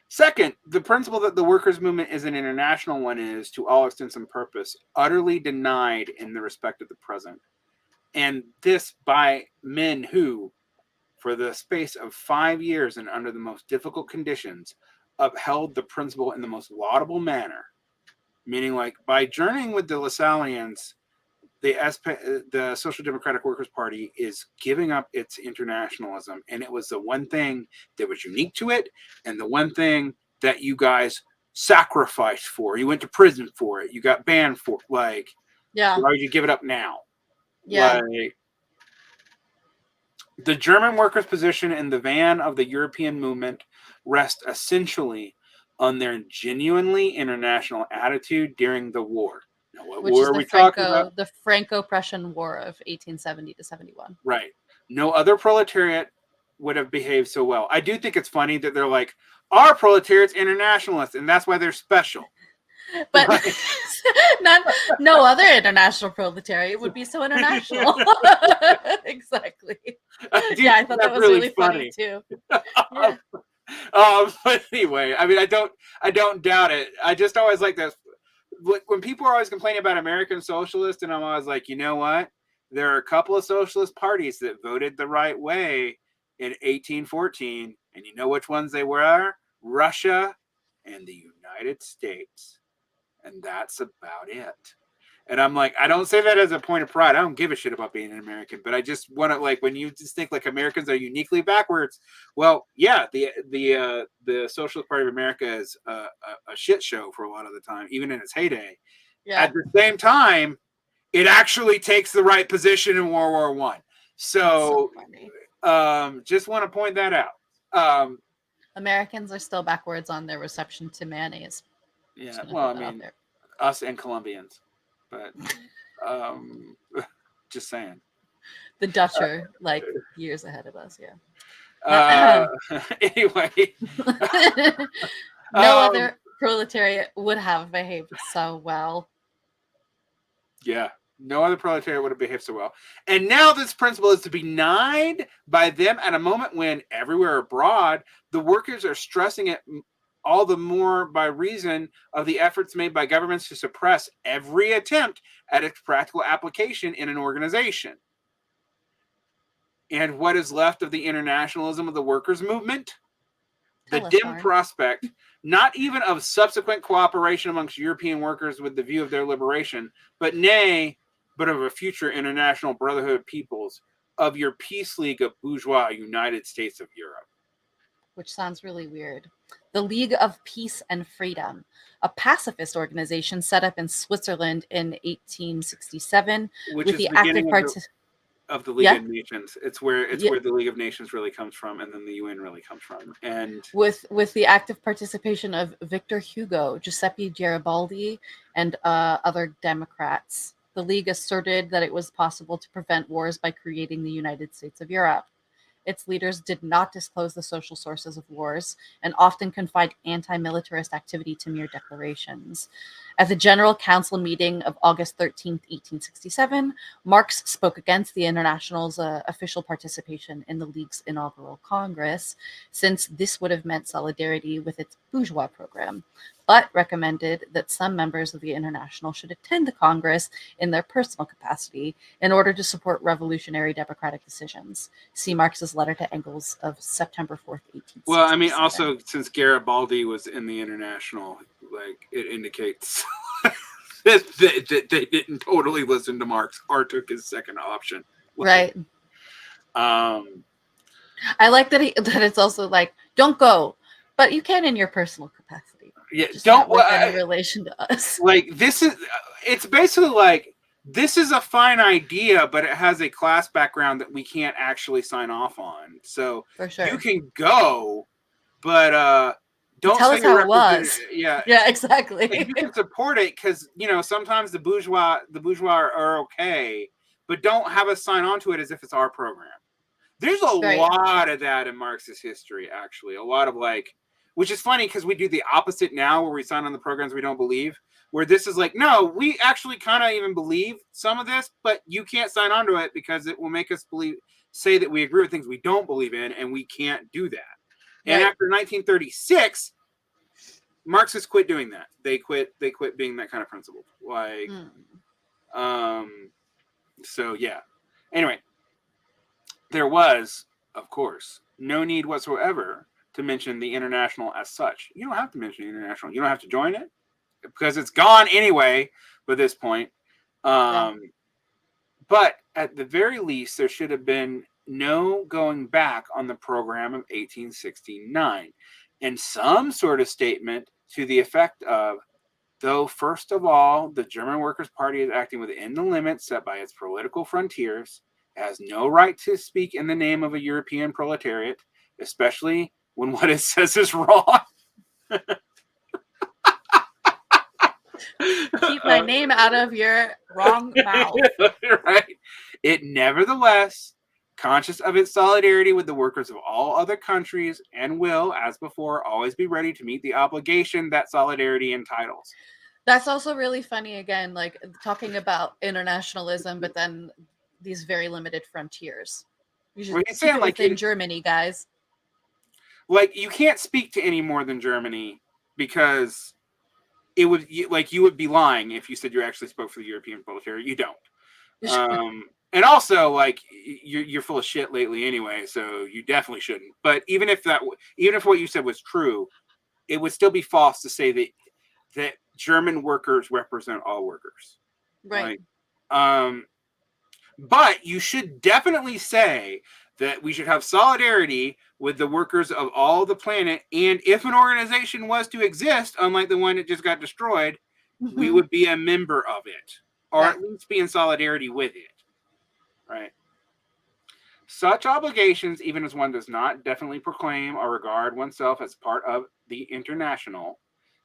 Speaker 1: Second, the principle that the workers' movement is an international one is, to all extents and purpose, utterly denied in the respect of the present. And this by men who, for the space of 5 years and under the most difficult conditions, upheld the principle in the most laudable manner. Meaning, like, by journeying with the Lassalleans, the Social Democratic Workers' Party is giving up its internationalism. And it was the one thing that was unique to it, and the one thing that you guys sacrificed for. You went to prison for it. You got banned for it. Like,
Speaker 2: yeah.
Speaker 1: why would you give it up now?
Speaker 2: Yeah.
Speaker 1: Like, the German workers' position in the van of the European movement rests essentially on their genuinely international attitude during the war. Now, what war are we talking about?
Speaker 2: The Franco-Prussian War of 1870 to 71.
Speaker 1: Right. No other proletariat would have behaved so well. I do think it's funny that they're like, our proletariat's internationalist, and that's why they're special.
Speaker 2: But no other international proletariat would be so international. Exactly. I thought that was really funny too. Yeah.
Speaker 1: But anyway, I mean, I don't doubt it. I just always like this. When people are always complaining about American socialists, and I'm always like, you know what? There are a couple of socialist parties that voted the right way in 1814, and you know which ones they were? Russia and the United States. And that's about it. And I'm like, I don't say that as a point of pride. I don't give a shit about being an American, but I just want to, like, when you just think like Americans are uniquely backwards, well, yeah, the Socialist Party of America is a shit show for a lot of the time, even in its heyday.
Speaker 2: Yeah.
Speaker 1: At the same time, it actually takes the right position in World War One. So
Speaker 2: funny.
Speaker 1: Just want to point that out.
Speaker 2: Americans are still backwards on their reception to mayonnaise.
Speaker 1: Yeah, well, I mean, us and Colombians, but just saying.
Speaker 2: The Dutch are like years ahead of us. Yeah.
Speaker 1: Anyway,
Speaker 2: no other proletariat would have behaved so well.
Speaker 1: Yeah, no other proletariat would have behaved so well. And now this principle is to be denied by them at a moment when everywhere abroad, the workers are stressing it all the more by reason of the efforts made by governments to suppress every attempt at its practical application in an organization. And what is left of the internationalism of the workers' movement? The dim prospect, not even of subsequent cooperation amongst European workers with the view of their liberation, but of a future international brotherhood of peoples, of your peace league of bourgeois United States of Europe.
Speaker 2: Which sounds really weird. The League of Peace and Freedom, a pacifist organization set up in Switzerland in 1867,
Speaker 1: which
Speaker 2: with
Speaker 1: is
Speaker 2: the active
Speaker 1: of the League of Nations. It's where the League of Nations really comes from, and then the UN really comes from. And
Speaker 2: with the active participation of Victor Hugo, Giuseppe Garibaldi, and other Democrats. The League asserted that it was possible to prevent wars by creating the United States of Europe. Its leaders did not disclose the social sources of wars and often confined anti-militarist activity to mere declarations. At the General Council meeting of August 13th, 1867, Marx spoke against the International's official participation in the League's inaugural Congress, since this would have meant solidarity with its bourgeois program, but recommended that some members of the International should attend the Congress in their personal capacity in order to support revolutionary democratic decisions. See Marx's letter to Engels of September 4th, 1867.
Speaker 1: Well, I mean, also, since Garibaldi was in the International, like, it indicates that they didn't totally listen to Marx or took his second option.
Speaker 2: Right. I like that it's also like, don't go, but you can in your personal capacity.
Speaker 1: Yeah,
Speaker 2: just
Speaker 1: don't
Speaker 2: with any relation to us.
Speaker 1: Like, it's basically like, this is a fine idea, but it has a class background that we can't actually sign off on. So
Speaker 2: for sure,
Speaker 1: you can go, but don't
Speaker 2: tell us how it was.
Speaker 1: Yeah,
Speaker 2: exactly.
Speaker 1: And you can support it because sometimes the bourgeois are okay, but don't have us sign on to it as if it's our program. There's a lot of that in Marxist history, actually. A lot of which is funny because we do the opposite now, where we sign on the programs we don't believe. Where this is like, no, we actually kind of even believe some of this, but you can't sign on to it because it will make us say that we agree with things we don't believe in, and we can't do that. Right. And after 1936, Marxists quit doing that. They quit being that kind of principle. So yeah. Anyway, there was, of course, no need whatsoever to mention the International as such. You don't have to mention the International. You don't have to join it because it's gone anyway by this point. But at the very least, there should have been no going back on the program of 1869 and some sort of statement to the effect of, though first of all, the German Workers' Party is acting within the limits set by its political frontiers, it has no right to speak in the name of a European proletariat, especially when what it says is wrong.
Speaker 2: Keep my name out of your wrong mouth.
Speaker 1: Right. It nevertheless, conscious of its solidarity with the workers of all other countries, and will, as before, always be ready to meet the obligation that solidarity entitles.
Speaker 2: That's also really funny, again, like talking about internationalism, but then these very limited frontiers. You should keep it within Germany, guys.
Speaker 1: Like, you can't speak to any more than Germany because it would, you would be lying if you said you actually spoke for the European proletariat. You don't. And also, like, you're full of shit lately anyway, so you definitely shouldn't. But even if what you said was true, it would still be false to say that German workers represent all workers.
Speaker 2: Right.
Speaker 1: But you should definitely say that we should have solidarity with the workers of all the planet. And if an organization was to exist, unlike the one that just got destroyed, we would be a member of it, or
Speaker 2: Right.
Speaker 1: at least be in solidarity with it, right? Such obligations, even as one does not definitely proclaim or regard oneself as part of the international,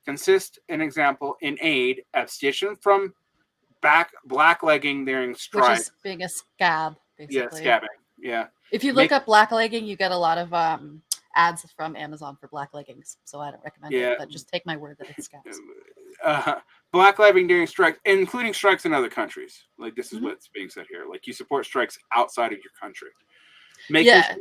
Speaker 1: consist, an example, in aid, abstention from blacklegging during
Speaker 2: Which
Speaker 1: strife.
Speaker 2: is being a scab,
Speaker 1: Yeah,
Speaker 2: basically.
Speaker 1: scabbing. Yeah.
Speaker 2: If you look up blacklegging, you get a lot of ads from Amazon for blackleggings. So I don't recommend it, but just take my word that it's scabs.
Speaker 1: Blacklegging during strikes, including strikes in other countries. Like, this is what's being said here. Like, you support strikes outside of your country.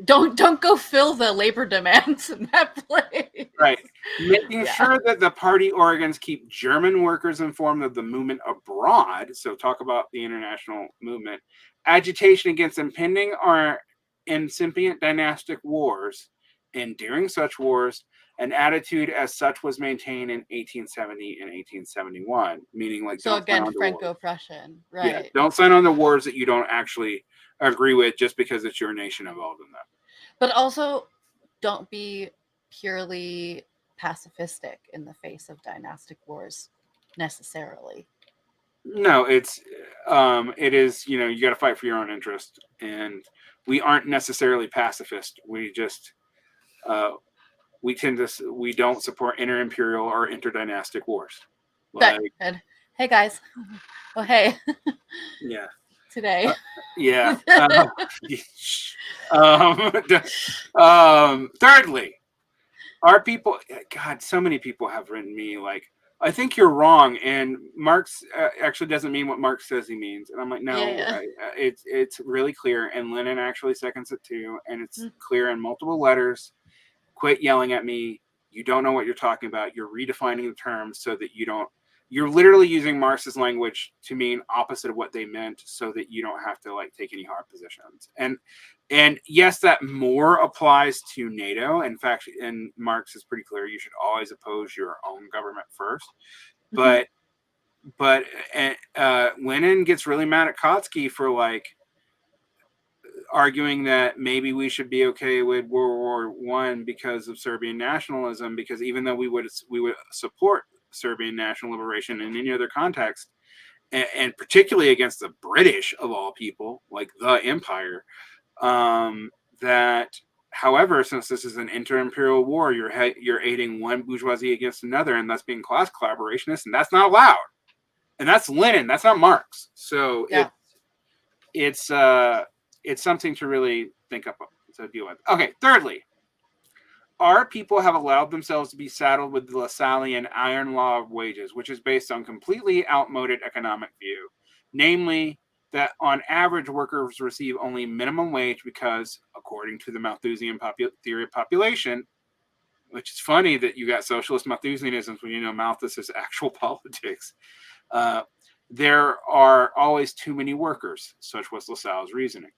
Speaker 2: Don't go fill the labor demands in that place.
Speaker 1: Right. Making sure that the party organs keep German workers informed of the movement abroad. So talk about the international movement. Agitation against impending or incipient dynastic wars. And during such wars, an attitude as such was maintained in 1870 and 1871. Meaning, like,
Speaker 2: so again, Franco-Prussian, right?
Speaker 1: Yeah, don't sign on to wars that you don't actually agree with just because it's your nation involved in them.
Speaker 2: But also, don't be purely pacifistic in the face of dynastic wars, necessarily.
Speaker 1: No, it is, you got to fight for your own interest, and we aren't necessarily pacifist. We just we don't support inter-imperial or interdynastic wars.
Speaker 2: Like, hey guys, oh hey,
Speaker 1: yeah,
Speaker 2: today,
Speaker 1: yeah. Thirdly, our people. God, so many people have written me like, I think you're wrong, and Marx actually doesn't mean what Marx says he means. And I'm like, no, it's really clear, and Lenin actually seconds it too, and it's clear in multiple letters. Quit yelling at me. You don't know what you're talking about. You're redefining the terms so that you don't. You're literally using Marx's language to mean opposite of what they meant, so that you don't have to like take any hard positions. And yes, that more applies to NATO. In fact, and Marx is pretty clear, you should always oppose your own government first. But Lenin gets really mad at Kautsky for like arguing that maybe we should be okay with World War I because of Serbian nationalism, because even though we would support Serbian national liberation in any other context, and particularly against the British of all people, like the empire, that however, since this is an inter-imperial war, you're aiding one bourgeoisie against another, and that's being class collaborationist, and that's not allowed. And that's Lenin, that's not Marx. So it's something to really think up to deal with. Okay, thirdly, our people have allowed themselves to be saddled with the Lassallean iron law of wages, which is based on completely outmoded economic view, namely that on average workers receive only minimum wage because, according to the Malthusian theory of population, which is funny that you got socialist Malthusianisms when you know Malthus is actual politics, there are always too many workers. Such was Lassalle's reasoning.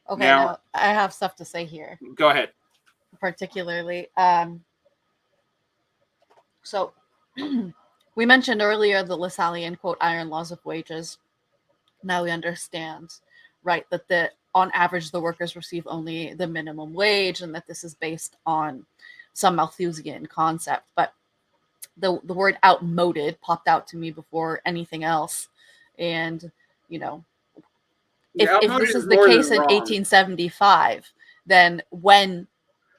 Speaker 2: Okay, now I have stuff to say here.
Speaker 1: Go ahead.
Speaker 2: Particularly, so we mentioned earlier the Lassallean quote iron laws of wages. Now we understand, right, that on average the workers receive only the minimum wage, and that this is based on some Malthusian concept. But the word outmoded popped out to me before anything else, and if this is the case in 1875, then when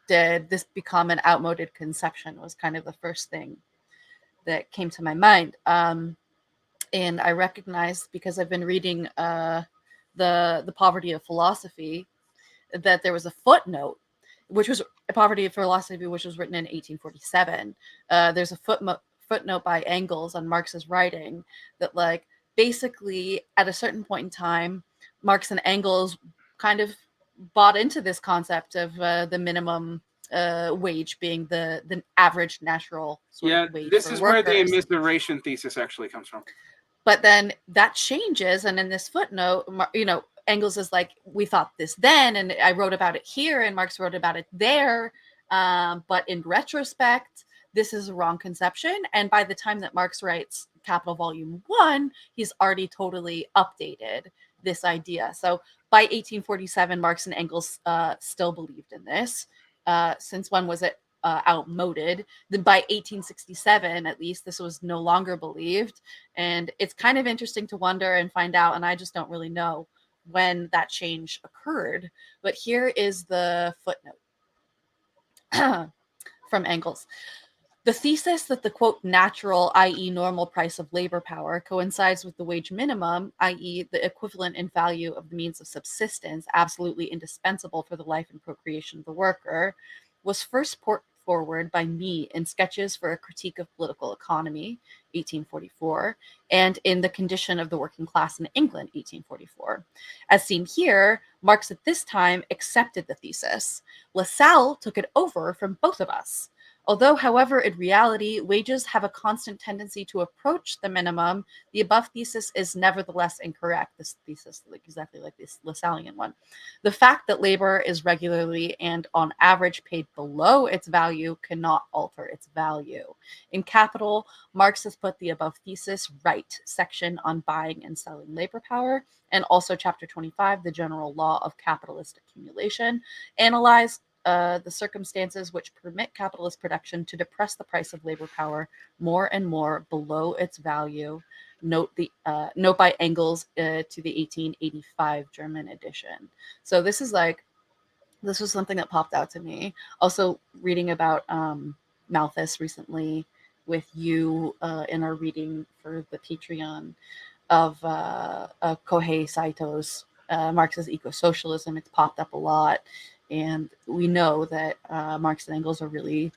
Speaker 2: did this become an outmoded conception was kind of the first thing that came to my mind. And I recognized, because I've been reading the Poverty of Philosophy, that there was a footnote, which was a Poverty of Philosophy, which was written in 1847. There's a footnote by Engels on Marx's writing that, like, basically at a certain point in time, Marx and Engels kind of bought into this concept of the minimum wage being the average natural sort of wage.
Speaker 1: This
Speaker 2: for
Speaker 1: is
Speaker 2: workers.
Speaker 1: where the immiseration thesis actually comes from.
Speaker 2: But then that changes, and in this footnote, Engels is like, we thought this then, and I wrote about it here, and Marx wrote about it there. But in retrospect, this is a wrong conception. And by the time that Marx writes Capital Volume 1, he's already totally updated this idea. So by 1847, Marx and Engels still believed in this. Since when was it? outmoded. Then by 1867, at least, this was no longer believed. And it's kind of interesting to wonder and find out, and I just don't really know when that change occurred. But here is the footnote from Engels. The thesis that the quote natural, i.e., normal price of labor power coincides with the wage minimum, i.e., the equivalent in value of the means of subsistence absolutely indispensable for the life and procreation of the worker, was first put forward by me in Sketches for a Critique of Political Economy, 1844, and in The Condition of the Working Class in England, 1844. As seen here, Marx at this time accepted the thesis. Lassalle took it over from both of us. Although, however, in reality, wages have a constant tendency to approach the minimum, the above thesis is nevertheless incorrect. This thesis, exactly like this Lassallean one. The fact that labor is regularly and on average paid below its value cannot alter its value. In Capital, Marx has put the above thesis right section on buying and selling labor power, and also chapter 25, the general law of capitalist accumulation, analyzed the circumstances which permit capitalist production to depress the price of labor power more and more below its value. Note by Engels to the 1885 German edition. So this was something that popped out to me. Also reading about Malthus recently with you in our reading for the Patreon of Kohei Saito's Marx's Eco-Socialism. It's popped up a lot. And we know that Marx and Engels are really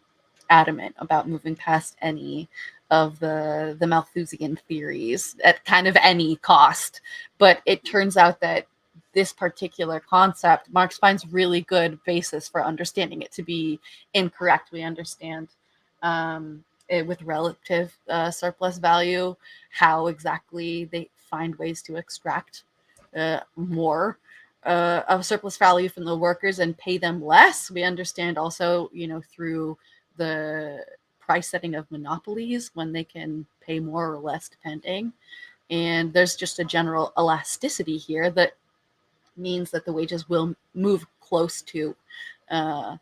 Speaker 2: adamant about moving past any of the Malthusian theories at kind of any cost. But it turns out that this particular concept, Marx finds really good basis for understanding it to be incorrect. We understand it with relative surplus value, how exactly they find ways to extract more of surplus value from the workers and pay them less. We understand also, through the price setting of monopolies when they can pay more or less depending. And there's just a general elasticity here that means that the wages will move close to the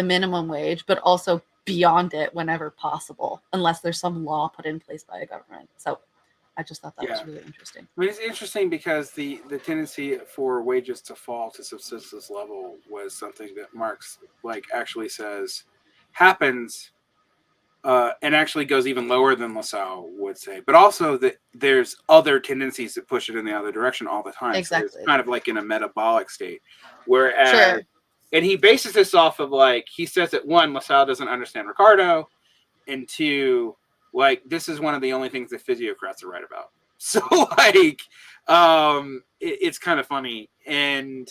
Speaker 2: minimum wage, but also beyond it whenever possible, unless there's some law put in place by a government. So I just thought that was really interesting.
Speaker 1: I mean, it's interesting because the tendency for wages to fall to subsistence level was something that Marx actually says happens and actually goes even lower than Lassalle would say. But also that there's other tendencies that push it in the other direction all the time.
Speaker 2: Exactly.
Speaker 1: So it's kind of like in a metabolic state. Whereas, and he bases this off of he says that one, Lassalle doesn't understand Ricardo, and two, this is one of the only things that physiocrats are right about. So it's kind of funny. And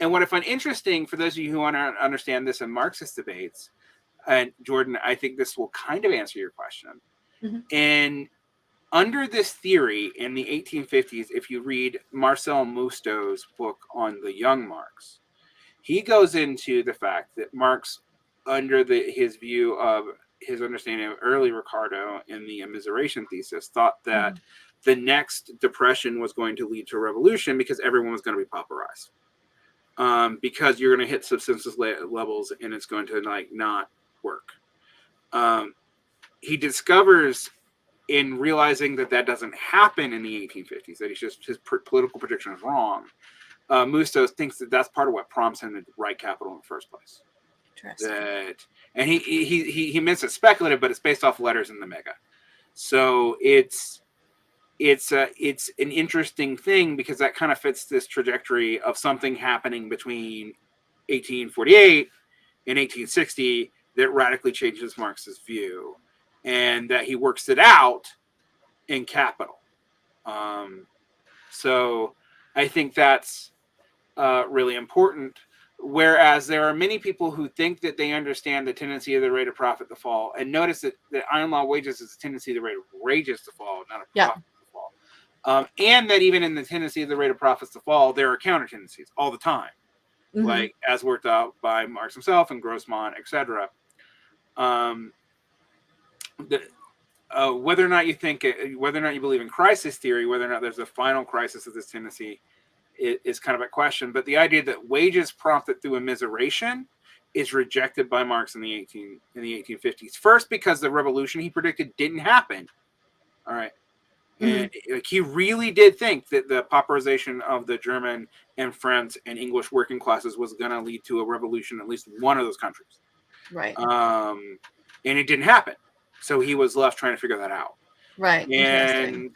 Speaker 1: what I find interesting for those of you who want to understand this in Marxist debates, and Jordin, I think this will kind of answer your question. Mm-hmm. And under this theory in the 1850s, if you read Marcel Mousteau's book on the young Marx, he goes into the fact that Marx, under his view of his understanding of early Ricardo in the immiseration thesis, thought that the next depression was going to lead to a revolution because everyone was going to be pauperized. Because you're going to hit subsistence levels and it's going to not work. He discovers in realizing that doesn't happen in the 1850s, that his political prediction is wrong. Mousteau thinks that that's part of what prompts him to write Capital in the first place. And he meant it speculative, but it's based off letters in the Mega. So it's an interesting thing because that kind of fits this trajectory of something happening between 1848 and 1860 that radically changes Marx's view, and that he works it out in Capital. So I think that's really important. Whereas there are many people who think that they understand the tendency of the rate of profit to fall, and notice that iron law wages is a tendency of the rate of wages to fall, not a profit to fall. And that even in the tendency of the rate of profits to fall, there are counter tendencies all the time, as worked out by Marx himself and Grossman, etc. Whether or not you believe in crisis theory, whether or not there's a final crisis of this tendency, is kind of a question. But the idea that wages prompted through immiseration is rejected by Marx in the 1850s. First, because the revolution he predicted didn't happen. All right. And like, he really did think that the pauperization of the German and French and English working classes was going to lead to a revolution in at least one of those countries.
Speaker 2: Right.
Speaker 1: And it didn't happen. So he was left trying to figure that out.
Speaker 2: Right.
Speaker 1: And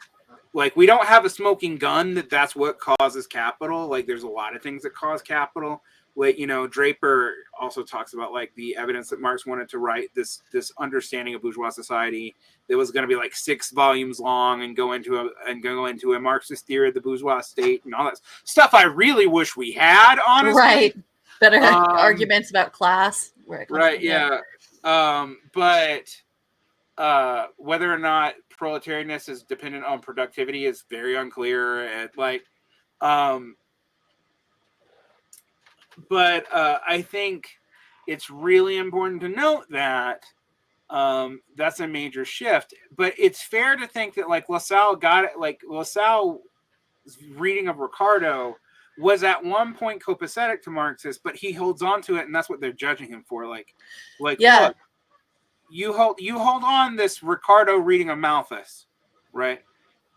Speaker 1: like, we don't have a smoking gun that's what causes capital. Like, there's a lot of things that cause capital. Like, Draper also talks about like the evidence that Marx wanted to write this understanding of bourgeois society that was going to be like 6 volumes long and go into a Marxist theory of the bourgeois state and all that stuff. I really wish we had, honestly.
Speaker 2: Right. Better arguments about class.
Speaker 1: Right. Yeah. But whether or not proletarianness is dependent on productivity is very unclear. And like, but I think it's really important to note that that's a major shift. But it's fair to think that like LaSalle's reading of Ricardo was at one point copacetic to Marxists, but he holds on to it, and that's what they're judging him for. Like,
Speaker 2: yeah.
Speaker 1: Look, you hold on this Ricardo reading of Malthus, right?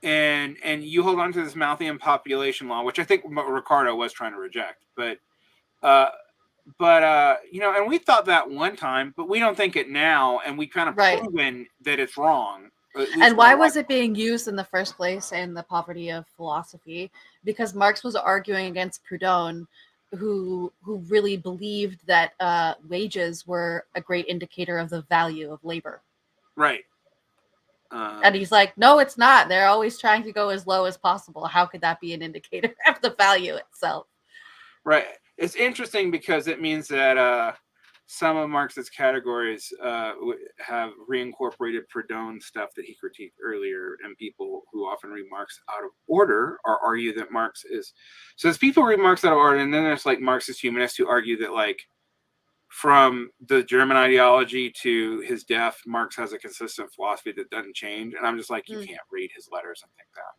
Speaker 1: And you hold on to this Malthian population law, which I think Ricardo was trying to reject, and we thought that one time, but we don't think it now, and we kind of proven that it's wrong.
Speaker 2: And why was it being used in the first place in The Poverty of Philosophy? Because Marx was arguing against Proudhon, who really believed that wages were a great indicator of the value of labor.
Speaker 1: Right.
Speaker 2: And he's like, no, it's not. They're always trying to go as low as possible. How could that be an indicator of the value itself?
Speaker 1: Right. It's interesting because it means that some of Marx's categories have reincorporated Proudhon stuff that he critiqued earlier, and people who often read Marx out of order or argue that Marx is... So there's people who read Marx out of order, and then there's like Marxist humanists who argue that like from the German ideology to his death, Marx has a consistent philosophy that doesn't change. And I'm just like, you can't read his letters and think that.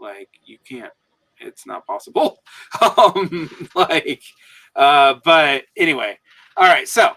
Speaker 1: Like, you can't. It's not possible. But anyway. All right. So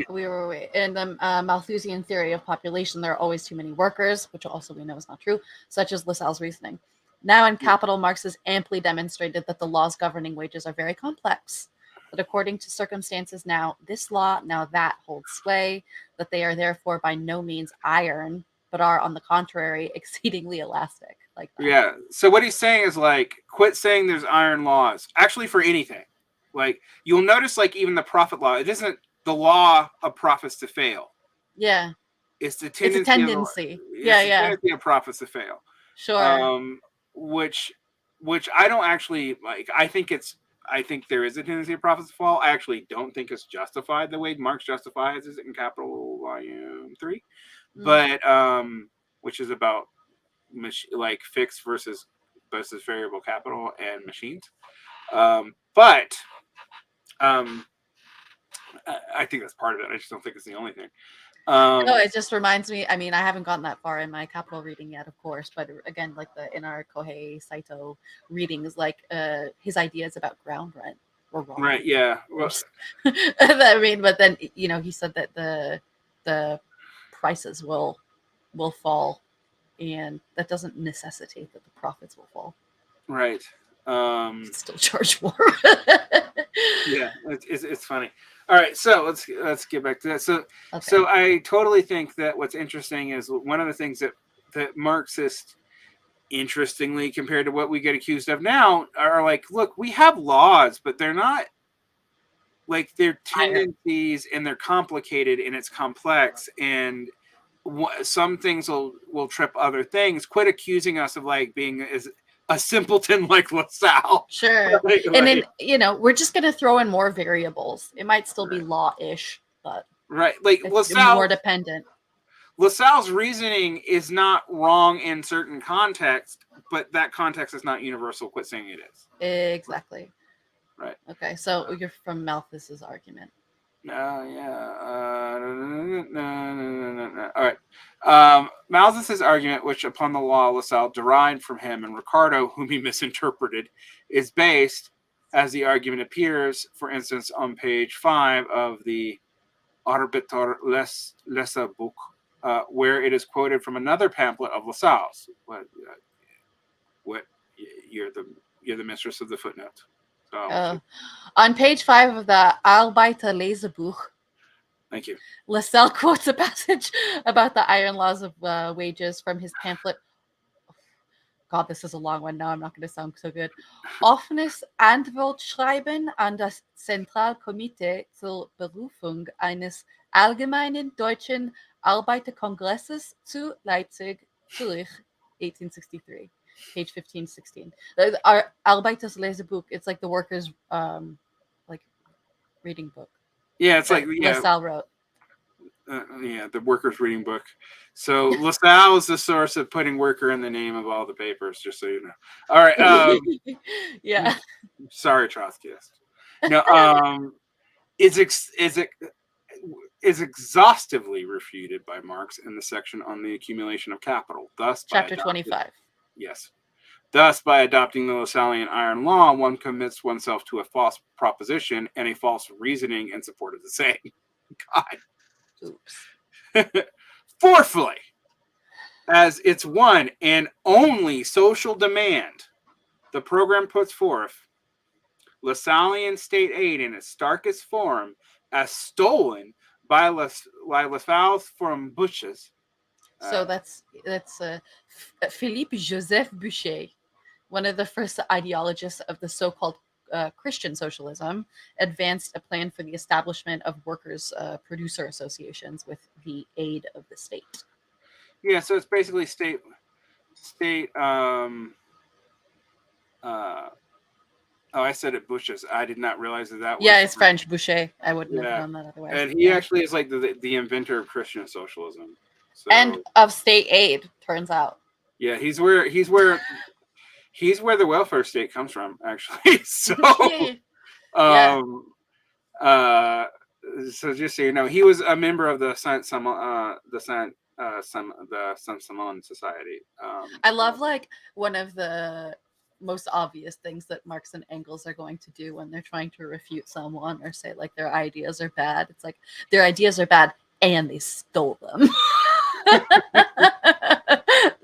Speaker 2: we were in the Malthusian theory of population. There are always too many workers, which also we know is not true, such as Lassalle's reasoning. Now in Capital, Marx has amply demonstrated that the laws governing wages are very complex, that according to circumstances now this law, now that holds sway, that they are therefore by no means iron, but are on the contrary exceedingly elastic. Like that.
Speaker 1: Yeah. So what he's saying is like, quit saying there's iron laws. Actually, for anything. Like, you'll notice like even the profit law, it isn't the law of profits to fail.
Speaker 2: Yeah.
Speaker 1: It's the tendency.
Speaker 2: It's a tendency.
Speaker 1: Tendency of profits to fail.
Speaker 2: Sure.
Speaker 1: Which I don't actually like. I think there is a tendency of profits to fall. I actually don't think it's justified the way Marx justifies it in Capital Volume 3, but which is about like fixed versus variable capital and machines. But I think that's part of it. I just don't think it's the only thing.
Speaker 2: No, it just reminds me. I mean, I haven't gotten that far in my capital reading yet, of course. But again, like in our Kohei Saito readings, like his ideas about ground rent were wrong.
Speaker 1: Right? Yeah. Well,
Speaker 2: I mean, but then he said that the prices will fall, and that doesn't necessitate that the profits will fall.
Speaker 1: Right.
Speaker 2: Still charge more.
Speaker 1: Yeah, it's funny. All right, so let's get back to that. So I totally think that what's interesting is one of the things that Marxists, interestingly, compared to what we get accused of now, are like, look, we have laws, but they're not like, they're tendencies and they're complicated and it's complex, and some things will trip other things. Quit accusing us of like being a simpleton like LaSalle.
Speaker 2: Sure. And then, we're just going to throw in more variables. It might still be law-ish, but
Speaker 1: right. Like
Speaker 2: it's more dependent.
Speaker 1: LaSalle's reasoning is not wrong in certain contexts, but that context is not universal. Quit saying it is.
Speaker 2: Exactly.
Speaker 1: Right.
Speaker 2: Okay. So you're from Malthus's argument.
Speaker 1: Yeah. All right. Malthus's argument, which upon the law LaSalle derived from him and Ricardo, whom he misinterpreted, is based as the argument appears, for instance, on page 5 of the Arbiter Lesser book, where it is quoted from another pamphlet of Lassalle's. What you're the mistress of the footnote. So,
Speaker 2: on page 5 of the Arbeiter Lesebuch,
Speaker 1: thank you.
Speaker 2: Lassalle quotes a passage about the iron laws of wages from his pamphlet. God, this is a long one now. I'm not going to sound so good. Offenes Antwortschreiben an das Zentralkomitee zur Berufung eines allgemeinen deutschen Arbeiterkongresses zu Leipzig, Zurich, 1863. Page 1516. Our Arbeiters Lesebuch, it's like the workers' like reading book.
Speaker 1: Yeah, it's like
Speaker 2: LaSalle wrote.
Speaker 1: The workers' reading book. So LaSalle is the source of putting worker in the name of all the papers, just so you know. All right.
Speaker 2: Yeah.
Speaker 1: Sorry, Trotskyist. No, is exhaustively refuted by Marx in the section on the accumulation of capital. Thus,
Speaker 2: Chapter 25.
Speaker 1: Yes. Thus, by adopting the Lassallean iron law, one commits oneself to a false proposition and a false reasoning in support of the same. God.
Speaker 2: Oops.
Speaker 1: Fourthly, as its one and only social demand, the program puts forth Lassallean state aid in its starkest form as stolen by Lassalle from Bushes.
Speaker 2: So that's Philippe Joseph Boucher, one of the first ideologists of the so-called Christian socialism, advanced a plan for the establishment of workers' producer associations with the aid of the state.
Speaker 1: Yeah, so it's basically state. I said it Bushes. I did not realize that was.
Speaker 2: Yeah, it's French Boucher. I wouldn't have known that otherwise.
Speaker 1: And he actually is like the inventor of Christian socialism. So,
Speaker 2: and of state aid, turns out.
Speaker 1: Yeah, he's where the welfare state comes from, actually. So, so just so you know, he was a member of the Saint-Simon Society.
Speaker 2: I love like one of the most obvious things that Marx and Engels are going to do when they're trying to refute someone or say like their ideas are bad. It's like their ideas are bad and they stole them.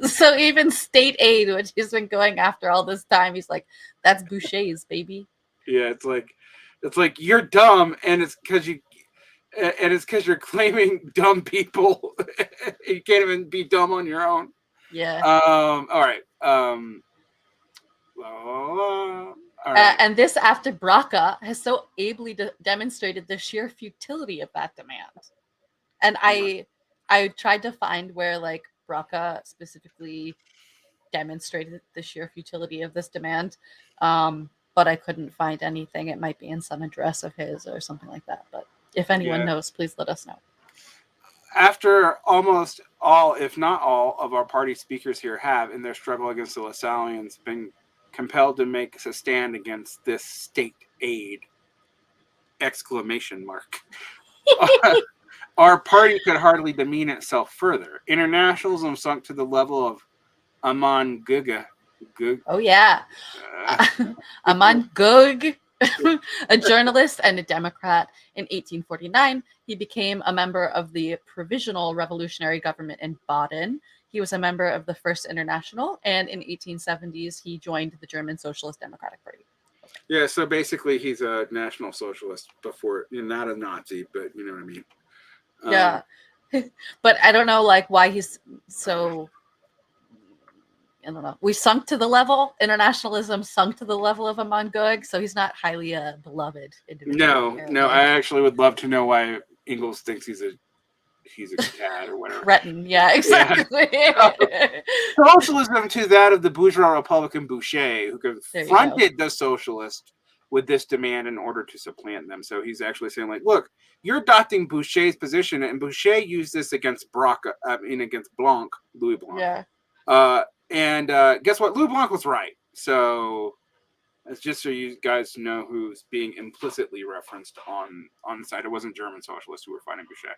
Speaker 2: So even state aid, which he's been going after all this time, he's like, that's Boucher's, baby.
Speaker 1: Yeah, it's like you're dumb, and it's because you're claiming dumb people. You can't even be dumb on your own.
Speaker 2: Yeah.
Speaker 1: All right.
Speaker 2: And this after Braca has so ably demonstrated the sheer futility of that demand. And I tried to find where like Braca specifically demonstrated the sheer futility of this demand, but I couldn't find anything. It might be in some address of his or something like that. But if anyone knows, please let us know.
Speaker 1: After almost all, if not all, of our party speakers here have, in their struggle against the Lassalleans, been compelled to make a stand against this state aid! ! Our party could hardly demean itself further. Internationalism sunk to the level of Amon Guga.
Speaker 2: Oh, yeah. Amon Gug, a journalist and a Democrat. In 1849, he became a member of the Provisional Revolutionary Government in Baden. He was a member of the First International, and in 1870s, he joined the German Socialist Democratic Party.
Speaker 1: Yeah, so basically he's a National Socialist before, not a Nazi, but you know what I mean.
Speaker 2: Yeah, but I don't know like why he's so, I don't know. We sunk to the level, internationalism sunk to the level of Amon Gug, so he's not highly beloved individual.
Speaker 1: No, I actually would love to know why Engels thinks he's a cad or whatever.
Speaker 2: Cretin, yeah, exactly.
Speaker 1: Yeah. Socialism to that of the bourgeois Republican Boucher, who confronted the socialist with this demand in order to supplant them. So he's actually saying, like, look, you're adopting Boucher's position, and Boucher used this against against Blanc, Louis Blanc.
Speaker 2: Yeah.
Speaker 1: And guess what? Louis Blanc was right. So it's just so you guys know who's being implicitly referenced on the side. It wasn't German socialists who were fighting Boucher.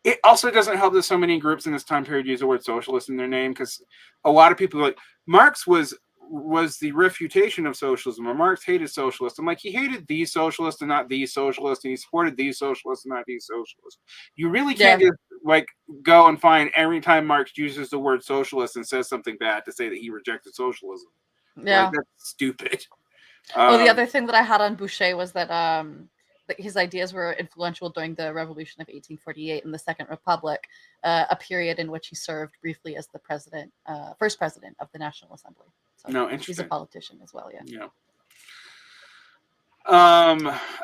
Speaker 1: It also doesn't help that so many groups in this time period use the word socialist in their name, because a lot of people are like, Marx was was the refutation of socialism, or Marx hated socialists. I'm like, he hated these socialists and not these socialists, and he supported these socialists and not these socialists. You really can't just like go and find every time Marx uses the word socialist and says something bad to say that he rejected socialism.
Speaker 2: Yeah.
Speaker 1: Like, that's stupid.
Speaker 2: The other thing that I had on Boucher was that his ideas were influential during the Revolution of 1848 and the Second Republic, a period in which he served briefly as the first president of the National Assembly. So
Speaker 1: no, interesting.
Speaker 2: He's a politician as well,
Speaker 1: yeah.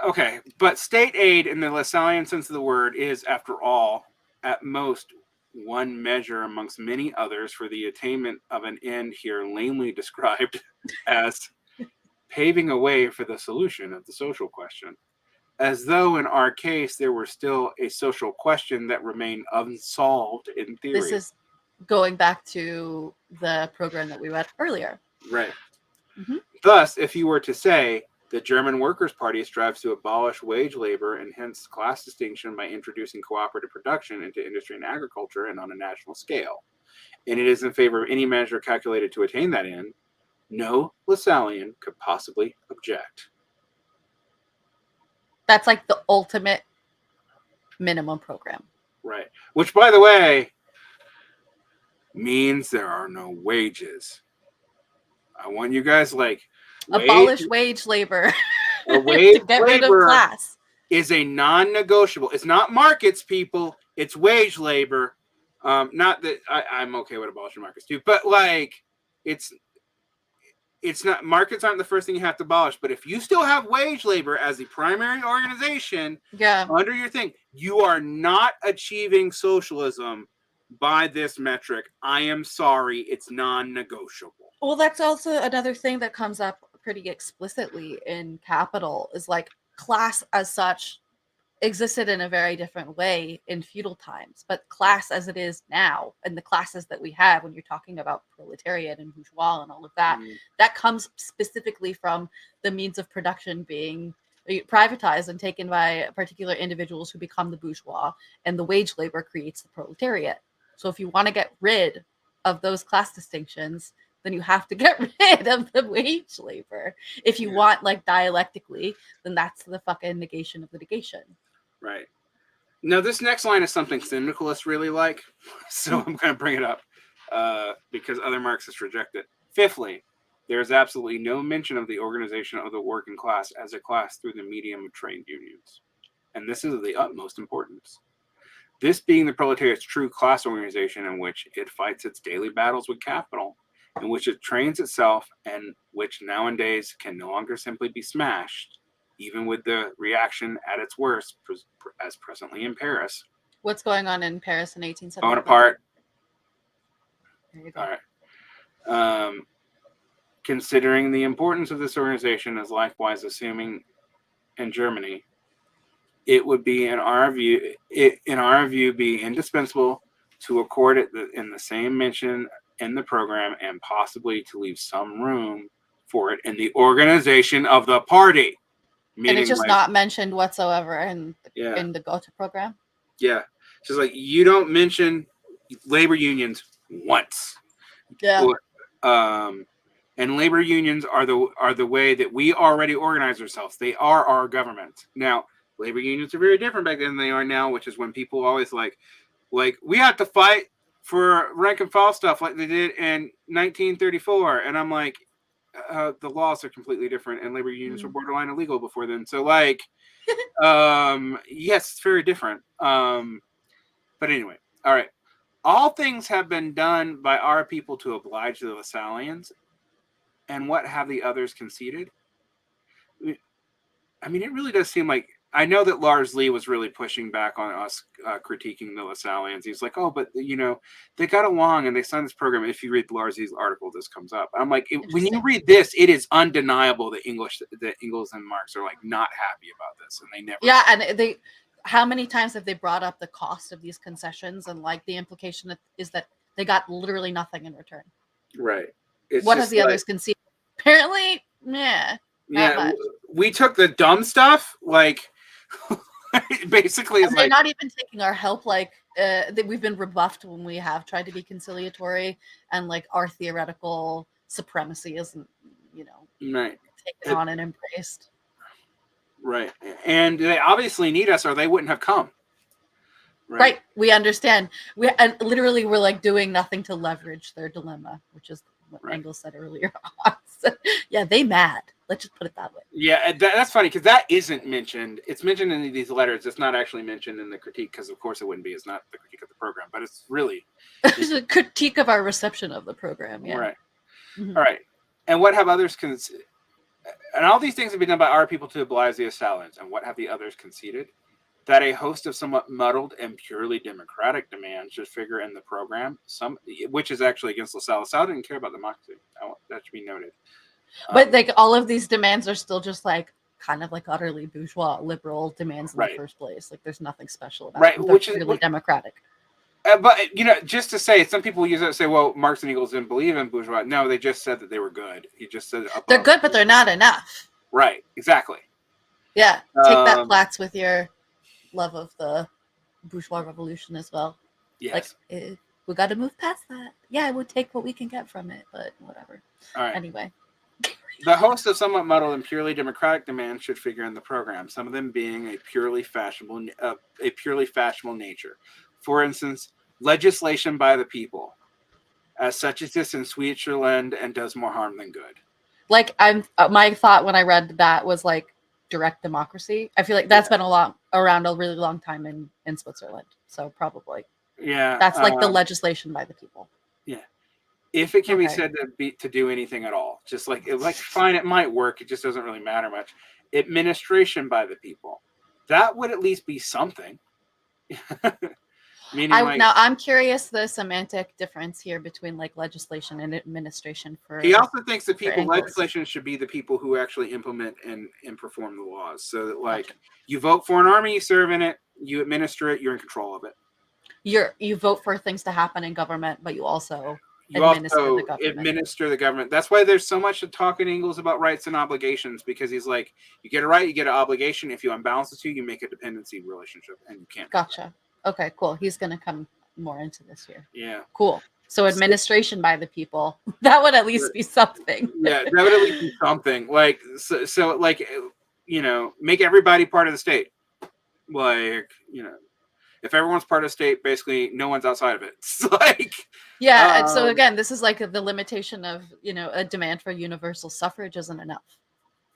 Speaker 1: Okay, but state aid in the Lassallean sense of the word is, after all, at most one measure amongst many others for the attainment of an end here lamely described as paving a way for the solution of the social question, as though in our case there were still a social question that remained unsolved in theory.
Speaker 2: This is going back to the program that we read earlier.
Speaker 1: Right. Mm-hmm. Thus, if you were to say the German Workers' Party strives to abolish wage labor and hence class distinction by introducing cooperative production into industry and agriculture and on a national scale, and it is in favor of any measure calculated to attain that end, no Lassallean could possibly object.
Speaker 2: That's like the ultimate minimum program.
Speaker 1: Right. Which, by the way, means there are no wages. I want you guys
Speaker 2: abolish wage labor.
Speaker 1: A wage
Speaker 2: to get rid of class
Speaker 1: is a non-negotiable. It's not markets, people. It's wage labor. Not that I'm okay with abolishing markets too, but it's not, markets aren't the first thing you have to abolish. But if you still have wage labor as the primary organization under your thing, you are not achieving socialism by this metric. I am sorry, it's non-negotiable.
Speaker 2: Well, that's also another thing that comes up pretty explicitly in Capital, is like class as such existed in a very different way in feudal times, but class as it is now, and the classes that we have when you're talking about proletariat and bourgeois and all of that, that comes specifically from the means of production being privatized and taken by particular individuals who become the bourgeois, and the wage labor creates the proletariat. So if you want to get rid of those class distinctions, then you have to get rid of the wage labor. If you want, like, dialectically, then that's the fucking negation of litigation.
Speaker 1: Right. Now, this next line is something syndicalists really like, so I'm going to bring it up because other Marxists reject it. Fifthly, there is absolutely no mention of the organization of the working class as a class through the medium of trade unions. And this is of the utmost importance. This being the proletariat's true class organization in which it fights its daily battles with capital, in which it trains itself, and which nowadays can no longer simply be smashed, even with the reaction at its worst, as presently in Paris.
Speaker 2: What's going on in Paris in 1870?
Speaker 1: Bonaparte.
Speaker 2: There you go.
Speaker 1: All right. Considering the importance of this organization as likewise assuming in Germany, it would be, in our view, be indispensable to accord it in the same mention in the program, and possibly to leave some room for it in the organization of the party.
Speaker 2: And it's just not mentioned whatsoever in the Gotha program.
Speaker 1: Yeah, just like you don't mention labor unions once.
Speaker 2: Yeah.
Speaker 1: And labor unions are the way that we already organize ourselves. They are our government. Now, labor unions are very different back then than they are now, which is when people always like we have to fight for rank and file stuff like they did in 1934, and I'm like, the laws are completely different, and labor unions were borderline illegal before then. So, yes, it's very different. But anyway, all right. All things have been done by our people to oblige the Lassalleans, and what have the others conceded? I mean, it really does seem like, I know that Lars Lee was really pushing back on us critiquing the Lassalleans. He's like, oh, but, they got along and they signed this program. If you read Lars Lee's article, this comes up. I'm like, when you read this, it is undeniable that Engels and Marx are, not happy about this. And they never.
Speaker 2: Yeah, and how many times have they brought up the cost of these concessions, and, the implication is that they got literally nothing in return.
Speaker 1: Right.
Speaker 2: What have the others conceded? Apparently, yeah.
Speaker 1: Yeah, we took the dumb stuff, basically,
Speaker 2: and they're not even taking our help. That we've been rebuffed when we have tried to be conciliatory, and our theoretical supremacy isn't,
Speaker 1: Right.
Speaker 2: taken on and embraced.
Speaker 1: Right. And they obviously need us or they wouldn't have come.
Speaker 2: Right. We understand. And literally we're like doing nothing to leverage their dilemma, which is what Engels said earlier on. So, yeah, they mad. Let's just put it that way.
Speaker 1: Yeah, that's funny because that isn't mentioned. It's mentioned in these letters. It's not actually mentioned in the critique because, of course, it wouldn't be. It's not the critique of the program, but it's really
Speaker 2: it's a critique of our reception of the program. Yeah.
Speaker 1: Right. Mm-hmm. All right. And what have others and all these things have been done by our people to oblige the assailants. And what have the others conceded? That a host of somewhat muddled and purely democratic demands should figure in the program, which is actually against LaSalle. LaSalle didn't care about democracy. That should be noted.
Speaker 2: But like all of these demands are still just like kind of like utterly bourgeois liberal demands in the first place. Like there's nothing special about them. They're really democratic.
Speaker 1: But just to say, some people use it to say, "Well, Marx and Engels didn't believe in bourgeois." No, they just said that they were good. He just said
Speaker 2: they're good, but they're not enough.
Speaker 1: Right. Exactly.
Speaker 2: Yeah. Take that, Platz, with your love of the bourgeois revolution as well.
Speaker 1: Yes.
Speaker 2: Like we got to move past that. Yeah, I would take what we can get from it, but whatever.
Speaker 1: All right.
Speaker 2: Anyway.
Speaker 1: The host of somewhat muddled and purely democratic demands should figure in the program, some of them being a purely fashionable nature. For instance, legislation by the people, as such exists in Switzerland and does more harm than good.
Speaker 2: Like my thought when I read that was like direct democracy. I feel like that's been around a really long time in Switzerland. So probably.
Speaker 1: Yeah.
Speaker 2: That's like the legislation by the people.
Speaker 1: Yeah. If it can be said to do anything at all, just like fine, it might work. It just doesn't really matter much. Administration by the people, that would at least be something.
Speaker 2: Now I'm curious the semantic difference here between like legislation and administration.
Speaker 1: He also thinks that legislation should be the people who actually implement and perform the laws. So that you vote for an army, you serve in it, you administer it, you're in control of it.
Speaker 2: You vote for things to happen in government, but you also administer
Speaker 1: the government. That's why there's so much talk in Engels about rights and obligations, because he's like, you get a right, you get an obligation. If you unbalance the two, you make a dependency relationship, and you can't.
Speaker 2: Gotcha. Okay, cool. He's going to come more into this here.
Speaker 1: Yeah.
Speaker 2: Cool. So administration by the people, that would at least be something.
Speaker 1: Yeah, that would at least be something. Like, so make everybody part of the state. Like, if everyone's part of the state, basically no one's outside of it. It's like,
Speaker 2: yeah. And so again, this is like the limitation of, a demand for universal suffrage isn't enough.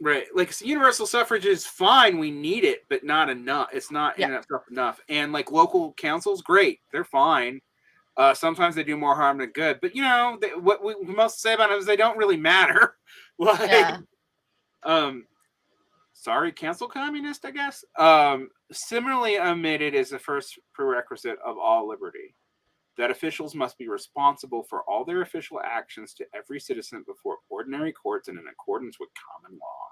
Speaker 1: Right. Like universal suffrage is fine. We need it, but not enough. It's not enough. And like local councils, great. They're fine. Sometimes they do more harm than good, but what we must say about them is they don't really matter. Sorry, cancel communist, I guess. Similarly omitted is the first prerequisite of all liberty, that officials must be responsible for all their official actions to every citizen before ordinary courts and in accordance with common law.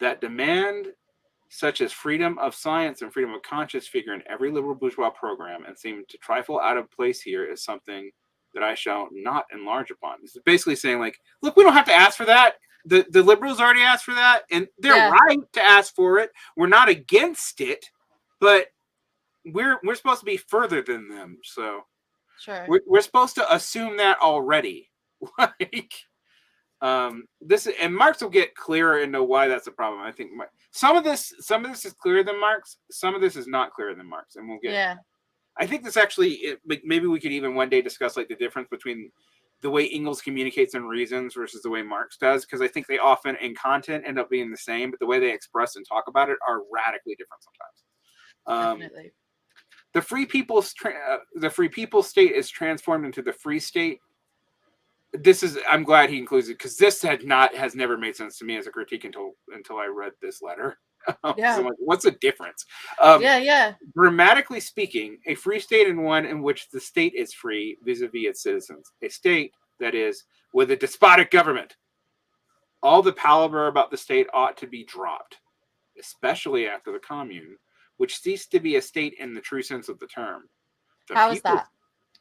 Speaker 1: That demand, such as freedom of science and freedom of conscience, figure in every liberal bourgeois program and seem to trifle out of place here, is something that I shall not enlarge upon. This is basically saying, like, look, we don't have to ask for that. The liberals already asked for that, and they're right to ask for it. We're not against it, but we're supposed to be further than them. So
Speaker 2: sure,
Speaker 1: we're supposed to assume that already. This and Marx will get clearer into why that's a problem. I think some of this is clearer than Marx. Some of this is not clearer than Marx, and we'll get.
Speaker 2: Yeah.
Speaker 1: I think this actually, maybe we could even one day discuss like the difference between the way Engels communicates and reasons versus the way Marx does, because I think they often in content end up being the same, but the way they express and talk about it are radically different sometimes.
Speaker 2: Definitely.
Speaker 1: The free people's state is transformed into the free state. I'm glad he includes it, because this has never made sense to me as a critique until I read this letter.
Speaker 2: Yeah.
Speaker 1: So what's the difference? Grammatically speaking, a free state is one in which the state is free vis-a-vis its citizens. A state, that is, with a despotic government. All the palaver about the state ought to be dropped, especially after the commune, which ceased to be a state in the true sense of the term.
Speaker 2: How is that?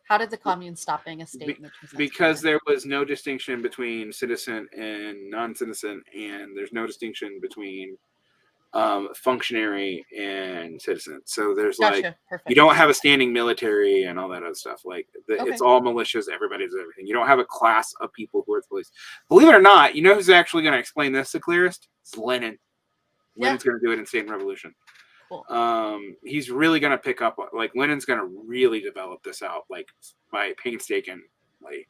Speaker 2: How did the commune stop being a state?
Speaker 1: Because there was no distinction between citizen and non-citizen, and there's no distinction between functionary and citizen. So there's like,
Speaker 2: Gotcha. Perfect.
Speaker 1: you don't have a standing military and all that other stuff. Like it's all militias. Everybody does everything. You don't have a class of people who are the police. Believe it or not, you know who's actually going to explain this the clearest? It's Lenin. Lenin's going to do it in State and Revolution. Cool. He's really going to pick up, like Lenin's going to really develop this out, like by painstakingly.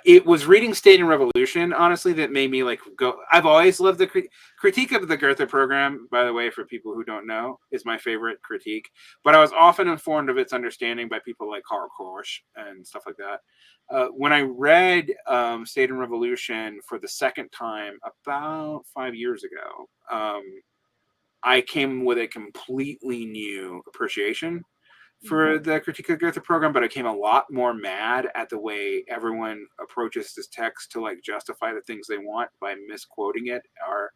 Speaker 1: It was reading State and Revolution, honestly, that made me like go. I've always loved the critique of the Gotha program, by the way, for people who don't know, is my favorite critique. But I was often informed of its understanding by people like Karl Korsch and stuff like that. When I read State and Revolution for the second time about 5 years ago, I came with a completely new appreciation for the critique of the Gotha program, but I came a lot more mad at the way everyone approaches this text to like justify the things they want by misquoting it or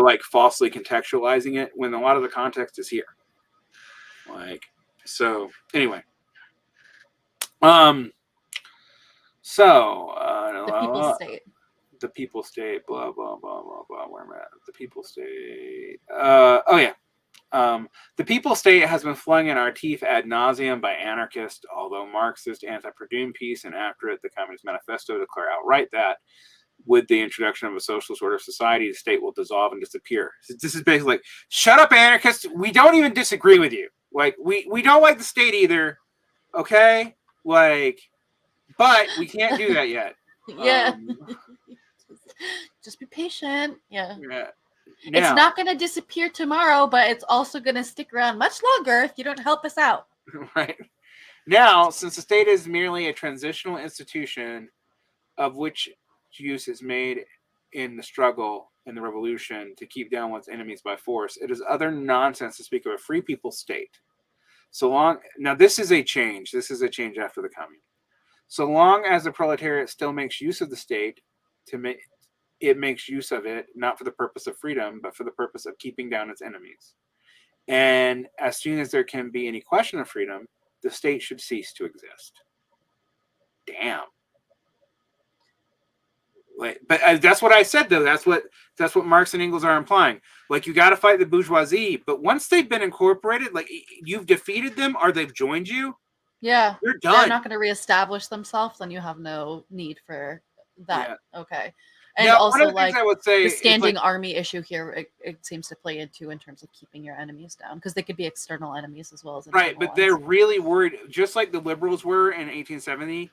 Speaker 1: like falsely contextualizing it when a lot of the context is here. Like, so anyway. The
Speaker 2: People's State.
Speaker 1: The People's State, blah, blah, blah, blah, blah. Where am I at? The People's State. The People's State has been flung in our teeth ad nauseum by anarchists, although Marxist anti-Perdue peace and after it, the Communist Manifesto declare outright that with the introduction of a socialist order of society, the state will dissolve and disappear. So this is basically like, shut up, anarchists. We don't even disagree with you. Like, we don't like the state either. Okay? Like, but we can't do that yet.
Speaker 2: Yeah. Just be patient. Yeah.
Speaker 1: Now,
Speaker 2: it's not going to disappear tomorrow, but it's also going to stick around much longer if you don't help us out.
Speaker 1: Right. Now, since the state is merely a transitional institution of which use is made in the struggle in the revolution to keep down one's enemies by force, it is utter nonsense to speak of a free people's state. Now this is a change. This is a change after the commune. So long as the proletariat still makes use of the state it makes use of it, not for the purpose of freedom, but for the purpose of keeping down its enemies. And as soon as there can be any question of freedom, the state should cease to exist. Damn. But that's what I said, though. That's what Marx and Engels are implying. Like, you got to fight the bourgeoisie, but once they've been incorporated, like you've defeated them or they've joined you,
Speaker 2: yeah,
Speaker 1: you're done.
Speaker 2: They're not going to reestablish themselves, then you have no need for that. Yeah. Okay. And
Speaker 1: now,
Speaker 2: also, like,
Speaker 1: I would say,
Speaker 2: the standing army issue here, it seems to play into in terms of keeping your enemies down, because they could be external enemies as well as internal
Speaker 1: right. But
Speaker 2: ones.
Speaker 1: They're really worried, just like the liberals were in 1870.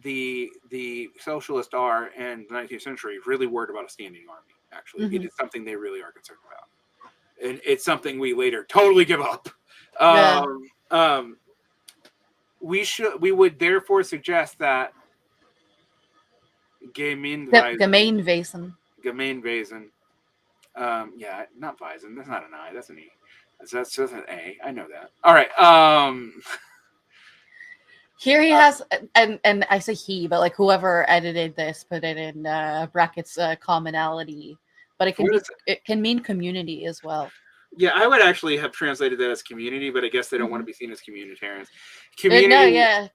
Speaker 1: The socialists are in the 19th century really worried about a standing army. Actually, it is something they really are concerned about, and it's something we later totally give up. We would therefore suggest that
Speaker 2: Gemeinwesen.
Speaker 1: Yeah, not Weisen. That's not an I. That's an E. That's just an A. I know that. All right.
Speaker 2: Here he has, and I say he, but like whoever edited this put it in brackets commonality, but it can mean community as well.
Speaker 1: Yeah, I would actually have translated that as community, but I guess they don't want to be seen as communitarians.
Speaker 2: Community, no, yeah,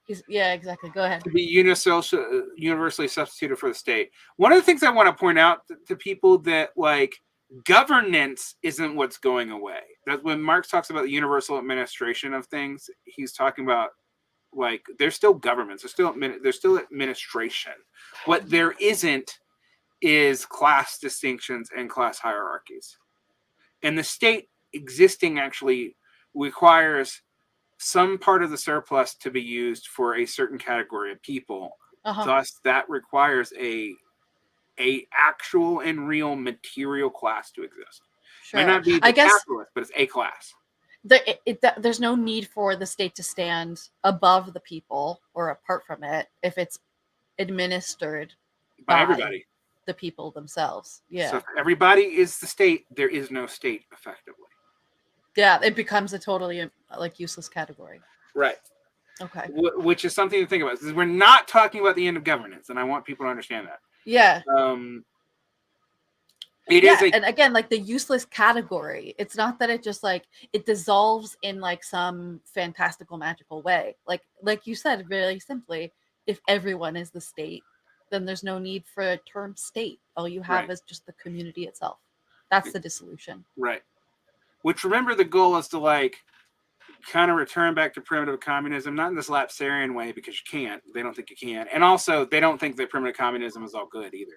Speaker 2: exactly. Go ahead.
Speaker 1: To be universally substituted for the state. One of the things I want to point out to people that like governance isn't what's going away. That when Marx talks about the universal administration of things, he's talking about like there's still governments, there's still administration. What there isn't is class distinctions and class hierarchies. And the state existing actually requires some part of the surplus to be used for a certain category of people. Thus, that requires a actual and real material class to exist.
Speaker 2: Sure.
Speaker 1: Might not be the capitalist, but it's a class.
Speaker 2: There's no need for the state to stand above the people or apart from it if it's administered
Speaker 1: by everybody.
Speaker 2: The people themselves. Yeah.
Speaker 1: So if everybody is the state, there is no state effectively.
Speaker 2: Yeah, it becomes a totally like useless category.
Speaker 1: Right.
Speaker 2: Okay.
Speaker 1: Which is something to think about. We're not talking about the end of governance, and I want people to understand that.
Speaker 2: Yeah.
Speaker 1: And
Speaker 2: again, like the useless category, it's not that it just like it dissolves in like some fantastical magical way. Like you said, really simply, if everyone is the state, then there's no need for a term state. All you have is just the community itself. That's the dissolution.
Speaker 1: Right. Which, remember, the goal is to like kind of return back to primitive communism, not in this lapsarian way, because you can't. They don't think you can. And also, they don't think that primitive communism is all good either.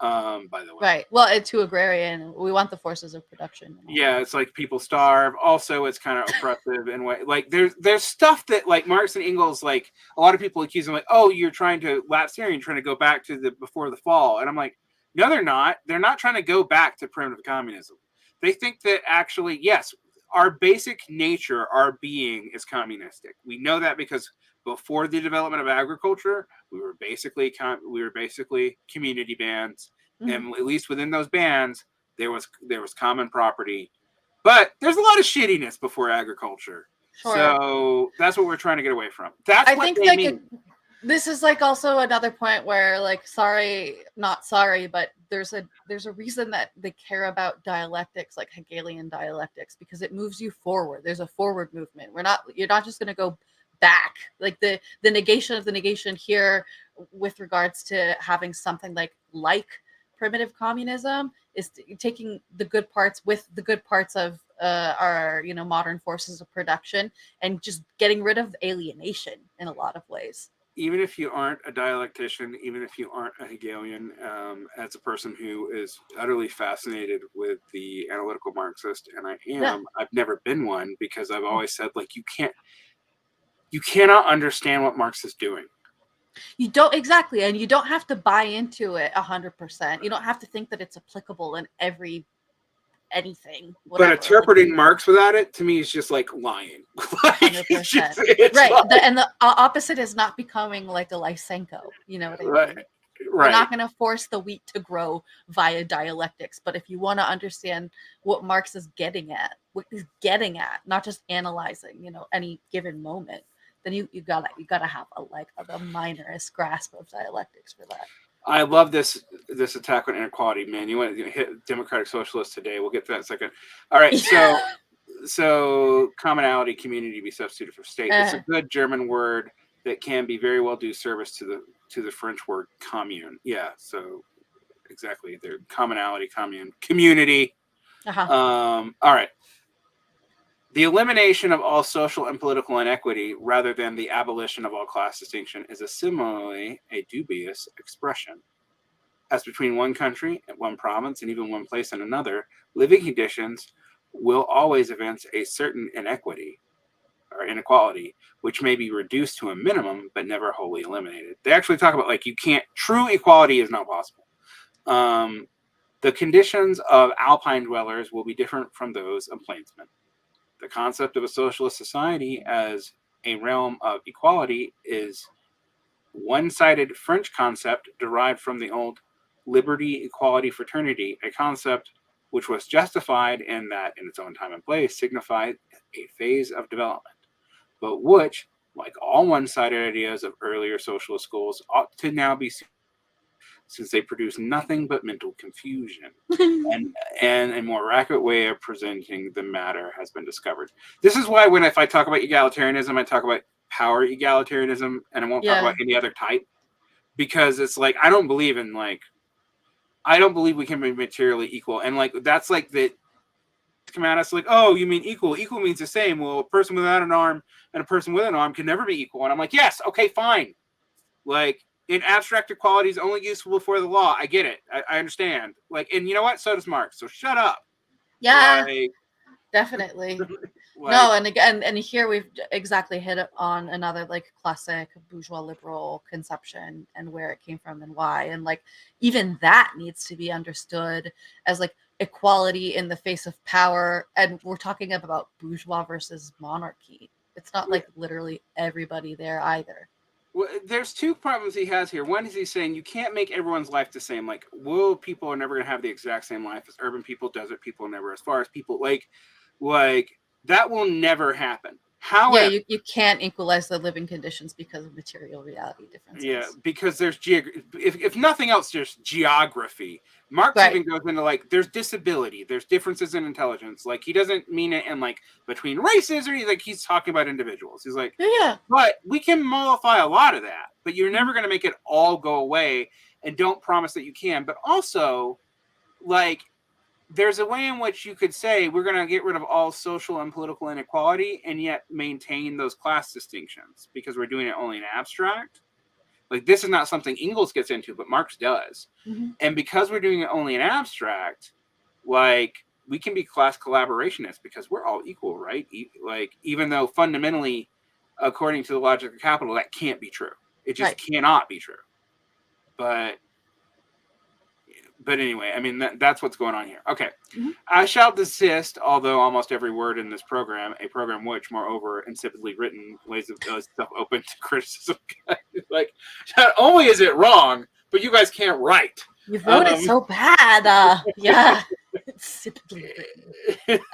Speaker 1: By the way.
Speaker 2: Right. Well, it's too agrarian. We want the forces of production.
Speaker 1: Yeah, it's like people starve. Also, it's kind of oppressive in way. Like there's stuff that like Marx and Engels, like a lot of people accuse them, like, oh, you're trying to lapsarian, trying to go back to the before the fall. And I'm like, no, they're not. They're not trying to go back to primitive communism. They think that actually, yes, our basic nature, our being is communistic. We know that because before the development of agriculture, we were basically community bands, and at least within those bands, there was common property. But there's a lot of shittiness before agriculture. Sure. So that's what we're trying to get away from. That's what they mean.
Speaker 2: This is like also another point where, like, sorry, not sorry, but there's a reason that they care about dialectics, like Hegelian dialectics, because it moves you forward. There's a forward movement. You're not just going to go back. Like the negation of the negation here with regards to having something like primitive communism is taking the good parts with the good parts of our modern forces of production and just getting rid of alienation in a lot of ways.
Speaker 1: Even if you aren't a dialectician, even if you aren't a Hegelian, as a person who is utterly fascinated with the analytical Marxist, and I am, yeah. I've never been one because I've always said, like, you cannot understand what Marx is doing.
Speaker 2: You don't exactly, and you don't have to buy into it 100%. You don't have to think that it's applicable in anything. Whatever.
Speaker 1: But interpreting Marx without it, to me, is just like lying.
Speaker 2: It's right. And the opposite is not becoming like a Lysenko. You know what I mean?
Speaker 1: Right.
Speaker 2: We're not going to force the wheat to grow via dialectics. But if you want to understand what Marx is getting at, not just analyzing, any given moment, then you gotta have a minorist grasp of dialectics for that.
Speaker 1: I love this attack on inequality, man. You want to hit democratic socialists today. We'll get to that in a second. All right, so commonality, community be substituted for state. It's a good German word that can be very well do service to the French word commune. Yeah, so exactly. They're commonality, commune, community. All right. The elimination of all social and political inequity rather than the abolition of all class distinction is similarly a dubious expression. As between one country and one province and even one place and another, living conditions will always evince a certain inequity or inequality, which may be reduced to a minimum but never wholly eliminated. They actually talk about true equality is not possible. The conditions of alpine dwellers will be different from those of plainsmen. The concept of a socialist society as a realm of equality is one-sided French concept derived from the old liberty, equality, fraternity, a concept which was justified in that, in its own time and place, signified a phase of development, but which, like all one-sided ideas of earlier socialist schools, ought to now be since they produce nothing but mental confusion. and a more accurate way of presenting the matter has been discovered. This is why if I talk about egalitarianism, I talk about power egalitarianism, and I won't talk about any other type, because it's like, I don't believe we can be materially equal. And that's that come at us like, oh, you mean equal? Equal means the same. Well, a person without an arm and a person with an arm can never be equal. And I'm like, yes, okay, fine. In abstract equality is only useful before the law. I get it. I understand. And you know what? So does Marx. So shut up.
Speaker 2: Yeah, definitely. No, and again, and here we've exactly hit on another classic bourgeois liberal conception and where it came from and why. And even that needs to be understood as equality in the face of power. And we're talking about bourgeois versus monarchy. It's not literally everybody there either.
Speaker 1: Well, there's two problems he has here. One is he's saying you can't make everyone's life the same. Rural people are never going to have the exact same life as urban people. Desert people never. As far as people that will never happen. However,
Speaker 2: you can't equalize the living conditions because of material reality differences.
Speaker 1: Yeah, because there's if nothing else, there's geography. Marx even goes into there's disability, there's differences in intelligence. He doesn't mean it in between races or he's talking about individuals. He's but we can mollify a lot of that, but you're never going to make it all go away, and don't promise that you can. But also, there's a way in which you could say we're going to get rid of all social and political inequality and yet maintain those class distinctions because we're doing it only in abstract. Like, this is not something Engels gets into, but Marx does.
Speaker 2: Mm-hmm.
Speaker 1: And because we're doing it only in abstract, like, we can be class collaborationists because we're all equal, right? Like, even though fundamentally, according to the logic of capital, that can't be true. It just cannot be true. But anyway, I mean, that's what's going on here. Okay.
Speaker 2: Mm-hmm.
Speaker 1: I shall desist, although almost every word in this program, a program which, moreover, insipidly written, lays stuff open to criticism. Like, not only is it wrong, but you guys can't write.
Speaker 2: You wrote it so bad. Yeah. Insipidly written.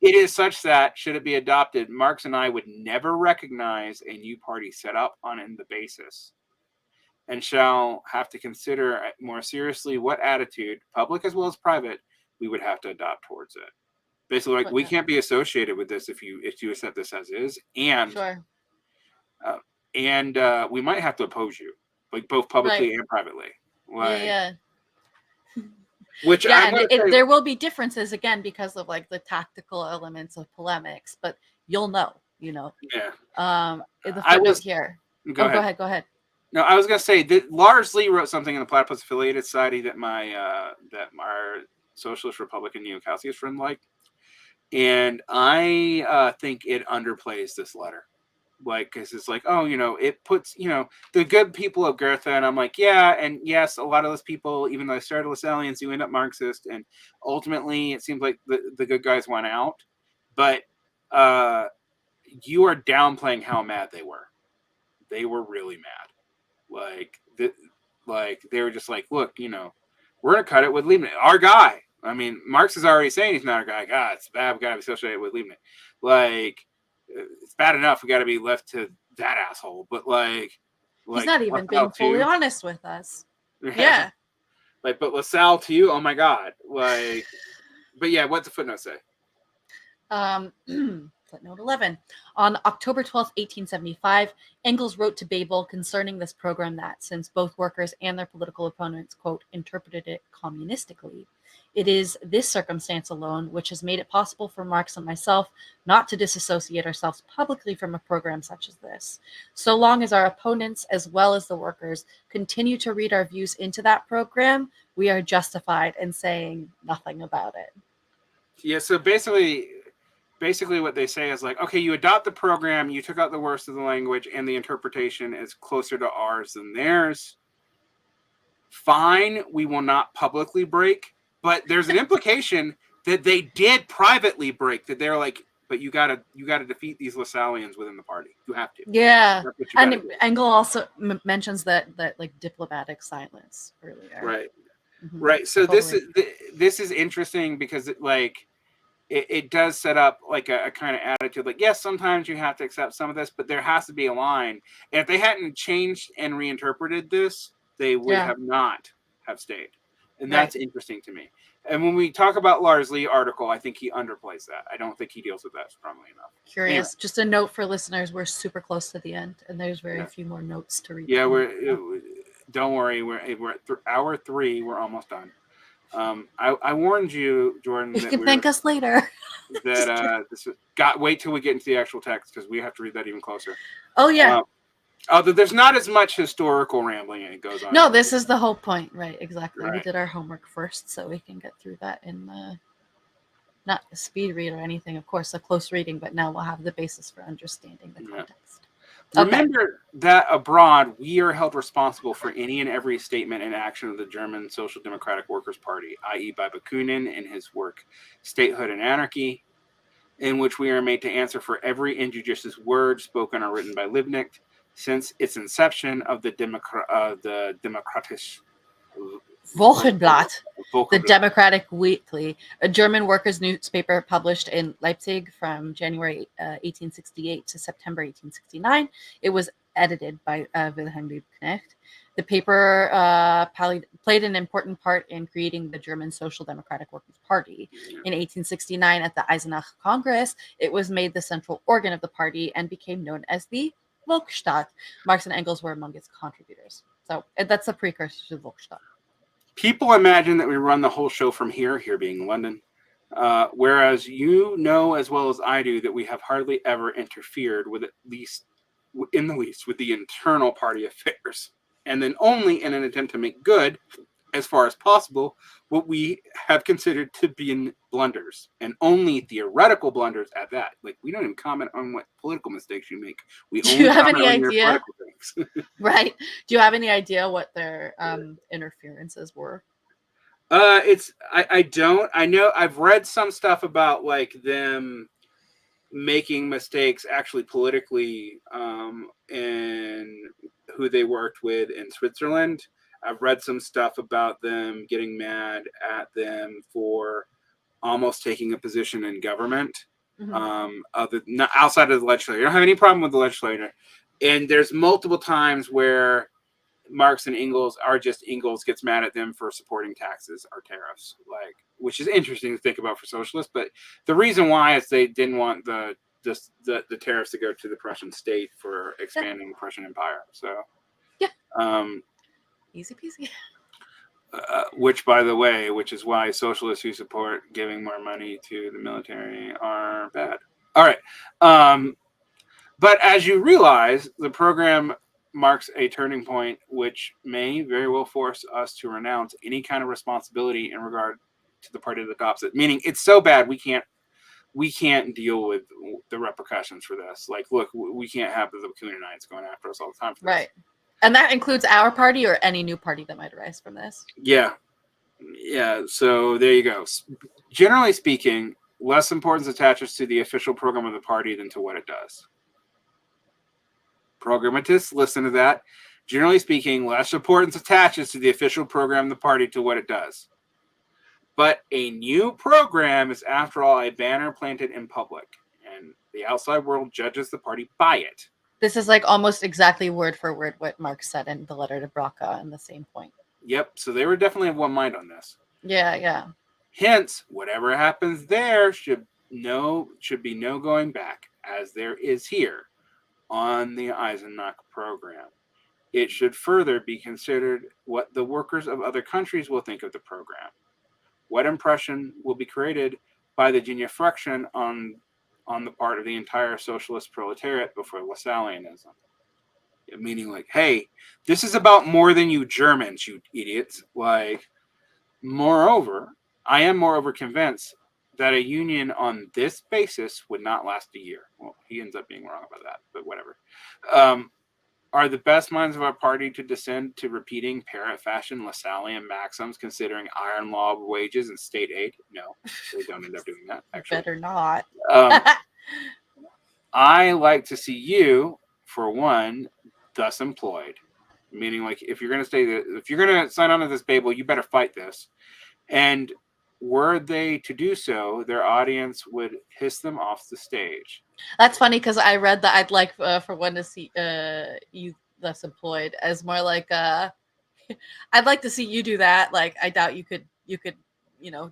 Speaker 1: It is such that, should it be adopted, Marx and I would never recognize a new party set up on the basis, and shall have to consider more seriously what attitude, public as well as private, we would have to adopt towards it. Basically, like, we can't be associated with this if you accept this as is, and
Speaker 2: sure.
Speaker 1: We might have to oppose you, like, both publicly and privately. Like,
Speaker 2: yeah.
Speaker 1: Which
Speaker 2: there will be differences again because of like the tactical elements of polemics, but you'll know.
Speaker 1: Yeah.
Speaker 2: The footnote here.
Speaker 1: Go
Speaker 2: ahead.
Speaker 1: No, I was going to say that Lars Lee wrote something in the Platypus Affiliated Society that our Socialist Republican Neo-Calcius friend liked. And I think it underplays this letter. Like, because it's like, oh, it puts, the good people of Gotha. And I'm like, yeah. And yes, a lot of those people, even though they started Lassallians, do end up Marxist. And ultimately, it seems like the good guys won out. But you are downplaying how mad they were. They were really mad. Like they were just like, look, we're gonna cut it with Lenin, our guy. I mean, Marx is already saying he's not our guy. God, it's bad. We gotta be associated with Lenin. Like, it's bad enough we gotta be left to that asshole. But
Speaker 2: he's not even being fully honest with us. Yeah.
Speaker 1: But LaSalle to you, oh my God. Like, but yeah, what's the footnote say?
Speaker 2: Footnote 11. On October 12th, 1875, Engels wrote to Bebel concerning this program that, since both workers and their political opponents, quote, interpreted it communistically, it is this circumstance alone which has made it possible for Marx and myself not to disassociate ourselves publicly from a program such as this. So long as our opponents, as well as the workers, continue to read our views into that program, we are justified in saying nothing about it.
Speaker 1: Yeah, so basically what they say is like, okay, you adopt the program, you took out the worst of the language, and the interpretation is closer to ours than theirs. Fine, we will not publicly break, but there's an implication that they did privately break, that they're like, but you gotta defeat these Lassallians within the party. You have to.
Speaker 2: Yeah, and Engels also mentions that like diplomatic silence earlier.
Speaker 1: Right, right. So totally. This is interesting because it does set up like a kind of attitude, like, yes, sometimes you have to accept some of this, but there has to be a line. And if they hadn't changed and reinterpreted this, they would have not have stayed. And that's interesting to me. And when we talk about Lars Lee article, I think he underplays that. I don't think he deals with that strongly enough.
Speaker 2: Curious. Anyway. Just a note for listeners, we're super close to the end, and there's very few more notes to read.
Speaker 1: Yeah, don't worry. We're at hour 3. We're almost done. I warned you, Jordin.
Speaker 2: You can thank us later.
Speaker 1: Wait till we get into the actual text because we have to read that even closer.
Speaker 2: Oh yeah.
Speaker 1: Although there's not as much historical rambling and it goes on.
Speaker 2: No, this is the whole point, right? Exactly. Right. We did our homework first, so we can get through that in not a speed read or anything, of course, a close reading, but now we'll have the basis for understanding the context.
Speaker 1: Remember that abroad, we are held responsible for any and every statement and action of the German Social Democratic Workers' Party, i.e. by Bakunin in his work Statehood and Anarchy, in which we are made to answer for every injudicious word spoken or written by Liebknecht since its inception of the Demokratisch
Speaker 2: Wochenblatt, the Democratic Weekly, a German workers' newspaper published in Leipzig from January 1868 to September 1869. It was edited by Wilhelm Liebknecht. The paper played an important part in creating the German Social Democratic Workers' Party. In 1869, at the Eisenach Congress, it was made the central organ of the party and became known as the Volksstaat. Marx and Engels were among its contributors. So that's a precursor to Volksstaat.
Speaker 1: people imagine that we run the whole show from here being London. Whereas you know as well as I do that we have hardly ever interfered with in the least with the internal party affairs. And then only in an attempt to make good, as far as possible, what we have considered to be blunders, and only theoretical blunders at that. Like, we don't even comment on what political mistakes you make. We
Speaker 2: Do
Speaker 1: only
Speaker 2: you have
Speaker 1: comment
Speaker 2: any
Speaker 1: on your
Speaker 2: idea?
Speaker 1: political things.
Speaker 2: Right. Do you have any idea what their interferences were?
Speaker 1: I don't. I know I've read some stuff about like them making mistakes actually politically, and who they worked with in Switzerland. I've read some stuff about them getting mad at them for almost taking a position in government. Not outside of the legislature. I don't have any problem with the legislature. And there's multiple times where Marx and Engels gets mad at them for supporting taxes or tariffs, like, which is interesting to think about for socialists. But the reason why is they didn't want the tariffs to go to the Prussian state for expanding the Prussian Empire. So,
Speaker 2: Easy peasy.
Speaker 1: Which, by the way, which is why socialists who support giving more money to the military are bad. All right. But as you realize, the program marks a turning point which may very well force us to renounce any kind of responsibility in regard to the party that adopts it. Meaning, it's so bad we can't deal with the repercussions for this. Like, look, we can't have the Bakuninites going after us all the time for this.
Speaker 2: Right. And that includes our party or any new party that might arise from this.
Speaker 1: Yeah. So there you go. Generally speaking, less importance attaches to the official program of the party than to what it does. Programmatists, listen to that. Generally speaking, less importance attaches to the official program of the party to what it does. But a new program is, after all, a banner planted in public, and the outside world judges the party by it.
Speaker 2: This is like almost exactly word for word what Marx said in the letter to Braca in the same point.
Speaker 1: Yep, so they were definitely of one mind on this.
Speaker 2: Yeah.
Speaker 1: Hence, whatever happens there should be no going back, as there is here on the Eisenach program. It should further be considered what the workers of other countries will think of the program. What impression will be created by the genuflection on the part of the entire socialist proletariat before Lassalleanism? Meaning, like, hey, this is about more than you Germans, you idiots. Like, I am moreover convinced that a union on this basis would not last a year. Well, he ends up being wrong about that, but whatever. Are the best minds of our party to descend to repeating parrot fashion Lassallean maxims considering iron law wages and state aid? No, they don't end up doing that, actually.
Speaker 2: Better not.
Speaker 1: I like to see you, for one, thus employed. Meaning, like, if you're going to sign on to this Bebel, you better fight this. And were they to do so, their audience would hiss them off the stage.
Speaker 2: That's funny because I read that I'd like for one to see you thus employed as more like I'd like to see you do that. Like, I doubt you could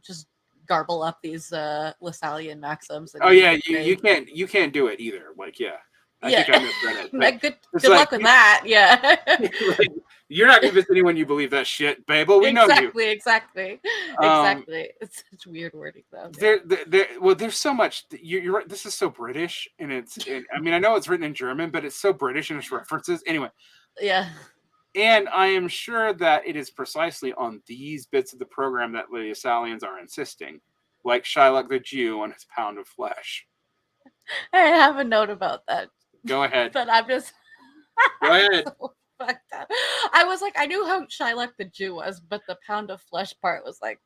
Speaker 2: just garble up these Lassallean maxims.
Speaker 1: Oh yeah, you can't do it either. Like, yeah. I think I misread it.
Speaker 2: Good luck with that. Yeah.
Speaker 1: Like, you're not convinced anyone you believe that shit, Bebel. We know you.
Speaker 2: Exactly. It's such weird wording though.
Speaker 1: There's so much. You're right. This is so British, and I mean, I know it's written in German, but it's so British in its references. Anyway.
Speaker 2: Yeah.
Speaker 1: And I am sure that it is precisely on these bits of the program that the Lassalleans are insisting, like Shylock the Jew on his pound of flesh.
Speaker 2: I have a note about that.
Speaker 1: Go ahead.
Speaker 2: But I'm just.
Speaker 1: Go ahead.
Speaker 2: So fucked up. I was like, I knew how Shylock the Jew was, but the pound of flesh part was like,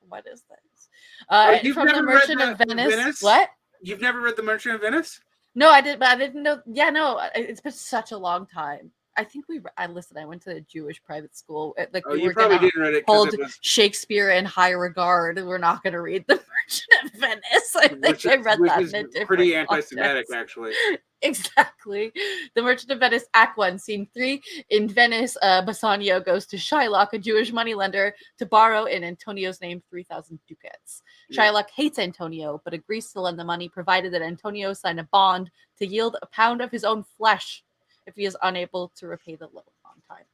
Speaker 2: what is this?
Speaker 1: You've
Speaker 2: from
Speaker 1: never
Speaker 2: the Merchant
Speaker 1: read
Speaker 2: of Venice. What?
Speaker 1: You've never read the Merchant of Venice?
Speaker 2: No, I did, but I didn't know. Yeah, no, it's been such a long time. I think I went to a Jewish private school. We
Speaker 1: you
Speaker 2: were
Speaker 1: probably
Speaker 2: gonna
Speaker 1: didn't read it.
Speaker 2: hold Shakespeare in high regard. We're not going to read the Merchant of Venice. I think I read that in a different
Speaker 1: pretty anti-Semitic, actually.
Speaker 2: Exactly. The Merchant of Venice, Act 1, Scene 3. In Venice, Bassanio goes to Shylock, a Jewish moneylender, to borrow in Antonio's name 3,000 ducats. Shylock hates Antonio, but agrees to lend the money, provided that Antonio sign a bond to yield a pound of his own flesh if he is unable to repay the loan on time.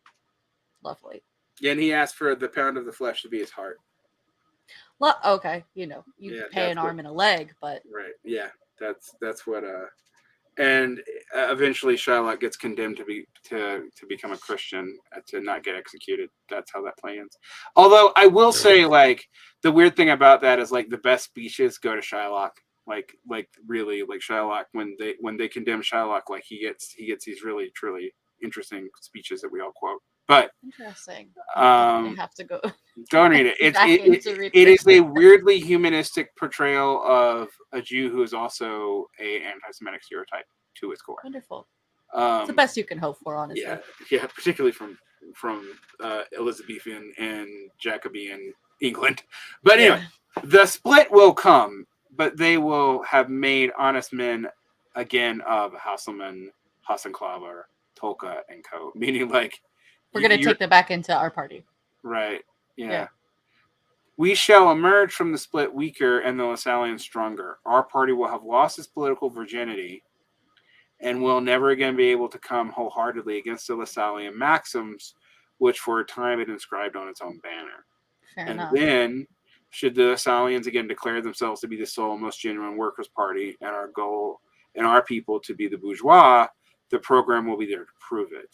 Speaker 2: Lovely.
Speaker 1: Yeah, and he asked for the pound of the flesh to be his heart.
Speaker 2: Well, okay, you
Speaker 1: Yeah,
Speaker 2: pay an arm and a leg, but
Speaker 1: right. Yeah, that's what. And eventually Shylock gets condemned to become a Christian, to not get executed. That's how that plans. Although I will say, like, the weird thing about that is, like, the best speeches go to Shylock. Like really, like, Shylock, when they condemn Shylock, like, he gets these really truly interesting speeches that we all quote. But
Speaker 2: interesting.
Speaker 1: um,
Speaker 2: I have to go
Speaker 1: don't read it.
Speaker 2: back into read
Speaker 1: It is
Speaker 2: this.
Speaker 1: a weirdly humanistic portrayal of a Jew who is also a anti-Semitic stereotype to its core.
Speaker 2: Wonderful. It's the best you can hope for, honestly.
Speaker 1: Yeah, particularly from Elizabethan and Jacobean England. But anyway, the split will come, but they will have made honest men again of Hasselmann, Hassenklaver, Tolka, and co. Meaning, like,
Speaker 2: we're going to take them back into our party.
Speaker 1: Right. Yeah. We shall emerge from the split weaker and the Lasallians stronger. Our party will have lost its political virginity and will never again be able to come wholeheartedly against the Lasallian maxims, which for a time it inscribed on its own banner.
Speaker 2: Fair
Speaker 1: and
Speaker 2: enough.
Speaker 1: Then, should the Lasallians again declare themselves to be the sole most genuine workers' party and our goal and our people to be the bourgeois, the program will be there to prove it.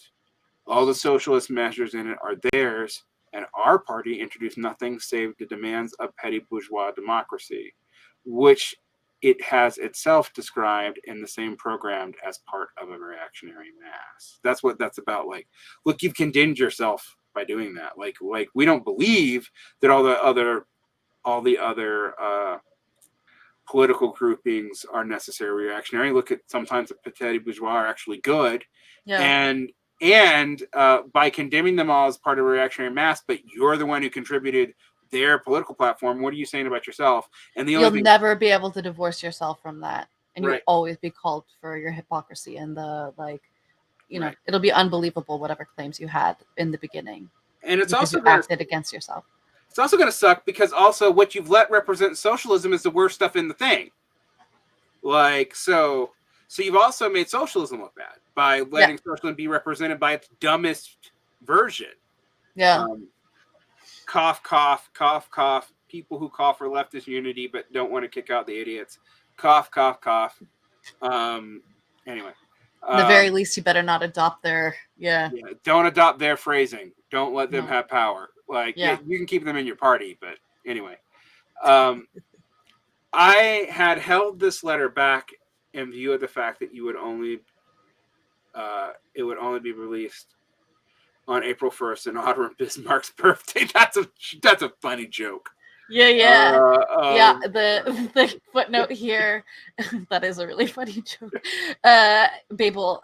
Speaker 1: All the socialist measures in it are theirs, and our party introduced nothing save the demands of petty bourgeois democracy, which it has itself described in the same program as part of a reactionary mass. That's what that's about. Like, look, you've condemned yourself by doing that. Like we don't believe that all the other political groupings are necessarily reactionary. Look at sometimes the petty bourgeois are actually good, and by condemning them all as part of a reactionary mass, but you're the one who contributed their political platform. What are you saying about yourself? And
Speaker 2: you'll never be able to divorce yourself from that, and you'll always be called for your hypocrisy and the it'll be unbelievable whatever claims you had in the beginning.
Speaker 1: And it's also
Speaker 2: acted against yourself.
Speaker 1: It's also going to suck because also what you've let represent socialism is the worst stuff in the thing. Like, so you've also made socialism look bad by letting socialism be represented by its dumbest version.
Speaker 2: Yeah.
Speaker 1: Cough, cough, cough, cough. People who call for leftist unity but don't want to kick out the idiots. Cough, cough, cough. Anyway.
Speaker 2: At the very least, you better not adopt their
Speaker 1: don't adopt their phrasing. Don't let them have power. Like, you can keep them in your party, but anyway. I had held this letter back in view of the fact that it would only be released on April 1st in honor of Bismarck's birthday. That's a funny joke.
Speaker 2: The footnote here, that is a really funny joke. Bebel,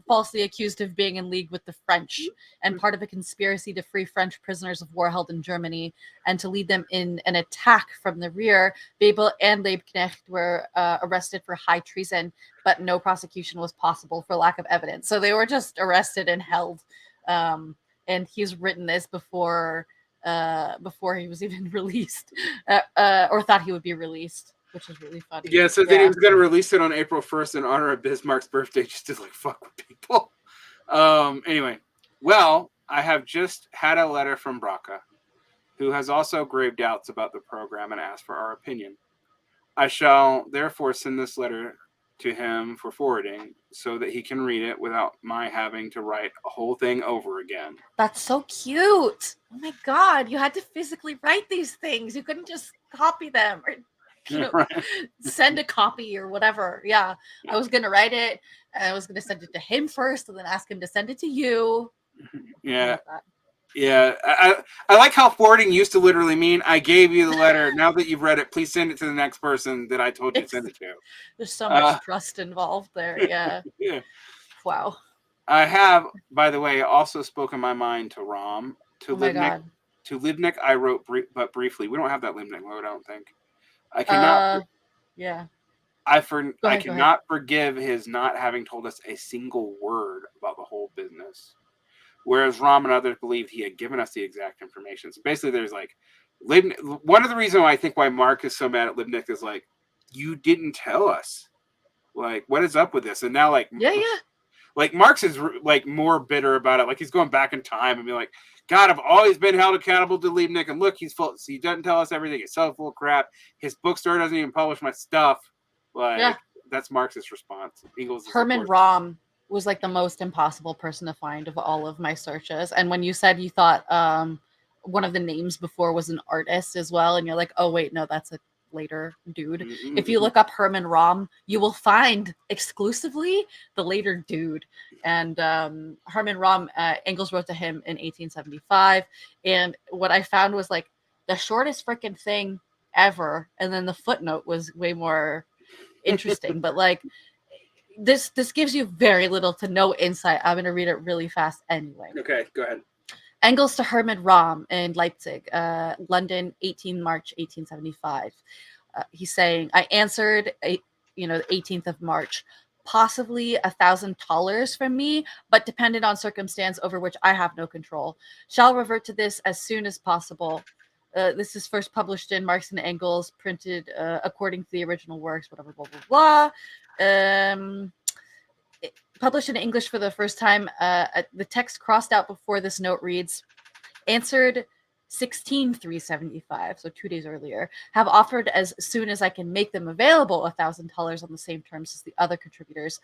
Speaker 2: falsely accused of being in league with the French and part of a conspiracy to free French prisoners of war held in Germany and to lead them in an attack from the rear. Bebel and Liebknecht were arrested for high treason, but no prosecution was possible for lack of evidence. So they were just arrested and held. And he's written this before he was even released, or thought he would be released, which is really funny.
Speaker 1: Yeah, so then he was going to release it on April 1st in honor of Bismarck's birthday, just to like fuck with people. Anyway, well, I have just had a letter from Braca, who has also grave doubts about the program and asked for our opinion. I shall therefore send this letter to him for forwarding so that he can read it without my having to write a whole thing over again.
Speaker 2: That's so cute. Oh my God, you had to physically write these things. You couldn't just copy them or send a copy or whatever. Yeah, I was gonna write it and I was gonna send it to him first and then ask him to send it to you.
Speaker 1: Yeah. I like how forwarding used to literally mean I gave you the letter. Now that you've read it, please send it to the next person that I told you to send it to.
Speaker 2: There's so much trust involved there. Yeah. Wow.
Speaker 1: I have, by the way, also spoken my mind to Rom. To Liebknecht, I wrote but briefly. We don't have that Liebknecht load, I don't think. I cannot. I cannot forgive his not having told us a single word about the whole business. Whereas Rom and others believed he had given us the exact information. So basically, there's like, one of the reasons why I think why Mark is so mad at Liebknecht is like, you didn't tell us. Like, what is up with this? And now, like, like Marx is like more bitter about it. Like he's going back in time and be like, God, I've always been held accountable to Liebknecht, and look, he's full. He doesn't tell us everything. He's so full of crap. His bookstore doesn't even publish my stuff. Like, that's Marx's response. Engels.
Speaker 2: Herman Rom was like the most impossible person to find of all of my searches. And when you said you thought one of the names before was an artist as well, and you're like, oh wait, no, that's a later dude.
Speaker 1: Mm-hmm.
Speaker 2: If you look up Herman Rom, you will find exclusively the later dude. And Herman Rom, Engels wrote to him in 1875. And what I found was like the shortest freaking thing ever. And then the footnote was way more interesting. But like this gives you very little to no insight. I'm going to read it really fast anyway.
Speaker 1: Okay, go ahead.
Speaker 2: Engels to Herman Rom in Leipzig, London, 18 March 1875. He's saying, I answered, the 18th of March, possibly $1,000 from me, but dependent on circumstance over which I have no control. Shall revert to this as soon as possible. This is first published in Marx and Engels, printed according to the original works, whatever, blah, blah, blah. Published in English for the first time. The text crossed out before this note reads, answered 16/3/75, so 2 days earlier, have offered as soon as I can make them available $1,000 on the same terms as the other contributors,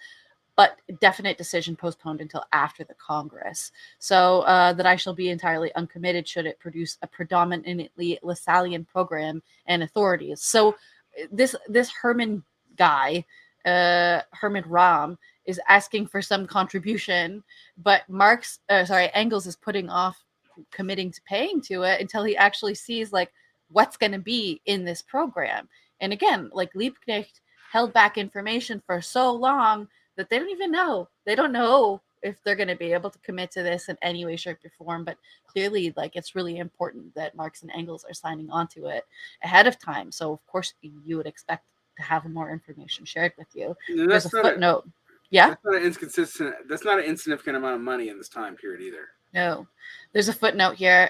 Speaker 2: but definite decision postponed until after the Congress. So that I shall be entirely uncommitted should it produce a predominantly Lassallean program and authorities. So this Herman guy, Herman Rom, is asking for some contribution, but Engels is putting off committing to paying to it until he actually sees like what's going to be in this program. And again, like Liebknecht held back information for so long that they don't even know. They don't know if they're going to be able to commit to this in any way, shape, or form. But clearly, like, it's really important that Marx and Engels are signing on to it ahead of time. So of course you would expect to have more information shared with you. There's a footnote. Yeah,
Speaker 1: that's not an insignificant amount of money in this time period either.
Speaker 2: No, there's a footnote here.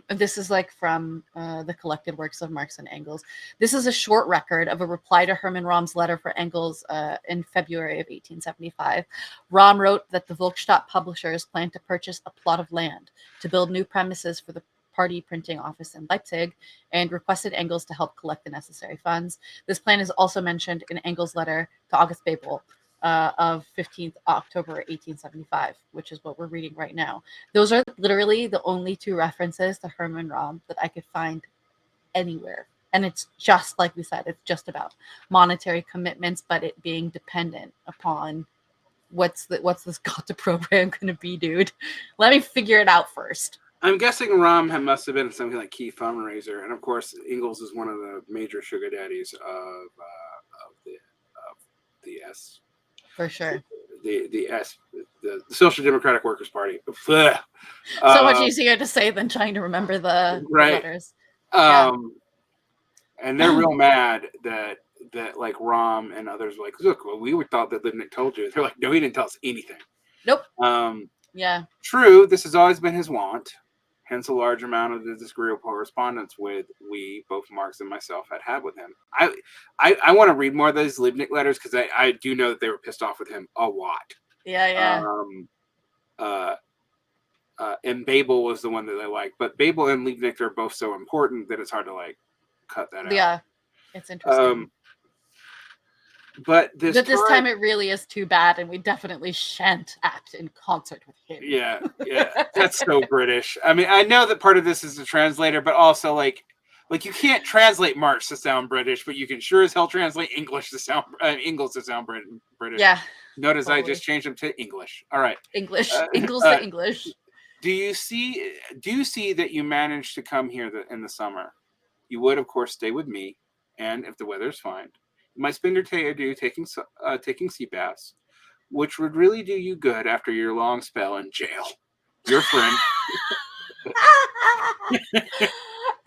Speaker 2: This is like from the collected works of Marx and Engels. This is a short record of a reply to Herman Rom's letter for Engels in February of 1875. Rom wrote that the Volksstadt publishers planned to purchase a plot of land to build new premises for the party printing office in Leipzig, and requested Engels to help collect the necessary funds. This plan is also mentioned in Engels' letter to August Bebel of 15th October 1875, which is what we're reading right now. Those are literally the only two references to Herman Rom that I could find anywhere. And it's just, like we said, it's just about monetary commitments, but it being dependent upon what's this Gotha program going to be, dude? Let me figure it out first.
Speaker 1: I'm guessing Rom must have been something like key fundraiser, and of course, Engels is one of the major sugar daddies of the S.
Speaker 2: For sure.
Speaker 1: The Social Democratic Workers' Party.
Speaker 2: So much easier to say than trying to remember the letters.
Speaker 1: And they're real mad that like Rom and others were like, look, well, we thought that Liebknecht told you. They're like, no, he didn't tell us anything.
Speaker 2: Nope.
Speaker 1: Yeah. True, this has always been his want. Hence a large amount of the disagreeable correspondence both Marx and myself had with him. I want to read more of those Liebknecht letters because I do know that they were pissed off with him a lot.
Speaker 2: Yeah.
Speaker 1: And Bebel was the one that they liked. But Bebel and Liebknecht are both so important that it's hard to like cut that out.
Speaker 2: Yeah, it's interesting.
Speaker 1: But this
Speaker 2: time it really is too bad, and we definitely shan't act in concert with him.
Speaker 1: Yeah, that's so British. I mean, I know that part of this is the translator, but also like you can't translate Marx to sound British, but you can sure as hell translate Engels to sound British.
Speaker 2: Yeah.
Speaker 1: Notice totally. I just changed them to English. All right.
Speaker 2: English. Engels to English.
Speaker 1: Do you see that you managed to come here in the summer? You would, of course, stay with me, and if the weather's fine, you might spend your day taking sea baths, which would really do you good after your long spell in jail. Your friend.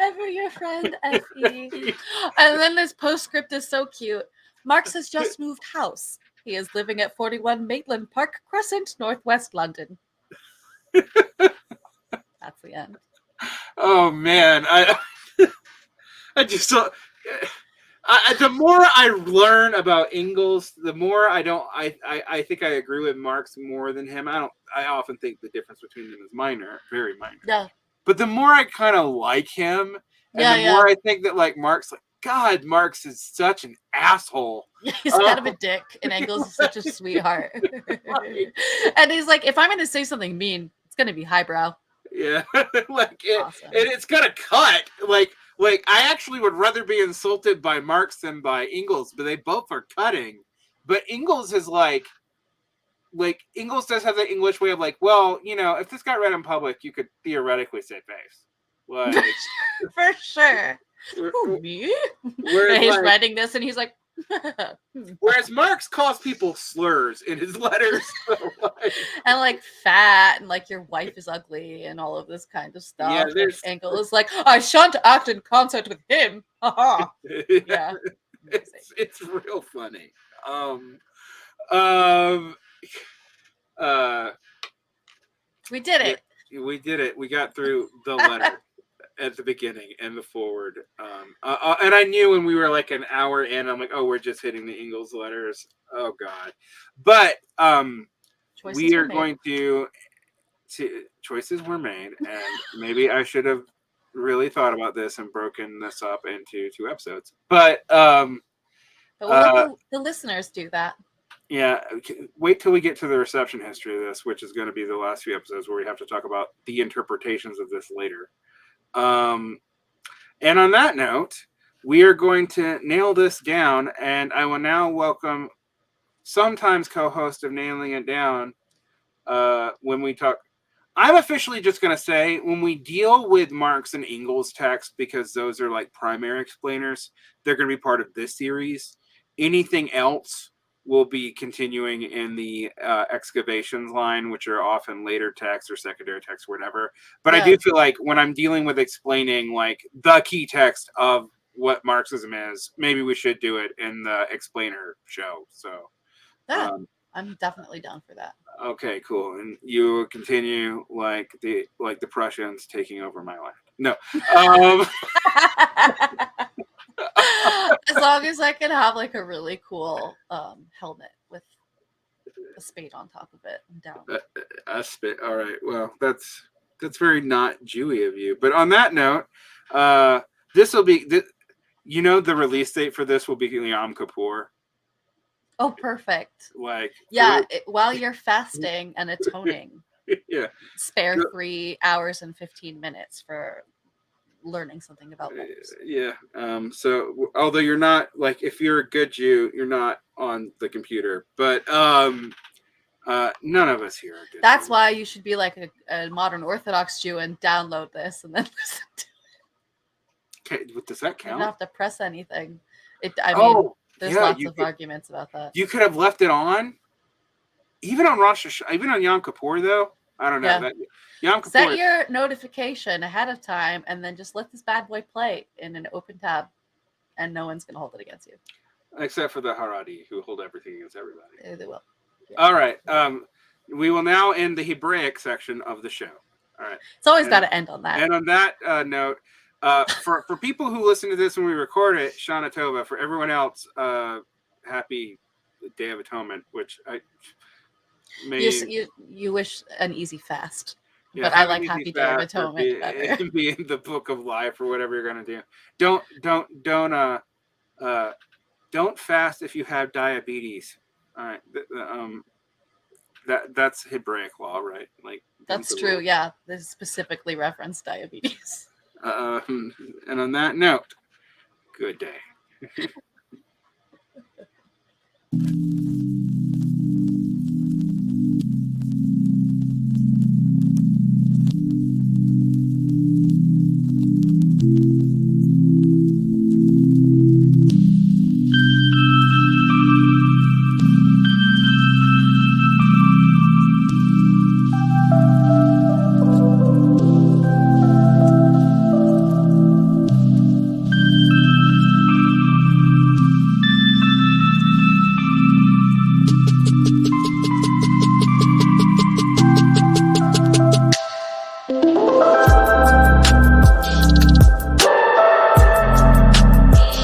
Speaker 2: Ever your friend, F.E. And then this postscript is so cute. Marx has just moved house. He is living at 41 Maitland Park Crescent, Northwest London. That's the end.
Speaker 1: Oh, man. I just saw... the more I learn about Engels, the more I think I agree with Marx more than him. I often think the difference between them is minor, very minor.
Speaker 2: Yeah.
Speaker 1: But the more I kind of like him, and the more I think that like Marx, like God, Marx is such an asshole.
Speaker 2: He's kind of a dick, and Engels is such a sweetheart.
Speaker 1: Right.
Speaker 2: And he's like, if I'm going to say something mean, it's going to be highbrow.
Speaker 1: Yeah, like
Speaker 2: Awesome.
Speaker 1: and it's gonna cut. Like I actually would rather be insulted by Marx than by Engels, but they both are cutting. But Engels is like Engels does have the English way of like, well, you know, if this got read in public, you could theoretically save face. Like
Speaker 2: for sure. Who, me? And he's writing this, and he's like.
Speaker 1: Whereas Marx calls people slurs in his letters, so
Speaker 2: and like fat, and like your wife is ugly, and all of this kind of stuff. Yeah, there's Engels is like, I shan't act in concert with him. Yeah,
Speaker 1: it's real funny.
Speaker 2: We did it.
Speaker 1: We did it. We got through the letter. At the beginning and the forward. And I knew when we were like an hour in, I'm like, oh, we're just hitting the Engels letters. Oh God. But we are going to choices were made, and maybe I should have really thought about this and broken this up into 2 episodes. But
Speaker 2: we'll let the listeners do that.
Speaker 1: Yeah, wait till we get to the reception history of this, which is going to be the last few episodes where we have to talk about the interpretations of this later. And on that note, we are going to nail this down, and I will now welcome sometimes co-host of Nailing It Down when we talk. I'm officially just going to say when we deal with Marx and Engels text, because those are like primary explainers, they're going to be part of this series. Anything else will be continuing in the excavations line, which are often later text or secondary text, whatever. But I do feel like when I'm dealing with explaining like the key text of what Marxism is, maybe we should do it in the explainer show. So
Speaker 2: I'm definitely down for that.
Speaker 1: Okay, cool. And you continue like the Prussians taking over my life. No.
Speaker 2: As long as I can have like a really cool helmet with a spade on top of it and down.
Speaker 1: A spade. All right. Well, that's very not Jewy of you. But on that note, this will be you know, the release date for this will be Yom Kippur.
Speaker 2: Oh, perfect.
Speaker 1: Like
Speaker 2: while you're fasting and atoning.
Speaker 1: Yeah.
Speaker 2: Spare 3 hours and 15 minutes for learning something about letters.
Speaker 1: Yeah. So although you're not like, if you're a good Jew, you're not on the computer, but none of us here are good.
Speaker 2: That's Jews. Why you should be like a modern Orthodox Jew and download this and then listen to
Speaker 1: it. Okay, does that count?
Speaker 2: You don't have to press anything. I mean, there's lots of arguments about that.
Speaker 1: You could have left it on, even on Rosh Hashanah, even on Yom Kippur, though. I don't know.
Speaker 2: Yeah.
Speaker 1: That Yom Kippur,
Speaker 2: set your notification ahead of time, and then just let this bad boy play in an open tab, and no one's gonna hold it against you,
Speaker 1: except for the Haredi, who hold everything against everybody.
Speaker 2: They will.
Speaker 1: Yeah. All right. We will now end the Hebraic section of the show. All right.
Speaker 2: It's always got to end on that.
Speaker 1: And on that note. For people who listen to this when we record it, Shana Tova. For everyone else, happy Day of Atonement, which I
Speaker 2: you wish an easy fast,
Speaker 1: yeah,
Speaker 2: but I like Happy Day of Atonement better.
Speaker 1: Be in the Book of Life or whatever you're gonna do. Don't fast if you have diabetes. All right, that's Hebraic law, right? Like
Speaker 2: that's true. Yeah, this specifically referenced diabetes.
Speaker 1: And on that note, good day.